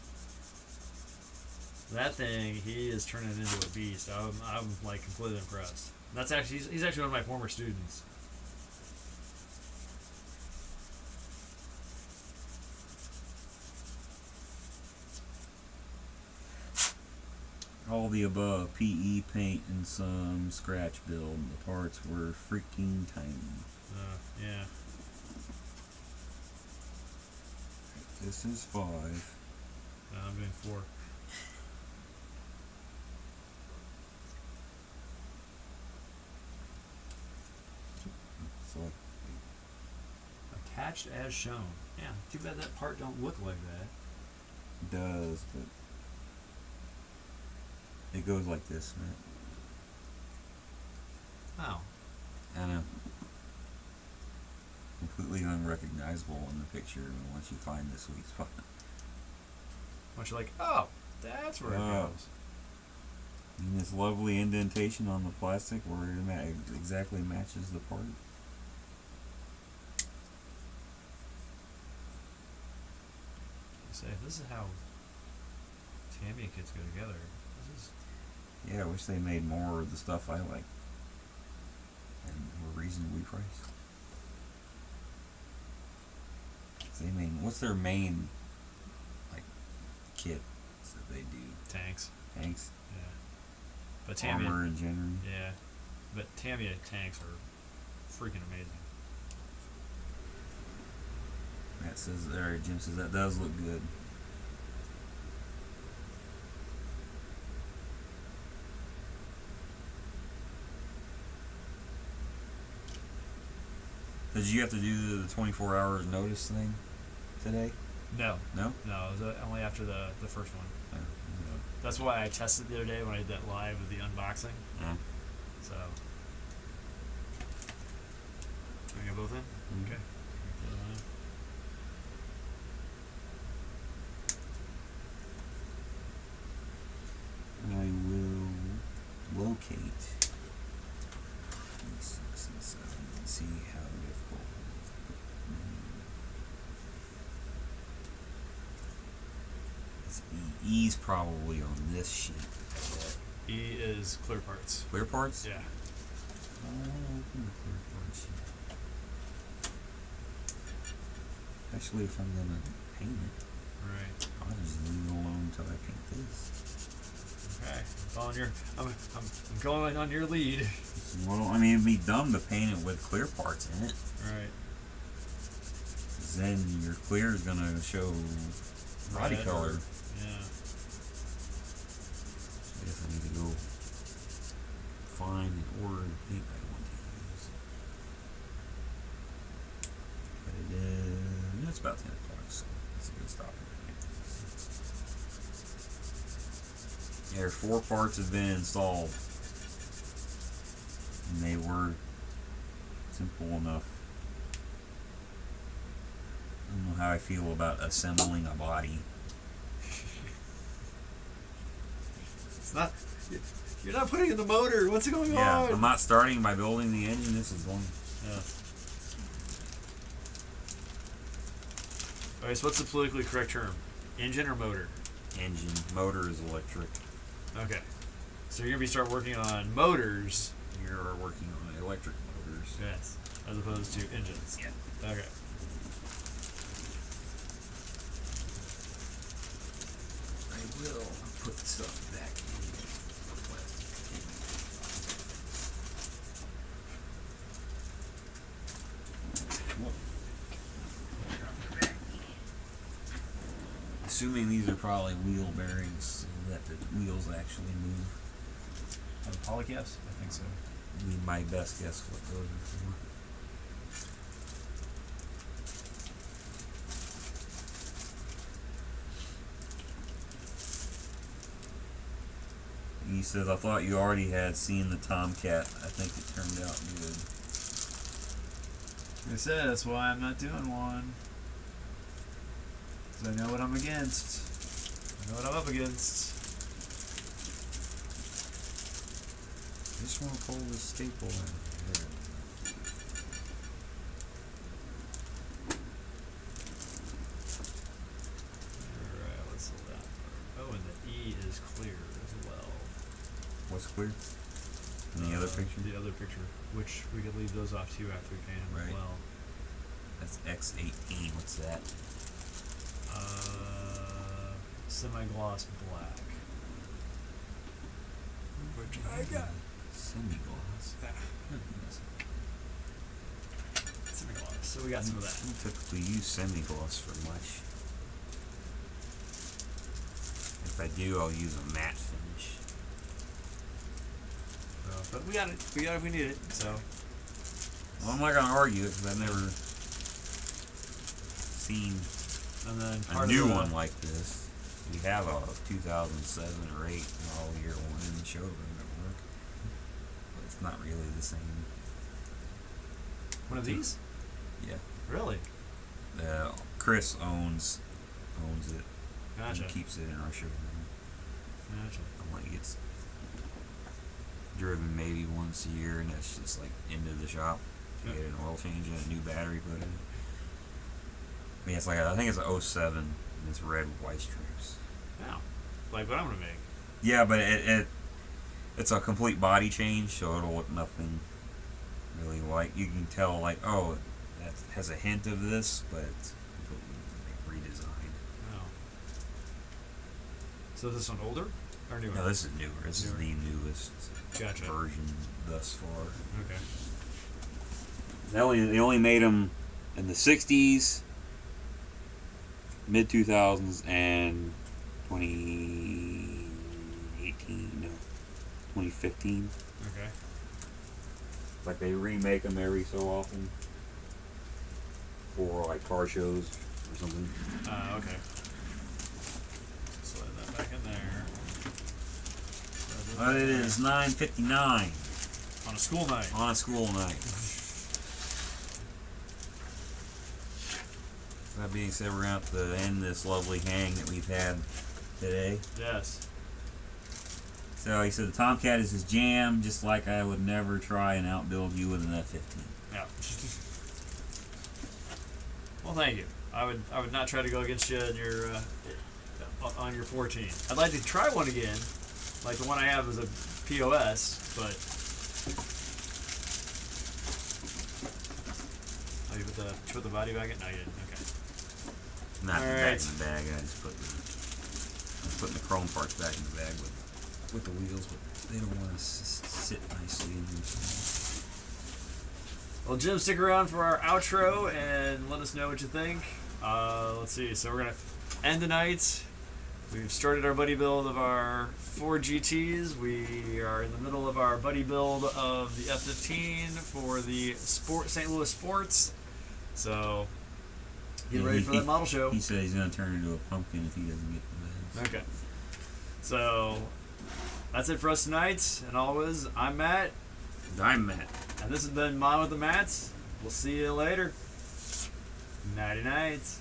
Speaker 1: That thing, he is turning it into a beast. I'm like completely impressed. That's actually he's actually one of my former students.
Speaker 2: All the above, PE paint and some scratch build. The parts were freaking tiny.
Speaker 1: Yeah.
Speaker 2: This is 5.
Speaker 1: I'm doing 4.
Speaker 2: So
Speaker 1: Attached as shown. Yeah, too bad that part don't look like that.
Speaker 2: it does, but it goes like this, man.
Speaker 1: Oh.
Speaker 2: I know. Completely unrecognizable in the picture once you find the sweet spot.
Speaker 1: Once you're like, oh, that's where it
Speaker 2: Oh.
Speaker 1: goes.
Speaker 2: And this lovely indentation on the plastic where it exactly matches the part.
Speaker 1: Say, this is how Tamiya kits go together. This is
Speaker 2: Yeah, I wish they made more of the stuff I like. And were reasonably priced. What's their main, like, kit that they do?
Speaker 1: tanks.
Speaker 2: Tanks?
Speaker 1: Yeah. But Tamiya.
Speaker 2: Armor in general?
Speaker 1: Yeah. But Tamiya tanks are freaking amazing.
Speaker 2: Matt says, or Jim says, that does look good. Did you have to do the 24 hours notice thing today?
Speaker 1: No.
Speaker 2: No?
Speaker 1: No, it was only after the first one.
Speaker 2: Oh,
Speaker 1: That's why I tested the other day when I did that live of the unboxing.
Speaker 2: yeah.
Speaker 1: So. Can I get both in?
Speaker 2: Mhm.
Speaker 1: Okay.
Speaker 2: I will locate these 6 and 7 and see how difficult it's E's probably on this sheet.
Speaker 1: E is clear parts.
Speaker 2: Clear parts?
Speaker 1: Yeah.
Speaker 2: Open the clear parts sheet. Especially if I'm gonna paint it.
Speaker 1: Right.
Speaker 2: I'll just leave it alone until I paint this.
Speaker 1: Okay. I'm going on your lead.
Speaker 2: Well, I mean, it'd be dumb to paint it with clear parts in it.
Speaker 1: Right.
Speaker 2: 'Cause then your clear is gonna show body
Speaker 1: Red
Speaker 2: color.
Speaker 1: Yeah.
Speaker 2: I guess I need to go find and order the paint I want to use. But it is, it's about 10 o'clock, so it's a good stopping point. There, 4 parts have been installed. And they were simple enough. I don't know how I feel about assembling a body.
Speaker 1: It's not. You're not putting in the motor. What's going
Speaker 2: Yeah,
Speaker 1: on?
Speaker 2: I'm not starting by building the engine. This is going.
Speaker 1: Yeah. Alright, so what's the politically correct term? Engine or motor?
Speaker 2: Engine. Motor is electric.
Speaker 1: Okay. So you're gonna start working on motors.
Speaker 2: You're working on electric motors.
Speaker 1: Yes. As opposed to engines.
Speaker 2: Yeah.
Speaker 1: Okay.
Speaker 2: I will put the stuff back in the plastic. Assuming these are probably wheel bearings so that the wheels actually move.
Speaker 1: Polycaps? I think so.
Speaker 2: Be my best guess what those are for. He says, I thought you already had seen the Tomcat. I think it turned out good.
Speaker 1: Like I said, that's why I'm not doing one. Because I know what I'm against. I know what I'm up against.
Speaker 2: I just want to pull this staple in. There.
Speaker 1: Alright, what's the left? Oh, and the E is clear as well.
Speaker 2: What's clear? In the other picture?
Speaker 1: The other picture, which we could leave those off too after we paint them as
Speaker 2: Right.
Speaker 1: well.
Speaker 2: That's X18. What's that?
Speaker 1: Semi-gloss black. Which I got.
Speaker 2: Semi-gloss.
Speaker 1: Semi-gloss. So we got some of that.
Speaker 2: I don't typically use semi-gloss for much. If I do, I'll use a matte finish.
Speaker 1: But we got it. We got it if we need it. So.
Speaker 2: Well, I'm not gonna argue it because I've never seen
Speaker 1: And then
Speaker 2: a
Speaker 1: part
Speaker 2: new
Speaker 1: of the,
Speaker 2: one like this. We have a 2007 or 8 model year one in the showroom at work, but it's not really the same.
Speaker 1: One of these?
Speaker 2: Yeah.
Speaker 1: Really?
Speaker 2: Chris owns it.
Speaker 1: Gotcha.
Speaker 2: And keeps it in our showroom.
Speaker 1: Gotcha.
Speaker 2: Like it's driven maybe once a year, and that's just like into the shop. You
Speaker 1: Yep.
Speaker 2: get an oil change and a new battery put in. I mean, it's like I think it's a 07, and it's red with white strips.
Speaker 1: Wow. Like what I'm gonna make.
Speaker 2: Yeah, but it's a complete body change, so it'll look nothing really like. You can tell like, oh, that has a hint of this, but it's completely like redesigned.
Speaker 1: Wow. So is this one older or newer?
Speaker 2: No, this is newer. This
Speaker 1: Newer.
Speaker 2: is the newest
Speaker 1: Gotcha.
Speaker 2: version thus far.
Speaker 1: Okay.
Speaker 2: They only made them in the 60s, mid 2000s, and 2015.
Speaker 1: Okay.
Speaker 2: Like they remake them every so often for like car shows or something.
Speaker 1: Okay. Slide that back in there.
Speaker 2: But it is 9:59
Speaker 1: On a school night.
Speaker 2: on a school night. That being said, we're going to have to end this lovely hang that we've had today.
Speaker 1: Yes.
Speaker 2: So he said the Tomcat is his jam, just like I would never try and outbuild you with an F-15.
Speaker 1: Yeah. Well, thank you. I would not try to go against you in your on your 14. I'd like to try one again, like the one I have is a POS, but oh, you put the body back in? No, you didn't. Okay.
Speaker 2: Not
Speaker 1: All
Speaker 2: back
Speaker 1: right.
Speaker 2: in the bag. I just I'm putting the chrome parts back in the bag with the wheels, but they don't want to sit nicely in here.
Speaker 1: Well, Jim, stick around for our outro and let us know what you think. Let's see. So we're gonna end the night. We've started our buddy build of our 4 GTs. We are in the middle of our buddy build of the F-15 for the St. Louis Sports. So get ready for that model show.
Speaker 2: He said he's going to turn into a pumpkin if he doesn't get the bags.
Speaker 1: Okay. So that's it for us tonight. And always, I'm Matt.
Speaker 2: I'm Matt.
Speaker 1: And this has been Mom with the Mats. We'll see you later. Nighty nights.